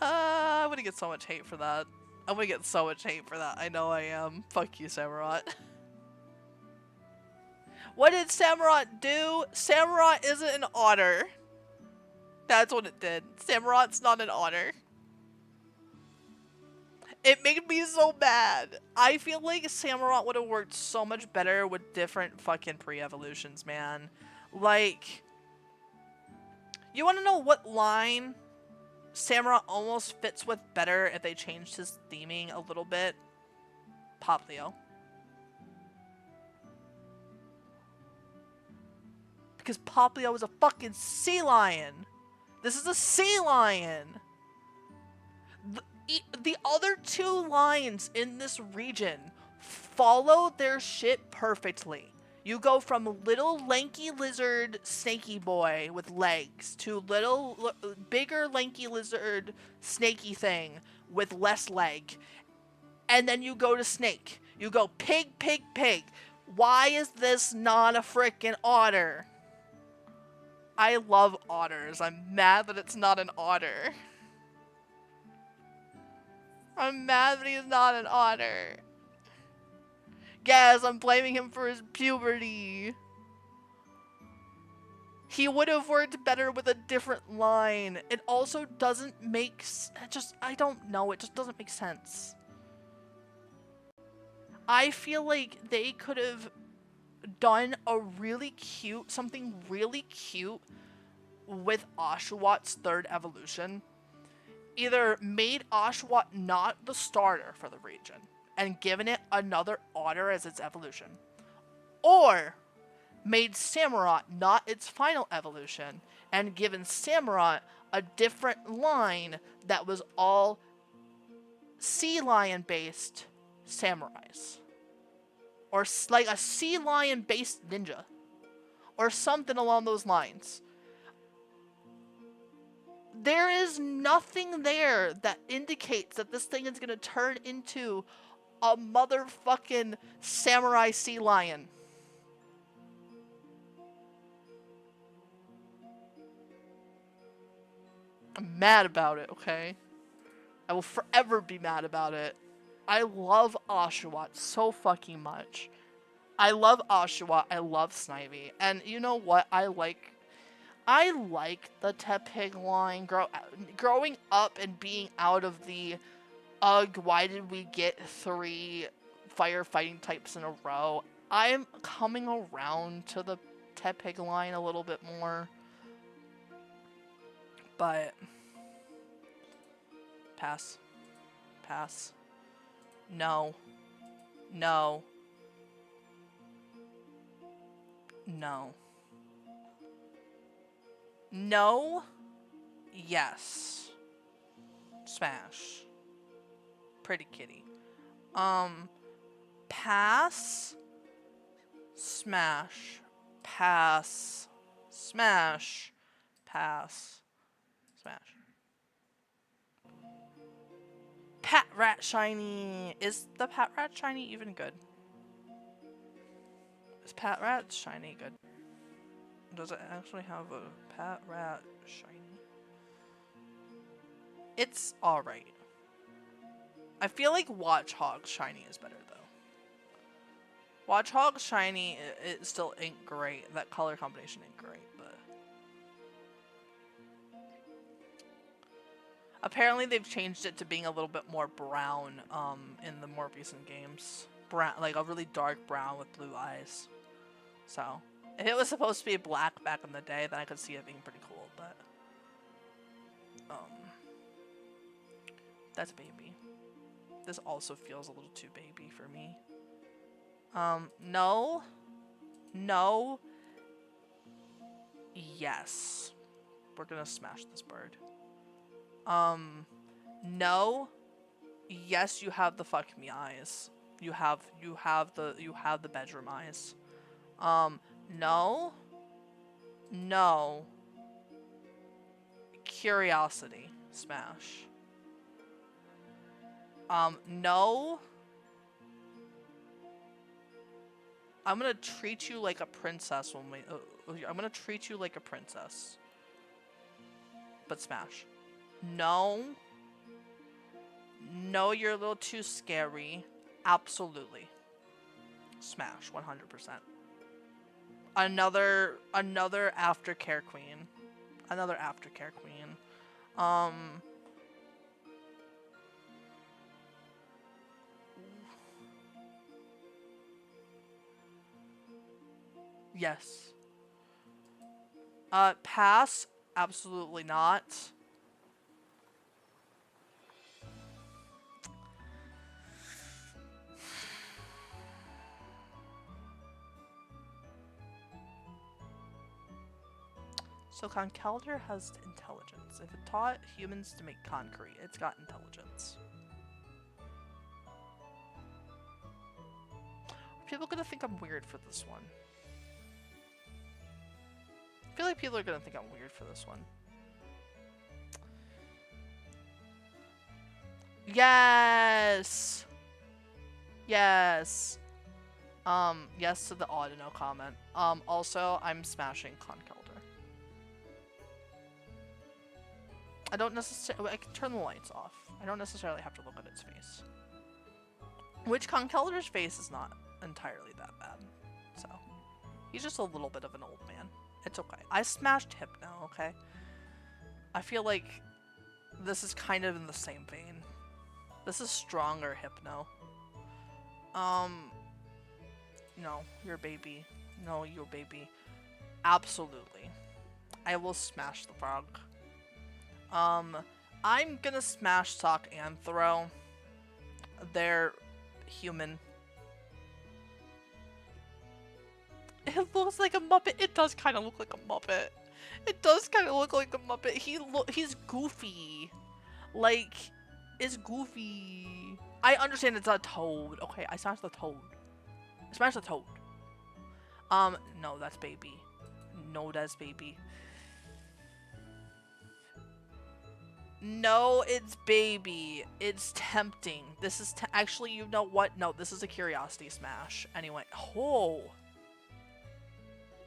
A: I'm gonna get so much hate for that. I'm gonna get so much hate for that. I know I am. Fuck you, Samurott. What did Samurott do? Samurott isn't an otter. That's what it did. Samurott's not an otter. It made me so mad. I feel like Samurott would have worked so much better with different fucking pre-evolutions, man. Like, you want to know what line Samurott almost fits with better if they changed his theming a little bit? Poplio. Because Poplio is a fucking sea lion. This is a sea lion. The other two lions in this region follow their shit perfectly. You go from little lanky lizard snaky boy with legs to bigger lanky lizard snaky thing with less leg. And then you go to snake. You go pig, pig, pig. Why is this not a frickin' otter? I love otters. I'm mad that it's not an otter. I'm mad that he's not an otter. Yes, I'm blaming him for his puberty. He would have worked better with a different line. It also doesn't make I don't know, it just doesn't make sense. I feel like they could have done something really cute with Oshawott third evolution. Either made Oshawott not the starter for the region and given it another otter as its evolution, or made Samurott not its final evolution and given Samurott a different line that was all sea lion based samurais, or like a sea lion based ninja or something along those lines. There is nothing there that indicates that this thing is going to turn into a motherfucking samurai sea lion. I'm mad about it, okay? I will forever be mad about it. I love Oshawott so fucking much. I love Oshawott, I love Snivy, and you know what? I like the Tepig line. Growing up and being out of the ugh, why did we get 3 firefighting types in a row? I'm coming around to the Tepig line a little bit more. But pass. Pass. No. No. No. No. Yes. Smash. Pretty kitty. Pass. Smash. Pass. Smash. Pass. Smash. Pat Rat Shiny. Is the Pat Rat Shiny even good? Is Pat Rat Shiny good? Does it actually have a Pat Rat Shiny? It's alright. I feel like Watchog Shiny is better though. Watchog Shiny, it still ain't great. That color combination ain't great, but apparently they've changed it to being a little bit more brown in the more recent games. Brown, like a really dark brown with blue eyes. So, if it was supposed to be black back in the day, then I could see it being pretty cool, but that's baby. This also feels a little too baby for me. No. No. Yes. We're gonna smash this bird. No. Yes, you have the fuck me eyes. You have the bedroom eyes. No. No. Curiosity. Smash. No. I'm gonna treat you like a princess when we... I'm gonna treat you like a princess. But smash. No. No, you're a little too scary. Absolutely. Smash, 100%. Another aftercare queen. Another aftercare queen. Yes. Pass? Absolutely not. So Conkeldurr has intelligence. If it taught humans to make concrete, it's got intelligence. Are people gonna think I'm weird for this one? I feel like people are gonna think I'm weird for this one. Yes! Yes! Yes to the odd no comment. Also, I'm smashing Conkeldurr. I don't necessarily- I can turn the lights off. I don't necessarily have to look at its face. Which Conkeldurr's face is not entirely that bad. So, he's just a little bit of an old man. It's okay. I smashed Hypno, okay? I feel like this is kind of in the same vein. This is stronger Hypno. No, you're a baby. No, you're a baby. Absolutely. I will smash the frog. I'm gonna smash Sock and Throw. They're human. It looks like a Muppet. It does kind of look like a Muppet. It does kind of look like a Muppet. He's goofy. Like, it's goofy. I understand it's a toad. Okay, I smashed the toad. I smashed the toad. No, that's baby. No, that's baby. No, it's baby. It's tempting. This is actually, you know what? No, this is a curiosity smash. Anyway, oh.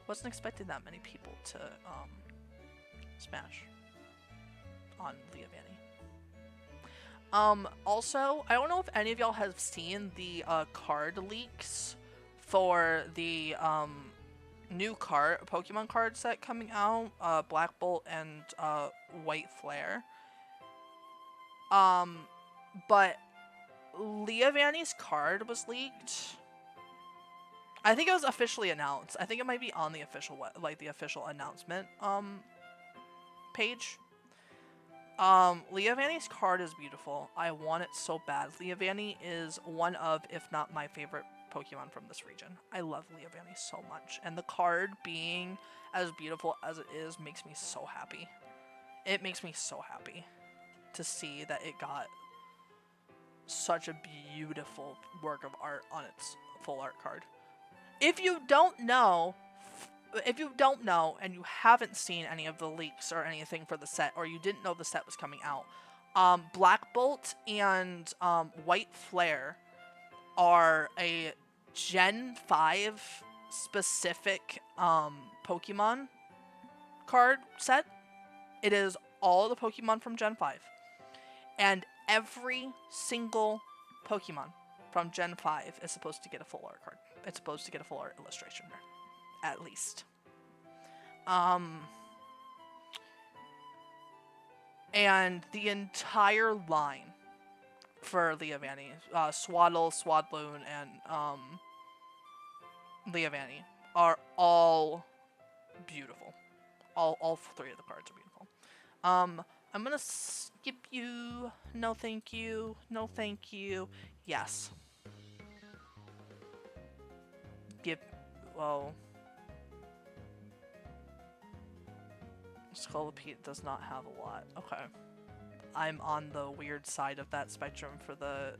A: Wasn't expecting that many people to smash on Leavanny. Also, I don't know if any of y'all have seen the card leaks for the new Pokemon card set coming out, Black Bolt and White Flare. But Leavanny's card was leaked. I think it was officially announced. I think it might be on the official, like the official announcement page. Leavanny's card is beautiful. I want it so bad. Leavanny is one of, if not my favorite Pokemon from this region. I love Leavanny so much, and the card being as beautiful as it is makes me so happy. It makes me so happy to see that it got such a beautiful work of art on its full art card. If you don't know and you haven't seen any of the leaks or anything for the set, or you didn't know the set was coming out, Black Bolt and White Flare are a Gen 5 specific Pokemon card set. It is all the Pokemon from Gen 5. And every single Pokemon from Gen 5 is supposed to get a full art card. It's supposed to get a full art illustration there. At least. And the entire line for Leavanny, Swaddle, Swadloon, and Leavanny are all beautiful. All three of the cards are beautiful. I'm gonna skip you. No thank you. No thank you. Yes. Well, Scolipede does not have a lot. Okay. I'm on the weird side of that spectrum for the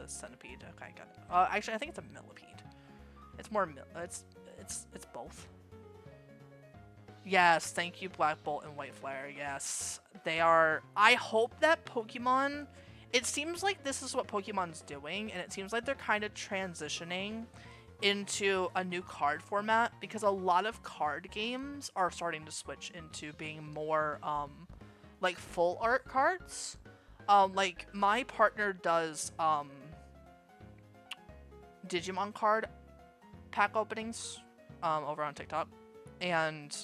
A: centipede. Okay, got it. Actually, I think it's a millipede. It's more it's both. Yes, thank you, Black Bolt and White Flare. Yes, they are. I hope that Pokemon. It seems like this is what Pokemon's doing, and it seems like they're kind of transitioning into a new card format, because a lot of card games are starting to switch into being more like full art cards. Like my partner does Digimon card pack openings over on TikTok, and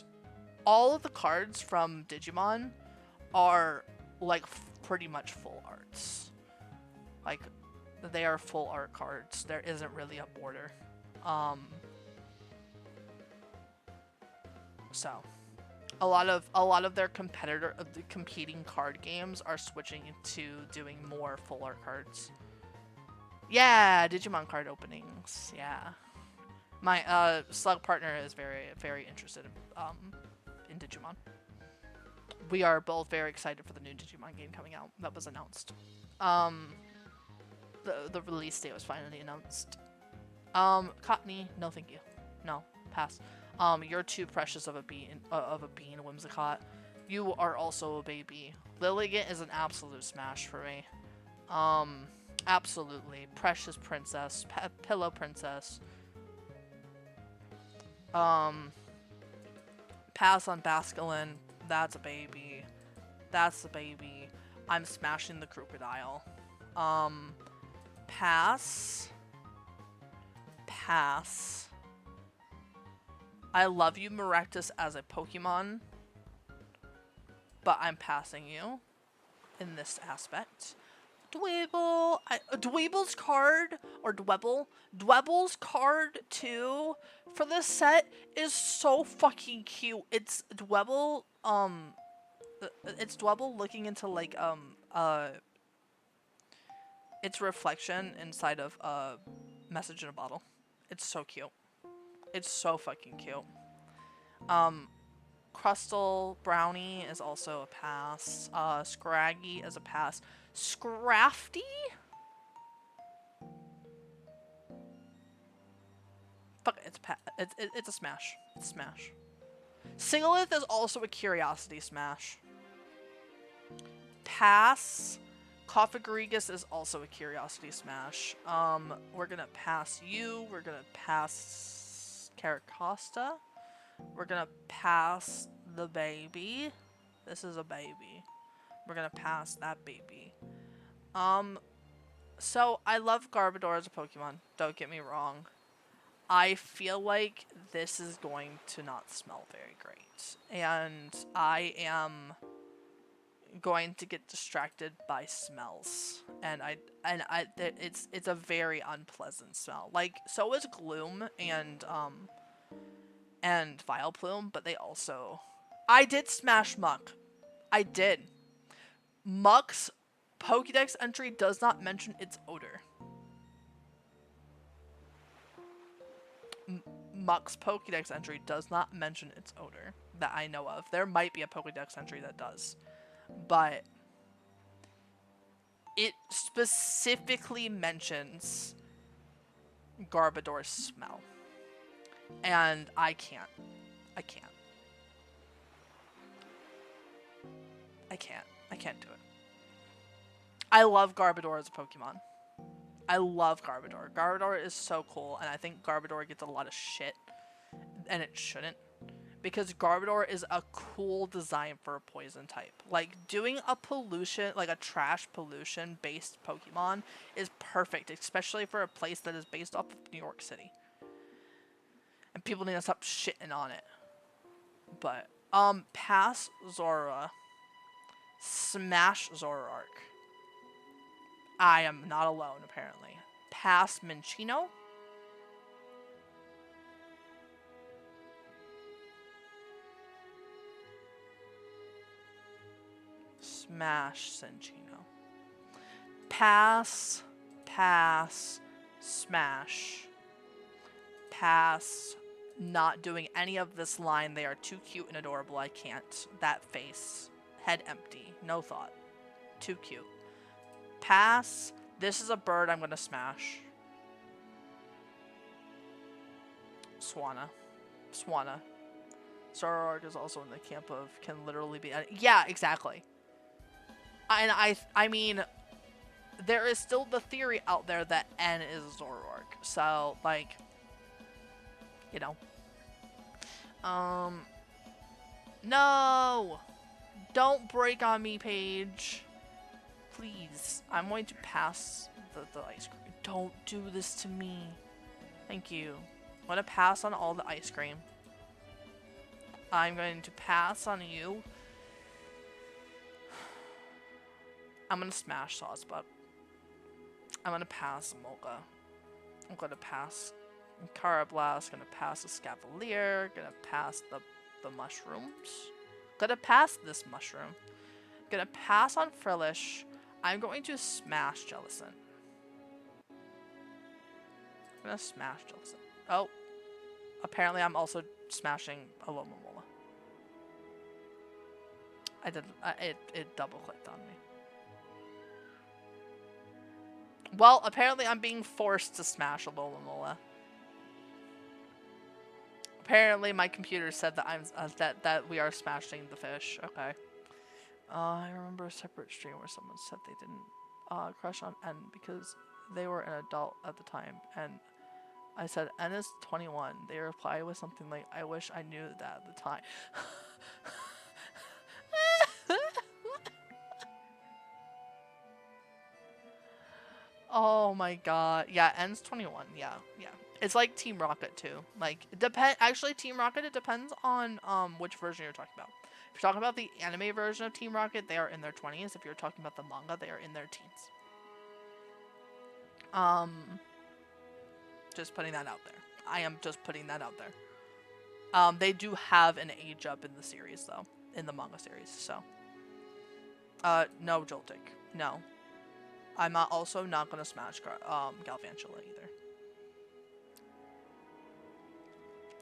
A: all of the cards from Digimon are like pretty much full arts. Like they are full art cards. There isn't really a border. So, a lot of their the competing card games are switching to doing more full art cards. Yeah, Digimon card openings. Yeah. My slug partner is very interested in Digimon. We are both very excited for the new Digimon game coming out that was announced. The release date was finally announced. Cottony, no thank you. No, pass. You're too precious of a bean, Whimsicott. You are also a baby. Lilligant is an absolute smash for me. Absolutely. Precious princess. Pillow princess. Pass on Basculin. That's a baby. That's a baby. I'm smashing the crocodile. Pass. Pass. I love you, Maractus, as a Pokemon, but I'm passing you in this aspect. Dwebble. Dwebble's card, or Dwebble's card, too, for this set is so fucking cute. It's Dwebble, it's Dwebble looking into, like, its reflection inside of a message in a bottle. It's so cute. It's so fucking cute. Crustal Brownie is also a pass. Scraggy is a pass. Scrafty? Fuck it, it's a smash. It's a smash. Singolith is also a curiosity smash. Pass. Coffagrigus is also a curiosity smash. We're gonna pass you. We're gonna pass Caracosta. We're gonna pass the baby. This is a baby. We're gonna pass that baby. So I love Garbodor as a Pokemon. Don't get me wrong. I feel like this is going to not smell very great. And I am going to get distracted by smells. And it's a very unpleasant smell. Like, so is Gloom and Vileplume, but they also... I did smash Muck. I did. Muck's Pokédex entry does not mention its odor. Muck's Pokédex entry does not mention its odor that I know of. There might be a Pokédex entry that does, but it specifically mentions Garbodor's smell. And I can't. I can't. I can't. I can't do it. I love Garbodor as a Pokemon. I love Garbodor. Garbodor is so cool, and I think Garbodor gets a lot of shit, and it shouldn't. Because Garbodor is a cool design for a poison type. Like, doing a pollution, like a trash pollution-based Pokemon is perfect, especially for a place that is based off of New York City. And people need to stop shitting on it. But, pass Zorua. Smash Zoroark. I am not alone, apparently. Pass Minccino. Smash Cinccino. Pass. Pass. Smash. Pass. Not doing any of this line. They are too cute and adorable. I can't. That face. Head empty. No thought. Too cute. Pass. This is a bird I'm gonna smash. Swanna. Zoroark is also in the camp of can literally be... Yeah, exactly. And I mean, there is still the theory out there that N is Zoroark. So, like, you know. No! Don't break on me, Paige. Please. I'm going to pass the ice cream. Don't do this to me. Thank you. I'm going to pass on all the ice cream. I'm going to pass on you. I'm going to smash Sawsbutt. I'm going to pass Mocha. I'm going to pass Carablast. Going to pass the Scavalier. Going to pass the the mushrooms. Gonna pass this mushroom. Gonna pass on Frillish. I'm going to smash Jellison. I'm gonna smash Jellison. Oh. Apparently I'm also smashing Alomomola. I did. It double clicked on me. Well, apparently I'm being forced to smash Alomomola. Apparently my computer said that that we are smashing the fish. Okay. I remember a separate stream where someone said they didn't crush on N because they were an adult at the time, and I said N is 21. They replied with something like, "I wish I knew that at the time." Oh my god. Yeah, N's 21. Yeah, yeah. It's like Team Rocket too. Like actually Team Rocket, it depends on which version you're talking about. If you're talking about the anime version of Team Rocket, they are in their 20s. If you're talking about the manga, they are in their teens. Just putting that out there. I am just putting that out there. They do have an age up in the series though, in the manga series. So, no Joltik, no. I'm also not gonna smash Galvantula either.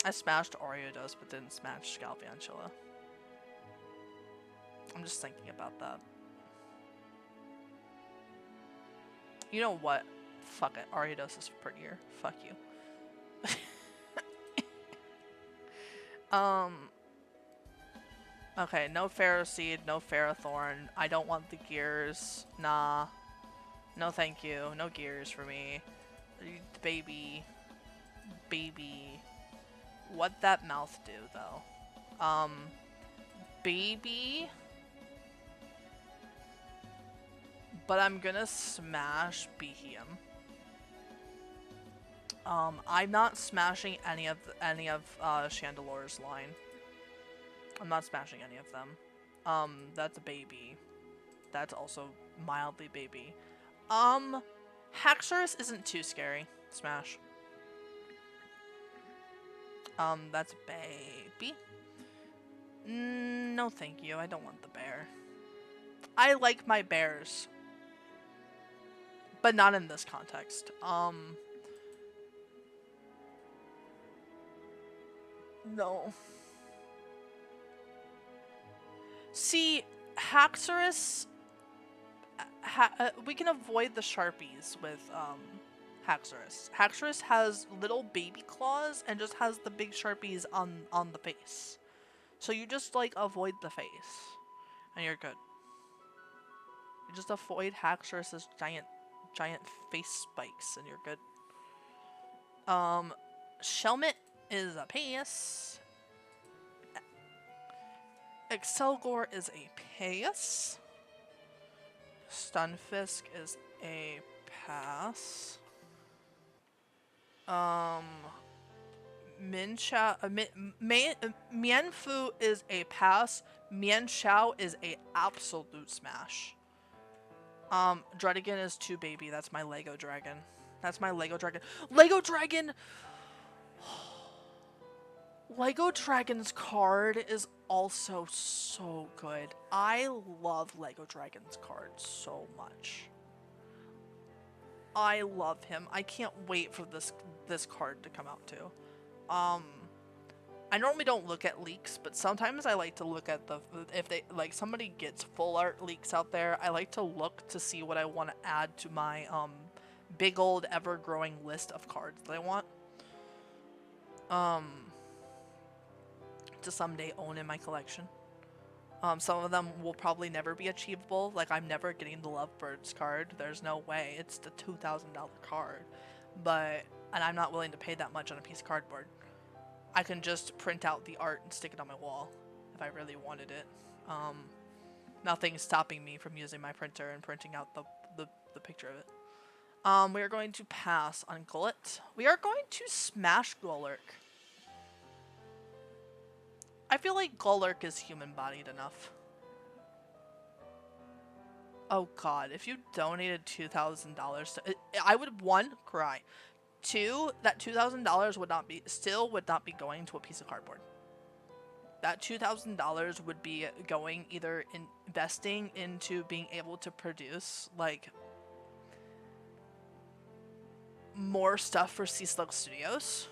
A: I smashed Oreodos, but didn't smash Galvantula. I'm just thinking about that. You know what? Fuck it. Oreodos is prettier. Fuck you. Okay, no Ferroseed, no Ferrothorn. I don't want the gears. Nah. No thank you. No gears for me. Baby. Baby. What that mouth do, though? Baby. But I'm gonna smash Behem. I'm not smashing any of Chandelore's line. I'm not smashing any of them. That's a baby. That's also mildly baby. Haxorus isn't too scary. Smash. That's baby. No thank you. I don't want the bear. I like my bears. But not in this context. No. See, Haxorus... we can avoid the Sharpies with, Haxorus. Haxorus has little baby claws and just has the big Sharpies on the face. So you just, like, avoid the face. And you're good. You just avoid Haxorus's giant face spikes and you're good. Shelmet is a pass. Excelgor is a pass. Stunfisk is a pass. Mienfu is a pass. Mienshao is a absolute smash. Dredigan is too baby. That's my Lego Dragon. That's my Lego Dragon. Lego Dragon! Lego Dragon's card is also so good. I love Lego Dragon's card so much. I love him. I can't wait for this card to come out too. I normally don't look at leaks, but sometimes I like to look at if they like somebody gets full art leaks out there. I like to look to see what I want to add to my big old ever growing list of cards that I want to someday own in my collection. Some of them will probably never be achievable. Like, I'm never getting the Lovebirds card. There's no way. It's the $2,000 card. And I'm not willing to pay that much on a piece of cardboard. I can just print out the art and stick it on my wall if I really wanted it. Nothing's stopping me from using my printer and printing out the picture of it. We are going to pass on Gullet. We are going to smash Golurk. I feel like Golurk is human-bodied enough. Oh god, if you donated $2,000 to... I would, 1, cry. 2, that $2,000 would not be going to a piece of cardboard. that $2,000 would be going either investing into being able to produce like more stuff for SeaSlugStudios,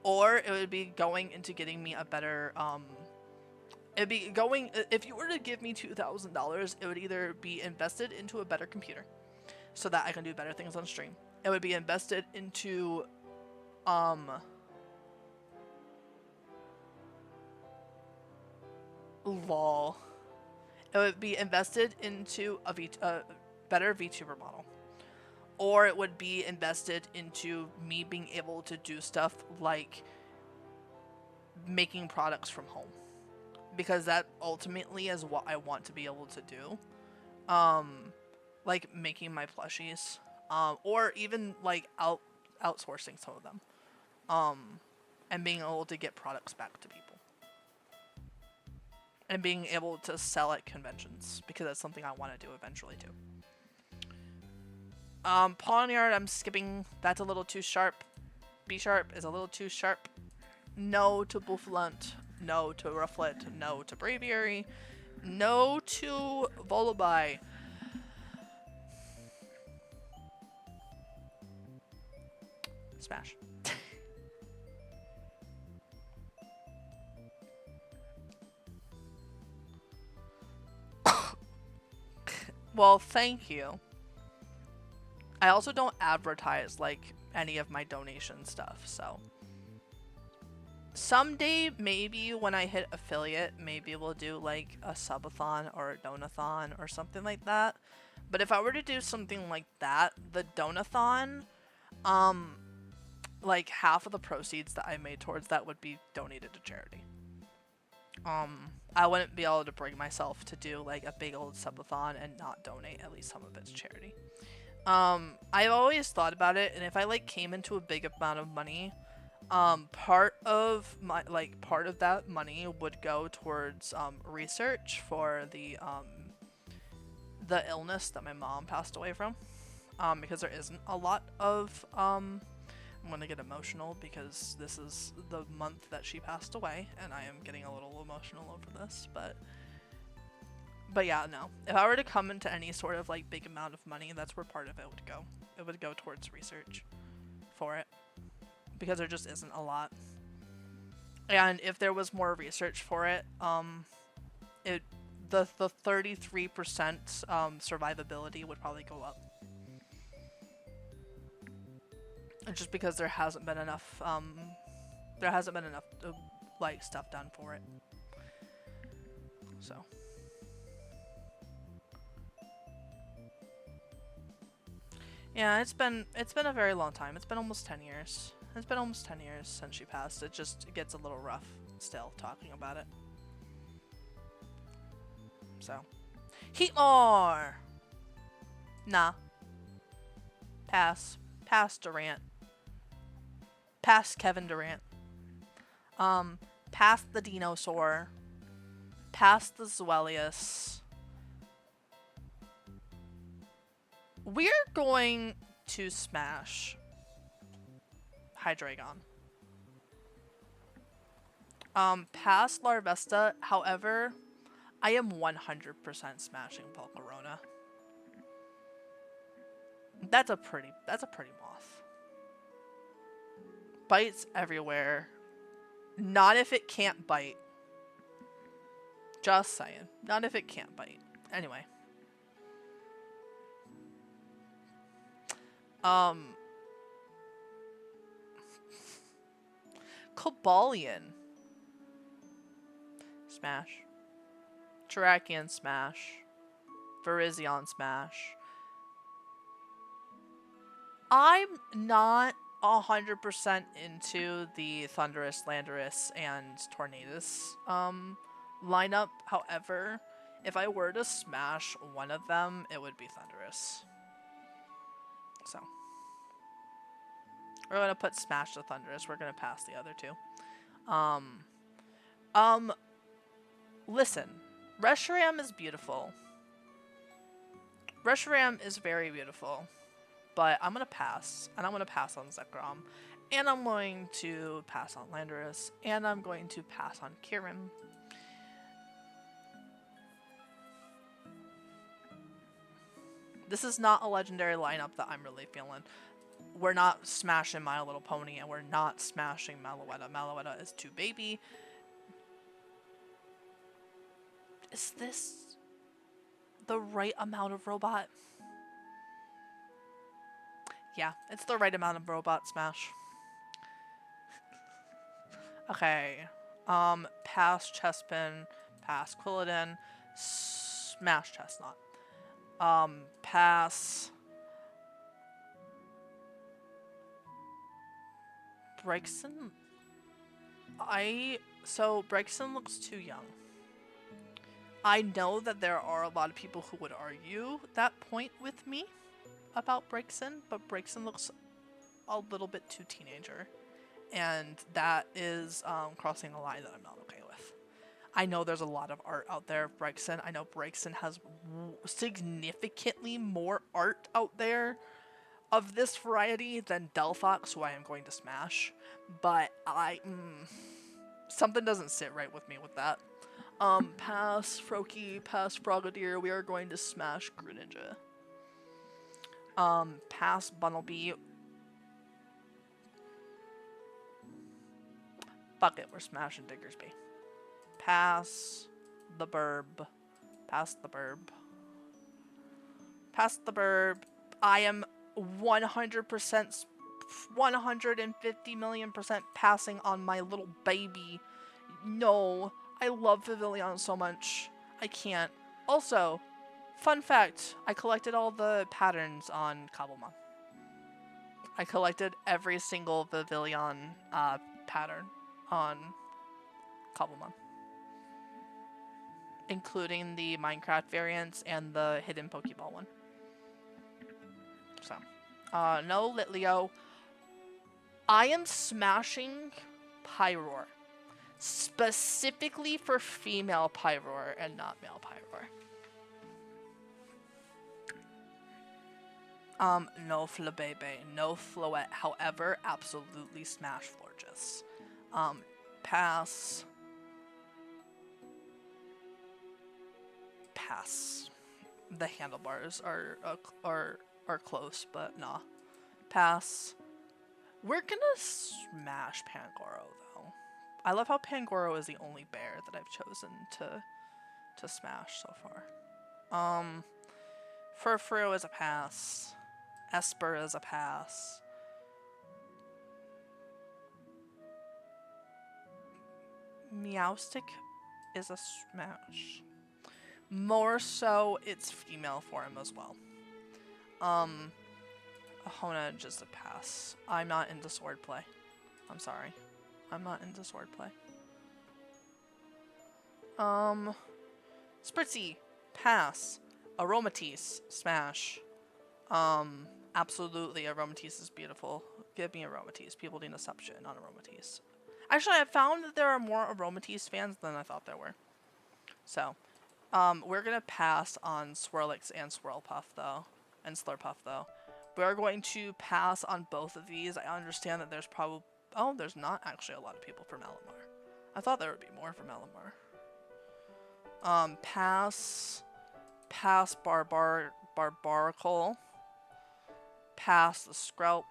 A: or it would be going into getting me a better it'd be going, if you were to give me $2,000, it would either be invested into a better computer so that I can do better things on stream. It would be invested into lol. It would be invested into a better VTuber model. Or it would be invested into me being able to do stuff like making products from home. Because that ultimately is what I want to be able to do. Like making my plushies. Or even like outsourcing some of them. And being able to get products back to people. And being able to sell at conventions. Because that's something I want to do eventually too. Pawniard, I'm skipping. That's a little too sharp. B sharp is a little too sharp. No to Bufflant. No to Rufflet. No to Braviary. No to Volaby. Smash. Well, thank you. I also don't advertise like any of my donation stuff, so someday maybe when I hit affiliate, maybe we'll do like a subathon or a donathon or something like that. But if I were to do something like that, the donathon, like half of the proceeds that I made towards that would be donated to charity. I wouldn't be able to bring myself to do like a big old subathon and not donate at least some of it to charity. I've always thought about it, and if I like came into a big amount of money, part of that money would go towards research for the illness that my mom passed away from, because there isn't a lot of I'm gonna get emotional because this is the month that she passed away, and I am getting a little emotional over this, but yeah, no. If I were to come into any sort of like big amount of money, that's where part of it would go. It would go towards research for it. Because there just isn't a lot. And if there was more research for it, the 33% survivability would probably go up. Just because there hasn't been enough like stuff done for it. So yeah, it's been a very long time. It's been almost 10 years. It's been almost 10 years since she passed. It gets a little rough still talking about it. So, Heatmore! Nah. Pass. Pass Durant. Pass Kevin Durant. Pass the Dinosaur. Pass the Zwellius. We're going to smash Hydreigon. Past Larvesta, however, I am 100% smashing Volcarona. That's a pretty moth. Bites everywhere. Not if it can't bite. Just saying. Not if it can't bite. Anyway. Cobalion. Smash. Terrakion smash. Virizion smash. I'm not 100% into the Thundurus, Landorus, and Tornadus lineup. However, if I were to smash one of them, it would be Thundurus. So we're gonna put smash the Thundurus. We're gonna pass the other two. Listen, Reshiram is beautiful. Reshiram is very beautiful, but I'm gonna pass, and I'm gonna pass on Zekrom. And I'm going to pass on Landorus. And I'm going to pass on Kieran. This is not a legendary lineup that I'm really feeling. We're not smashing My Little Pony, and we're not smashing Malouetta. Malouetta is too baby. Is this the right amount of robot? Yeah, it's the right amount of robot smash. Okay. Pass Chespin, pass Quilladin, smash Chestnut. Pass Brixton. So Brixton looks too young. I know that there are a lot of people who would argue that point with me about Brixton, but Brixton looks a little bit too teenager. And that is crossing a line that I'm not okay with. I know there's a lot of art out there of Brixton. I know Brixton has significantly more art out there of this variety than Delphox, who I am going to smash. But something doesn't sit right with me with that. Pass Froakie, pass Frogadier, we are going to smash Greninja. Pass Bunnelby. Fuck it, we're smashing Diggersby. Pass the Burb. Pass the Burb. Pass the Burb. I am 100%, 150 million% passing on my little baby. No, I love Pavilion so much. I can't. Also, fun fact, I collected all the patterns on Cobblemon. I collected every single Pavilion pattern on Cobblemon, including the Minecraft variants and the hidden Pokeball one. So, no Litleo. I am smashing Pyroar, specifically for female Pyroar and not male Pyroar. No Flabebe, no Floette. However, absolutely smash Florges. Pass. Pass. The handlebars are close, but nah. Pass. We're gonna smash Pangoro though. I love how Pangoro is the only bear that I've chosen to smash so far. Furfrou is a pass. Esper is a pass. Meowstic is a smash. More so, it's female form as well. Honedge is a pass. I'm not into swordplay. I'm sorry. I'm not into swordplay. Spritzy, pass. Aromatisse, smash. Absolutely, Aromatisse is beautiful. Give me Aromatisse. People need to stop shitting on Aromatisse. Actually, I found that there are more Aromatisse fans than I thought there were. So, we're gonna pass on Swirlix and Swirlpuff though, and Slurpuff though. We're going to pass on both of these. I understand that there's probably... Oh, there's not actually a lot of people for Malamar. I thought there would be more for Malamar. Pass Barbaracle. Pass the Skrelp.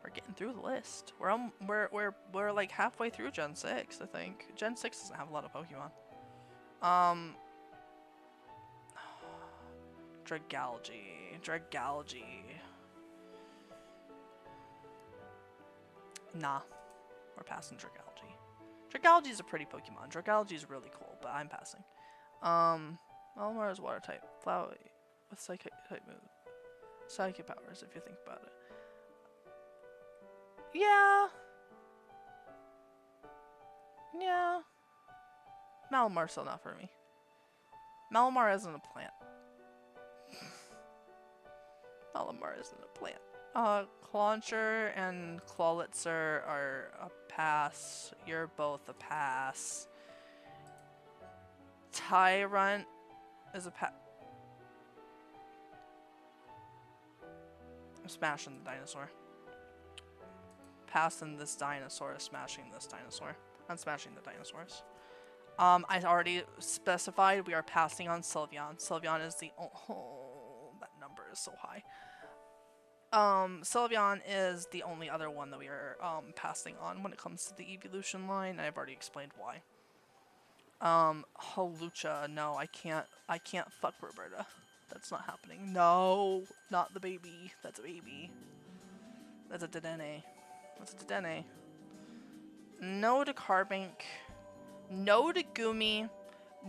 A: We're getting through the list. We're like halfway through Gen 6, I think. Gen 6 doesn't have a lot of Pokemon. Dragalge. Nah. We're passing Dragalge. Dragalge is a pretty Pokemon. Dragalge is really cool, but I'm passing. Malamar is water type. Flower with psychic type move. Psychic powers, if you think about it. Yeah. Yeah. Malamar's still not for me. Malamar isn't a plant. Malamar isn't a plant. Clauncher and Clawlitzer are a pass. You're both a pass. Tyrant is a I'm smashing the dinosaur. Passing this dinosaur is smashing this dinosaur. I'm smashing the dinosaurs. I already specified we are passing on Sylveon. Sylveon is the that number is so high. Sylveon is the only other one that we are passing on when it comes to the evolution line, and I've already explained why. Holucha, no, I can't fuck Roberta. That's not happening. No, not the baby. That's a baby. That's a Dedenne. That's a Dedenne. No to Carbink. No to Gumi.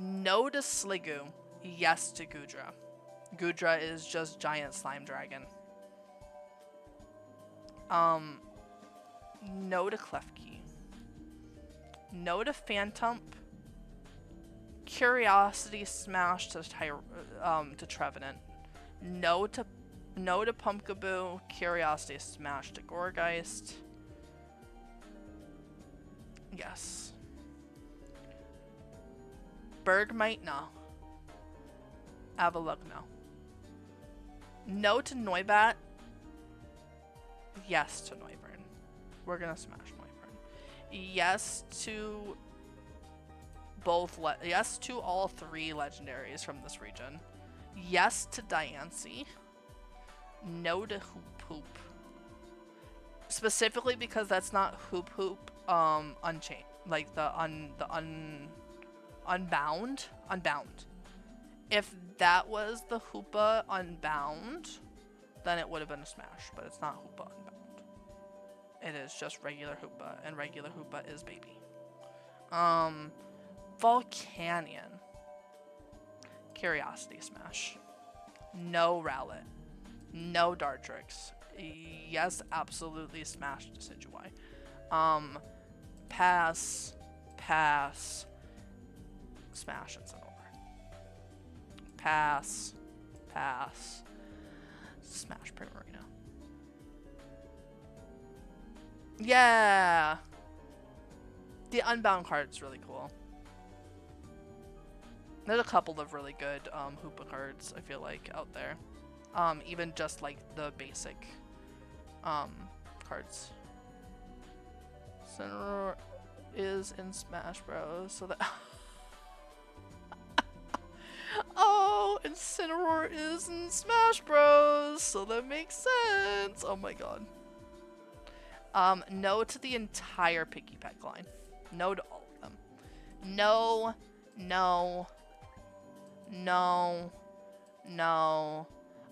A: No to Sliggoo. Yes to Gudra. Gudra is just giant slime dragon. No to Klefki. No to Phantump. Curiosity Smash to Trevenant. No to Pumpkaboo. Curiosity Smash to Gourgeist. Yes. Bergmite, no. Avalugg, no. No to Noibat. Yes to Noivern. We're gonna smash Noivern. Yes to yes to all 3 legendaries from this region. Yes to Diancie. No to Hoop Hoop. Specifically because that's not Hoop Hoop Unchained. Like the Unbound. If that was the Hoopa Unbound, then it would have been a smash, but it's not Hoopa Unbound. It is just regular Hoopa, and regular Hoopa is baby. Volcanion. Curiosity Smash. No Rowlet. No Dartrix. Yes, absolutely smash Decidueye. Pass. Smash and Incineroar. Pass. Smash Primarina. Yeah! The Unbound card's really cool. There's a couple of really good Hoopa cards, I feel like, out there. Even just like the basic cards. Incineroar is in Smash Bros. So that oh, Incineroar is in Smash Bros. So that makes sense. Oh my god. No to the entire Picky Peck line. No to all of them. No.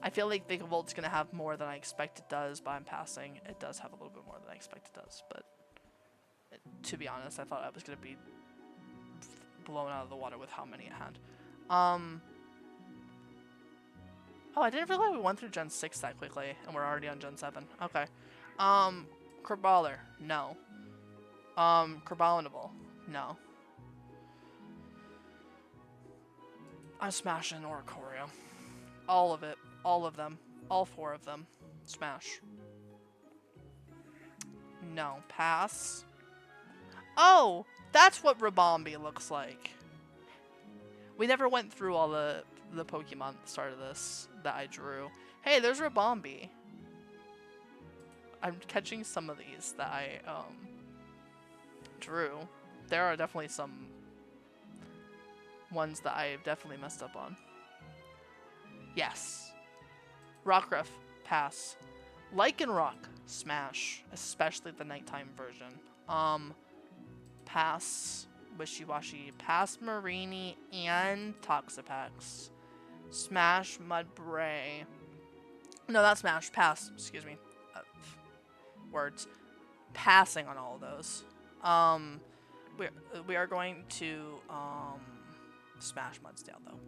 A: I feel like Vigavolt is going to have more than I expect it does, but I'm passing. It does have a little bit more than I expect it does, but to be honest, I thought I was going to be blown out of the water with how many it had. Oh, I didn't realize we went through Gen 6 that quickly, and we're already on Gen 7. Okay. Kerballer, no. Kerbalinable, no. I'm smashing Oricorio. All of it. All of them. All 4 of them. Smash. No. Pass. Oh! That's what Ribombee looks like. We never went through all the Pokemon at the start of this that I drew. Hey, there's Ribombee. I'm catching some of these that I drew. There are definitely some ones that I definitely messed up on. Yes. Rockruff, pass. Lycanroc, smash. Especially the nighttime version. Pass. Wishy-washy. Pass Marini and Toxapex. Smash Mudbray. No, not smash. Pass. Excuse me. Words. Passing on all of those. We are going to smash Mudsdale though.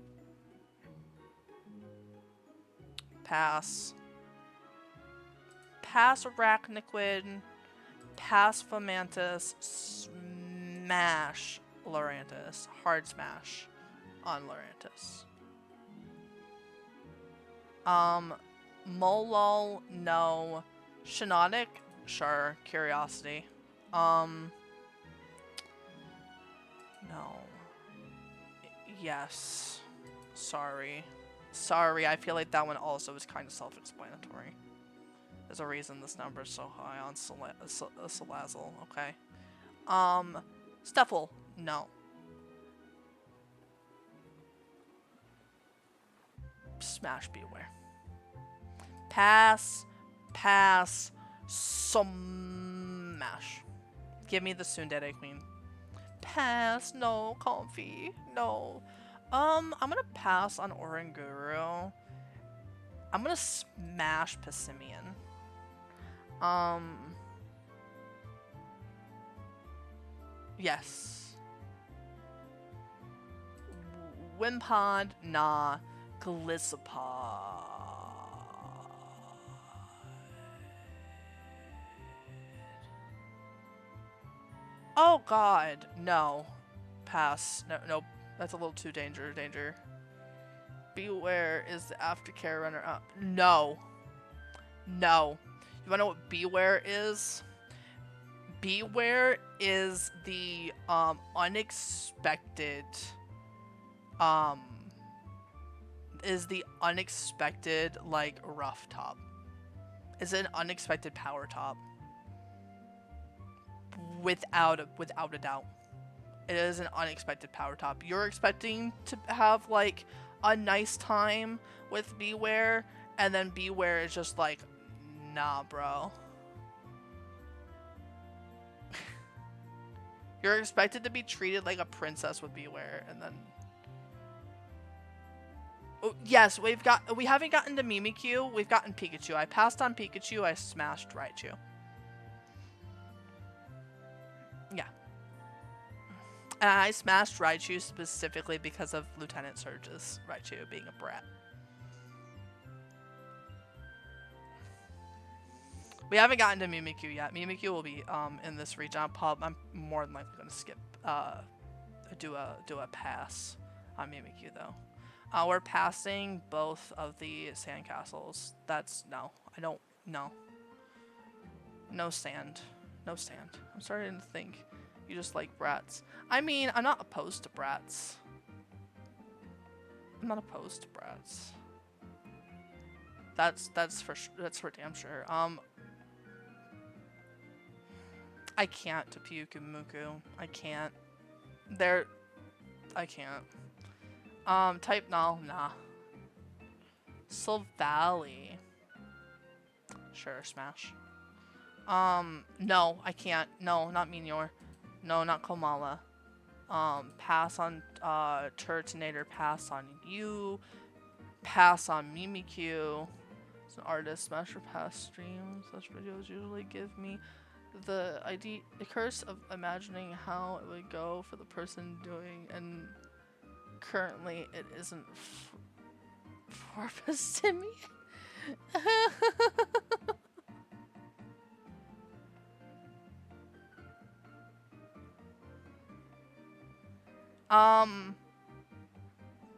A: Pass. Pass Arachniquid. Pass Fomantis. Smash Lurantis. Hard smash on Lurantis. Molol, no. Shiinotic, sure. Curiosity. No. Yes. Sorry. Sorry, I feel like that one also is kind of self-explanatory. There's a reason this number is so high on Salazzle, okay? Steffel, no. Smash Beware. Pass. Pass. Smash. Give me the Tsundere Queen. Pass. No, Comfy. No. I'm gonna pass on Oranguru. I'm gonna smash Pissimian. Yes. Wimpod, nah. Glisopod. Oh god, no. Pass. No, nope. That's a little too danger. Beware is the aftercare runner-up. No. No. You wanna know what Beware is? Beware is the unexpected like rough top. Is an unexpected power top. Without a doubt. It is an unexpected power top. You're expecting to have like a nice time with Beware, and then Beware is just like, nah, bro. You're expected to be treated like a princess with Beware, and then... Oh, yes, we haven't gotten to Mimikyu, we've gotten Pikachu. I passed on Pikachu, I smashed Raichu. Yeah. And I smashed Raichu specifically because of Lieutenant Surge's Raichu being a brat. We haven't gotten to Mimikyu yet. Mimikyu will be in this region. I'm more than likely going to skip do a pass on Mimikyu though. We're passing both of the sandcastles. That's no. I don't no. No sand. No sand. I'm starting to think you just like brats. I mean, I'm not opposed to brats. I'm not opposed to brats. That's for damn sure. I can't to Pyukumuku. I can't. I can't. Type null, nah. Silvally. Sure, smash. No, I can't. No, not Meteor. No, not Komala. Pass on Turtonator, pass on you. Pass on Mimikyu. As an artist, Smash or Pass streams. Such videos usually give me the curse of imagining how it would go for the person doing, and currently it isn't for Pissimian.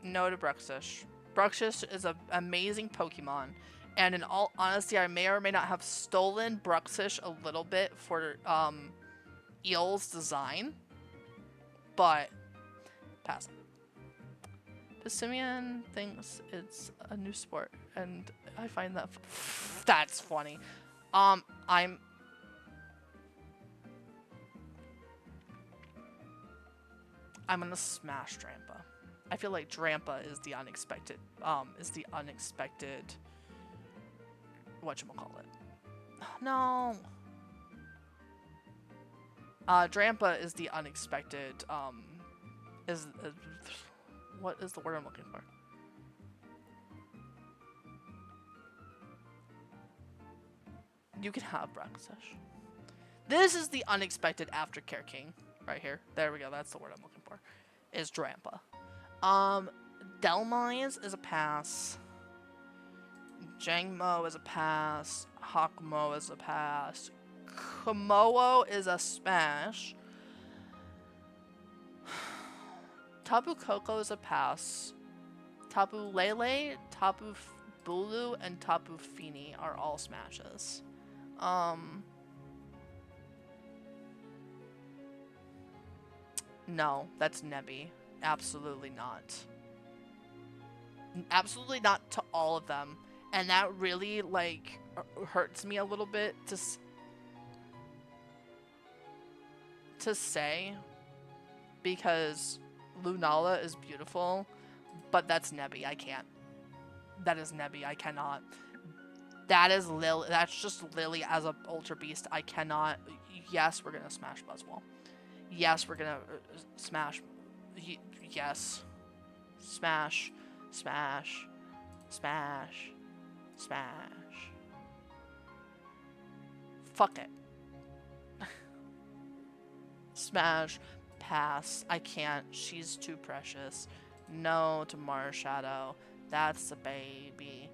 A: No to Bruxish. Bruxish is an amazing Pokemon, and in all honesty, I may or may not have stolen Bruxish a little bit for Eel's design, but pass. Pissimian thinks it's a new sport, and I find that that's funny. I'm gonna smash Drampa. I feel like Drampa is the unexpected, whatchamacallit. No. Drampa is the unexpected, what is the word I'm looking for? You can have Bruxish. This is the unexpected aftercare king. Right here. There we go. That's the word I'm looking for. Is Drampa. Delmise is a pass. Jangmo is a pass. Hakmo is a pass. Komodo is a smash. Tapu Koko is a pass. Tapu Lele, Tapu Bulu, and Tapu Fini are all smashes. No, that's Nebby. Absolutely not. Absolutely not to all of them. And that really, like, hurts me a little bit to say, because Lunala is beautiful, but that's Nebby. I can't. That is Nebby. I cannot. That is Lily. That's just Lily as a Ultra Beast. I cannot. Yes, we're gonna smash Buzzwole. Yes, we're gonna smash. Yes. Smash. Smash. Smash. Smash. Fuck it. Smash. Pass. I can't. She's too precious. No to Mars Shadow. That's the baby.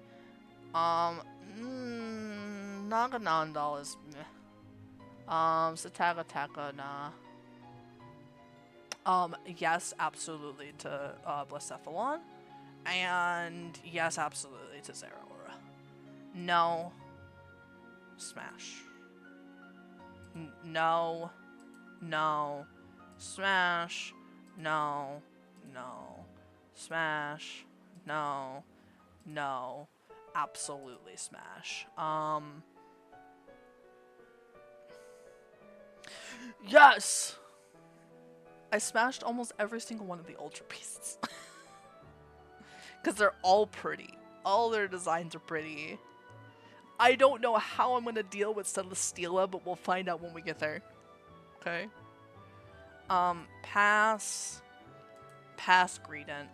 A: Naganandal is meh. Sataka, nah. Yes, absolutely to Blacephalon. And yes, absolutely to Zeraora. No. Smash. No. No. Smash. No. No. Smash. No. No. Absolutely smash. Yes! I smashed almost every single one of the Ultra Beasts. Because they're all pretty. All their designs are pretty. I don't know how I'm going to deal with Celesteela, but we'll find out when we get there. Okay? Pass. Pass Greedent.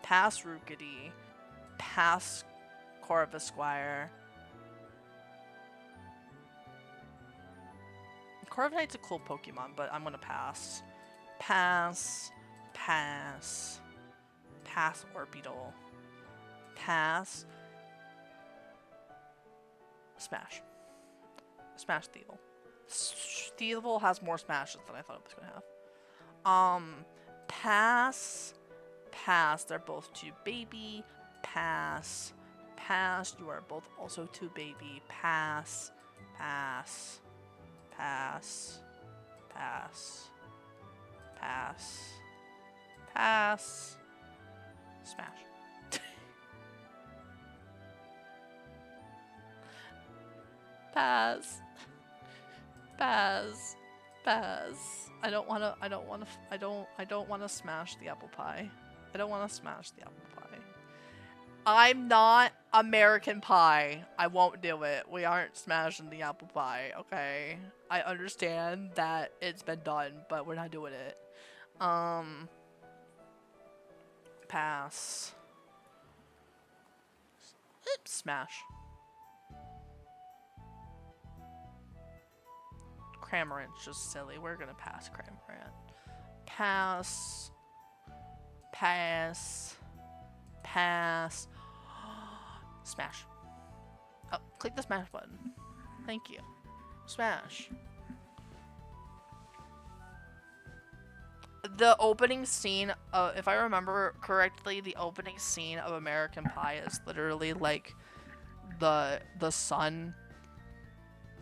A: Pass Rookity. Pass Corvisquire. Corviknight's a cool Pokemon, but I'm gonna pass. Pass. Pass. Pass Orbeetle. Pass. Smash. Smash Thievul. Thievul has more smashes than I thought it was gonna have. Pass. Pass. They're both too baby. Pass. Pass. You are both also too baby. Pass. Pass. Pass. Pass. Pass. Pass. Smash. Pass. Pass. Pass. I don't wanna smash the apple pie. I don't wanna smash the apple pie. I'm not American Pie. I won't do it. We aren't smashing the apple pie, okay? I understand that it's been done, but we're not doing it. Pass. Smash. Cramorant's just silly. We're gonna pass Cramorant. Pass. Pass. Pass. Smash. Oh, click the smash button. Thank you. Smash. The opening scene, if I remember correctly, the opening scene of American Pie is literally like the son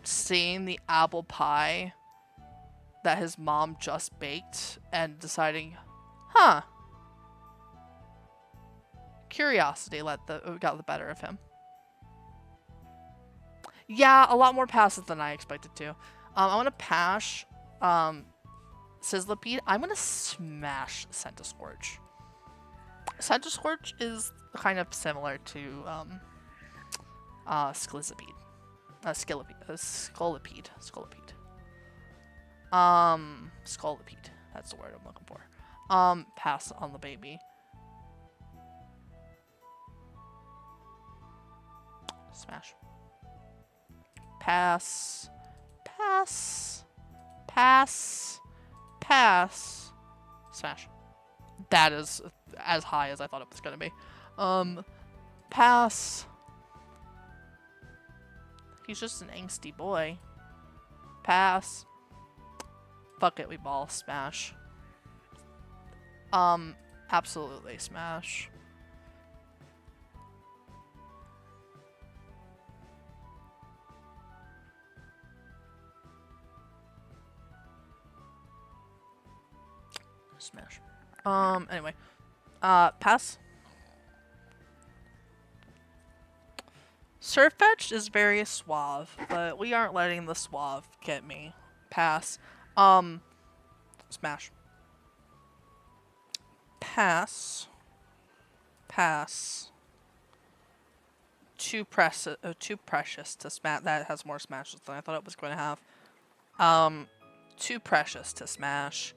A: seeing the apple pie that his mom just baked and deciding, huh, curiosity got the better of him. Yeah, a lot more passes than I expected to. I want to pass Sizzlipede. I'm going to smash Centiskorch. Centiskorch is kind of similar to Scolipede. Scolipede. Scolipede. That's the word I'm looking for. Pass on the baby. Smash. Pass. Pass. Pass. Pass. Smash. That is as high as I thought it was gonna be. Pass. He's just an angsty boy. Pass. Fuck it, we ball. Smash. Absolutely smash. Smash. Anyway. Pass. Surfetched is very suave, but we aren't letting the suave get me. Pass. Smash. Pass. Pass. Too precious to smash. That has more smashes than I thought it was going to have. Too precious to smash.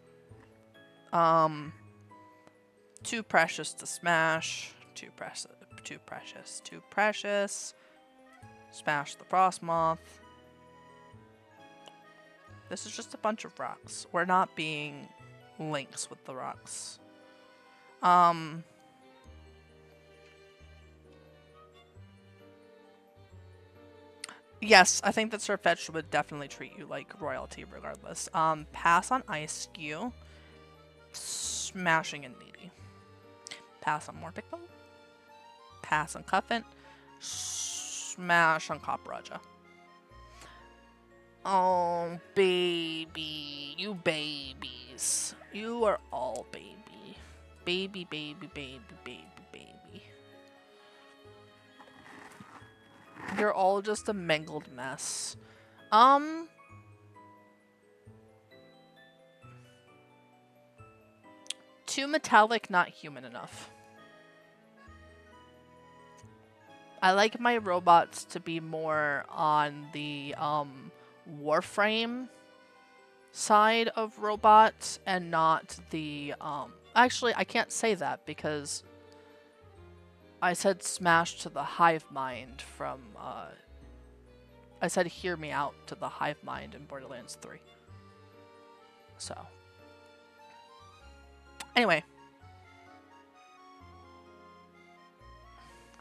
A: Too precious to smash. Too precious. Too precious. Smash the Frostmoth. This is just a bunch of rocks. We're not being Lynx with the rocks. Yes, I think that Surfetched would definitely treat you like royalty regardless. Pass on Ice Skew. Smashing and Needy. Pass on Morpeko. Pass on Cuffin. Smash on Copperajah. Oh, baby. You babies. You are all baby. Baby, baby, baby, baby, baby. You're all just a mangled mess. Too metallic, not human enough. I like my robots to be more on the Warframe side of robots and not the actually I can't say that because I said smash to the hive mind from I said hear me out to the hive mind in Borderlands 3. So anyway,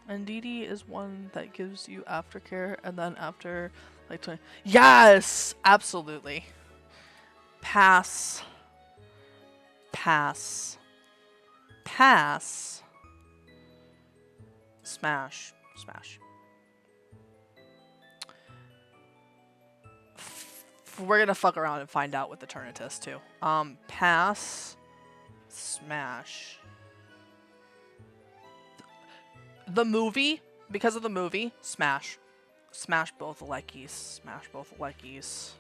A: and DD is one that gives you aftercare, and then after like 20. Yes, absolutely. Pass. Pass. Pass. Smash. Smash. We're gonna fuck around and find out with the Eternatus too. Pass. Smash. The movie, because of the movie, smash. Smash both Lekkies. Smash both Lekkies.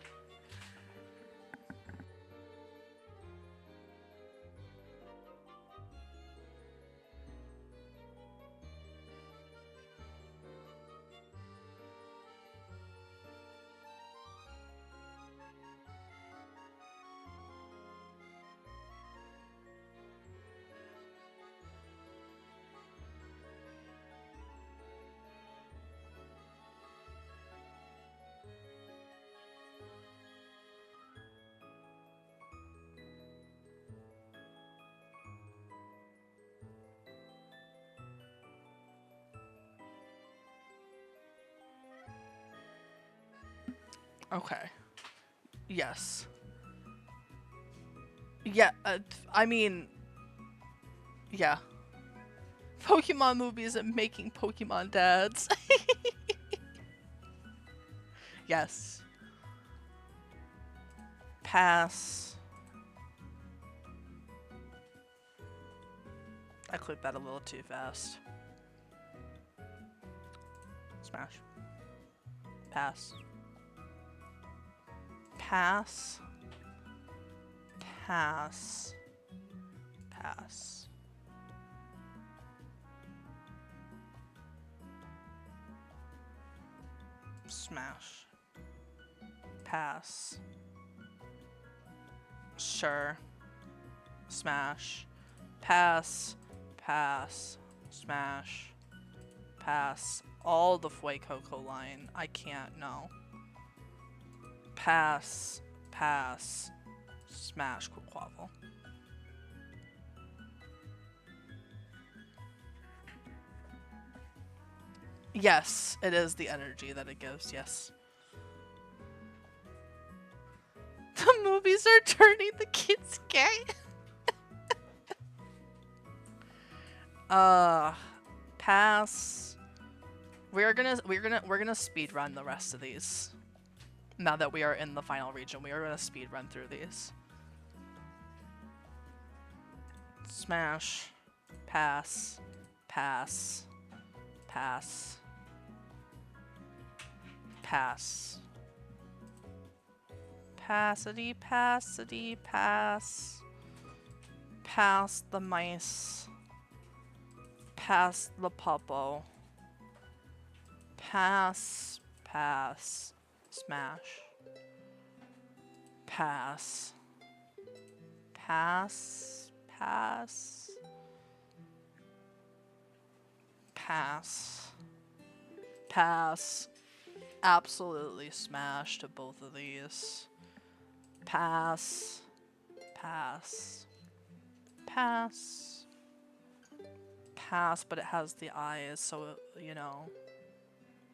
A: Okay. Yes. Yeah, I mean, yeah. Pokemon movies and making Pokemon dads. Yes. Pass. I clicked that a little too fast. Smash. Pass. Pass. Pass. Pass. Smash. Pass. Sure. Smash. Pass. Pass. Smash. Pass. All the Fuecoco line. I can't, no. Pass. Pass. Smash. Quaquaval. Yes, it is the energy that it gives, yes. The movies are turning the kids gay. Pass. We're gonna speed run the rest of these. Now that we are in the final region, we are gonna speed run through these. Smash. Pass. Pass. Pass. Pass. Passity, passity, pass. Pass the mice. Pass the puppo. Pass. Pass. Smash. Pass. Pass. Pass. Pass. Pass. Absolutely smash to both of these. Pass. Pass. Pass. Pass, but it has the eyes, so, you know,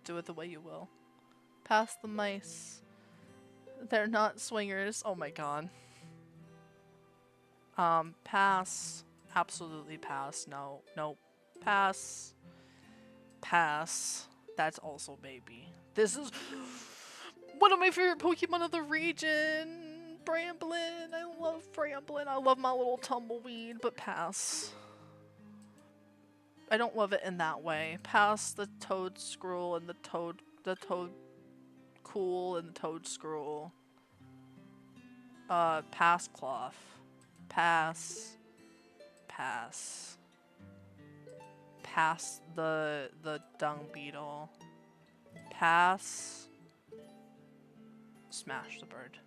A: do it the way you will. Pass the mice. They're not swingers. Oh my god. Pass. Absolutely pass. No. Nope. Pass. Pass. That's also baby. This is one of my favorite Pokemon of the region. Bramblin. I love Bramblin. I love my little tumbleweed, but pass. I don't love it in that way. Pass the Toad Scroll and the Toad Cool and the Toad Scroll. Pass Cloth. Pass. Pass. Pass the Dung Beetle. Pass. Smash the bird.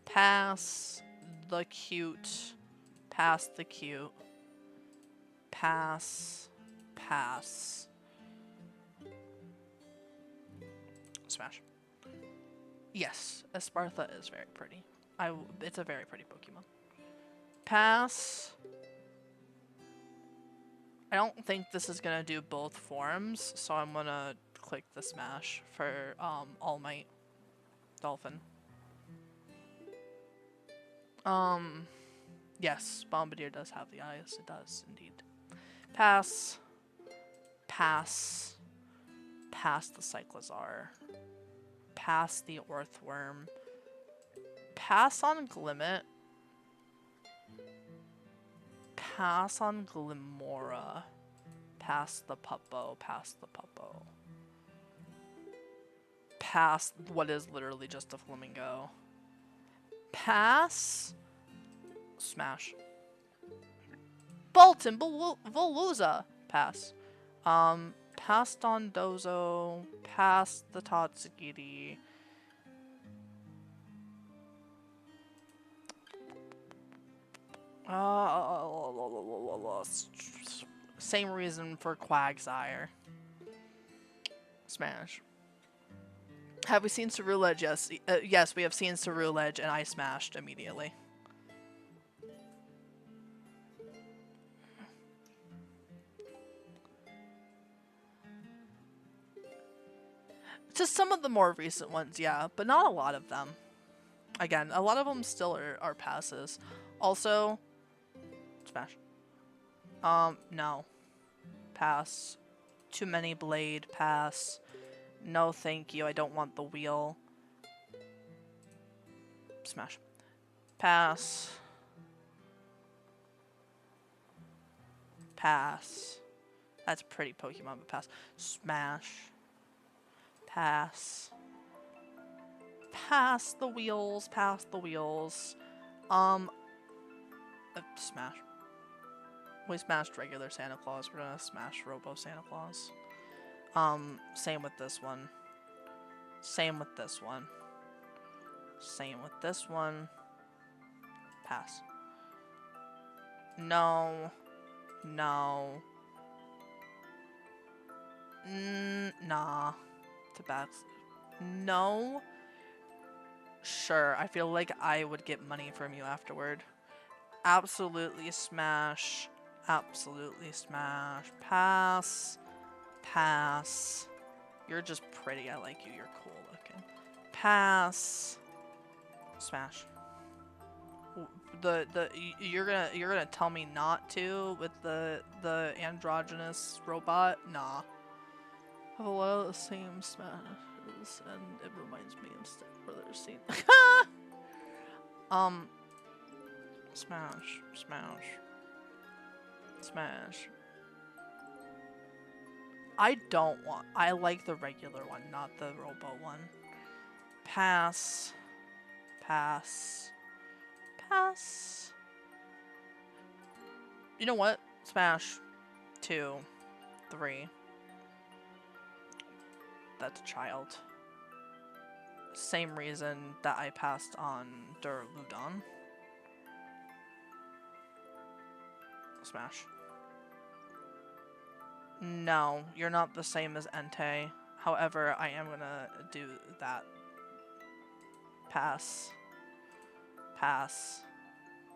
A: Pass the cute. Pass the cute. Pass. Pass. Smash. Yes, Espartha is very pretty. It's a very pretty Pokemon. Pass. I don't think this is gonna do both forms, so I'm gonna click the smash for All Might Dolphin. Yes, Bombardier does have the eyes. It does indeed. Pass. Pass. Pass the Cyclizar. Pass the Orthworm. Pass on Glimmet. Pass on Glimora. Pass the Puppo. Pass the Puppo. Pass what is literally just a flamingo. Pass. Smash. Bolton Veluza. Pass. Passed on Dozo. Passed the Tatsugiri. Same reason for Quagsire. Smash. Have we seen Ceruledge? Yes. Yes, we have seen Ceruledge, and I smashed immediately. Just some of the more recent ones, yeah, but not a lot of them. Again, a lot of them still are passes. Also, smash. No. Pass. Too many blade. Pass. No thank you, I don't want the wheel. Smash. Pass. Pass. That's a pretty Pokemon, but pass. Smash. Pass. Pass the wheels. Pass the wheels. Smash. We smashed regular Santa Claus. We're gonna smash Robo Santa Claus. Same with this one. Same with this one. Same with this one. Pass. No. No. Nah. Tobacco. No. Sure, I feel like I would get money from you afterward. Absolutely smash. Absolutely smash. Pass. Pass. You're just pretty. I like you. You're cool looking. Pass. Smash. You're gonna tell me not to with the androgynous robot? Nah. Have a lot of the same smashes, and it reminds me instead where they're seen. Smash. Smash. Smash. I don't want... I like the regular one, not the robo one. Pass. Pass. Pass. You know what? Smash. 2. 3. That's a child. Same reason that I passed on Duraludon. Smash. No, you're not the same as Entei. However, I am gonna do that. Pass. Pass.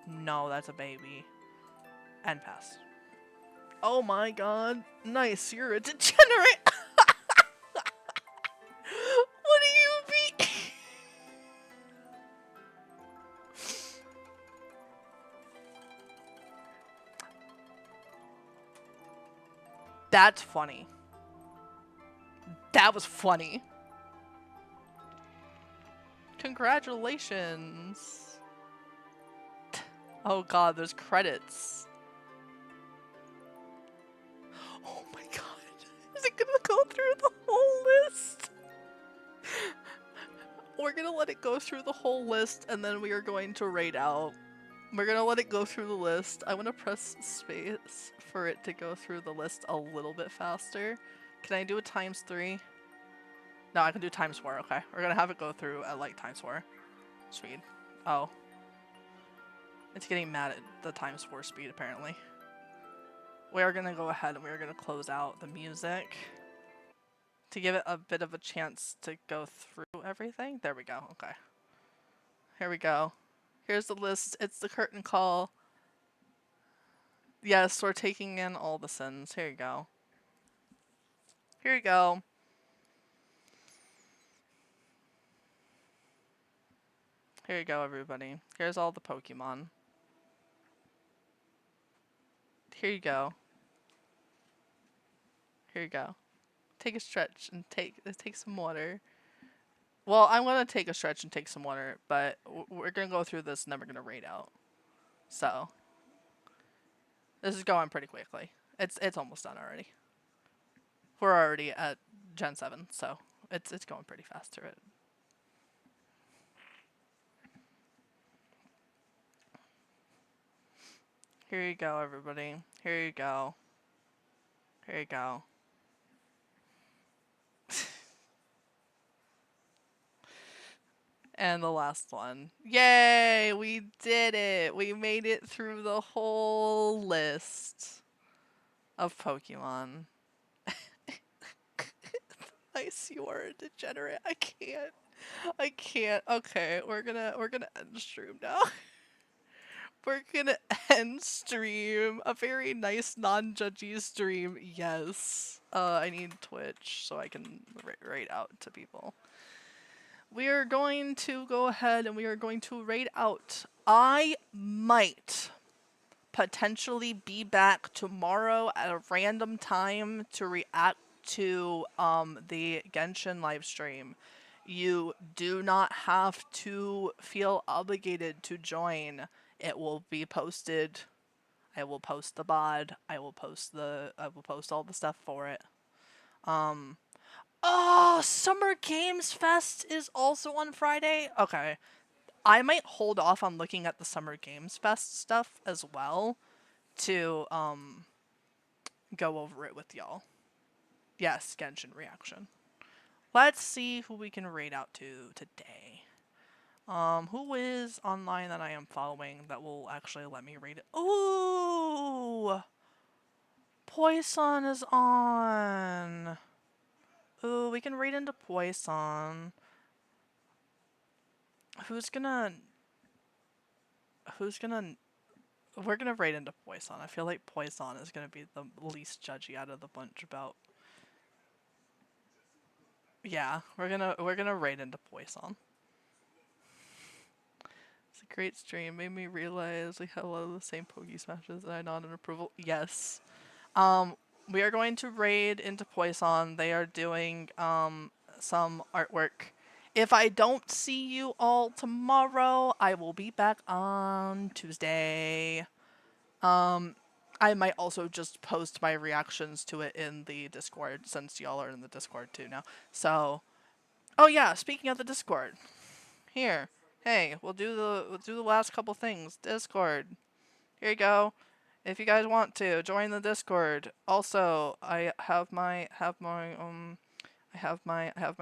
A: No, that's a baby. And pass. Oh my god. Nice, you're a degenerate! What do you be? That's funny. That was funny. Congratulations. Oh god, there's credits. Oh my god. Is it gonna go through the whole list? We're gonna let it go through the whole list and then we are going to rate out. We're gonna let it go through the list. I wanna press space for it to go through the list a little bit faster. Can I do a ×3? No, I can do ×4, okay. We're gonna have it go through at like ×4 speed. Oh. It's getting mad at the ×4 speed apparently. We are gonna go ahead and we are gonna close out the music to give it a bit of a chance to go through everything. There we go, okay. Here we go. Here's the list. It's the curtain call. Yes, we're taking in all the sins. Here you go. Here you go. Here you go, everybody. Here's all the Pokemon. Here you go. Here you go. Take a stretch and take some water. Well, I'm gonna take a stretch and take some water, but we're gonna go through this and then we're gonna rate out. So this is going pretty quickly. It's almost done already. We're already at Gen 7, so it's going pretty fast through it. Here you go, everybody. Here you go. Here you go. And the last one. Yay! We did it! We made it through the whole list of Pokemon. Nice, you are a degenerate. I can't. I can't. Okay, we're gonna end stream now. We're gonna end stream. A very nice non-judgy stream. Yes. I need Twitch so I can rate out to people. We are going to go ahead and we are going to rate out. I might potentially be back tomorrow at a random time to react to the Genshin live stream. You do not have to feel obligated to join. It will be posted. I will post the VOD. I will post all the stuff for it. Oh, Summer Games Fest is also on Friday? Okay. I might hold off on looking at the Summer Games Fest stuff as well to go over it with y'all. Yes, Genshin reaction. Let's see who we can rate out to today. Who is online that I am following that will actually let me rate it? Ooh! Poison is on! Ooh, we can rate into Poison. We're gonna rate into Poison. I feel like Poison is gonna be the least judgy out of the bunch about. Yeah, we're gonna rate into Poison. It's a great stream. Made me realize we have a lot of the same Poke Smashes and I nod in approval. Yes. We are going to raid into Poison. They are doing some artwork. if I don't see you all tomorrow, I will be back on Tuesday. I might also just post my reactions to it in the Discord, since y'all are in the Discord too now. So, oh yeah, speaking of the Discord, here, hey, we'll do the last couple things. Discord, here you go. If you guys want to join the Discord. Also, I have my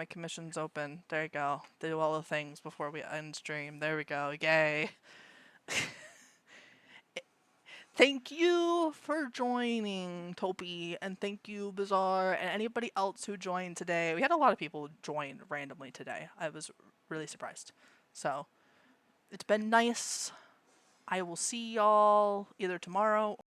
A: commissions open. There you go. Do all the things before we end stream. There we go. Yay. Thank you for joining, Topi, and thank you, Bizarre, and anybody else who joined today. We had a lot of people join randomly today. I was really surprised. So, it's been nice. I will see y'all either tomorrow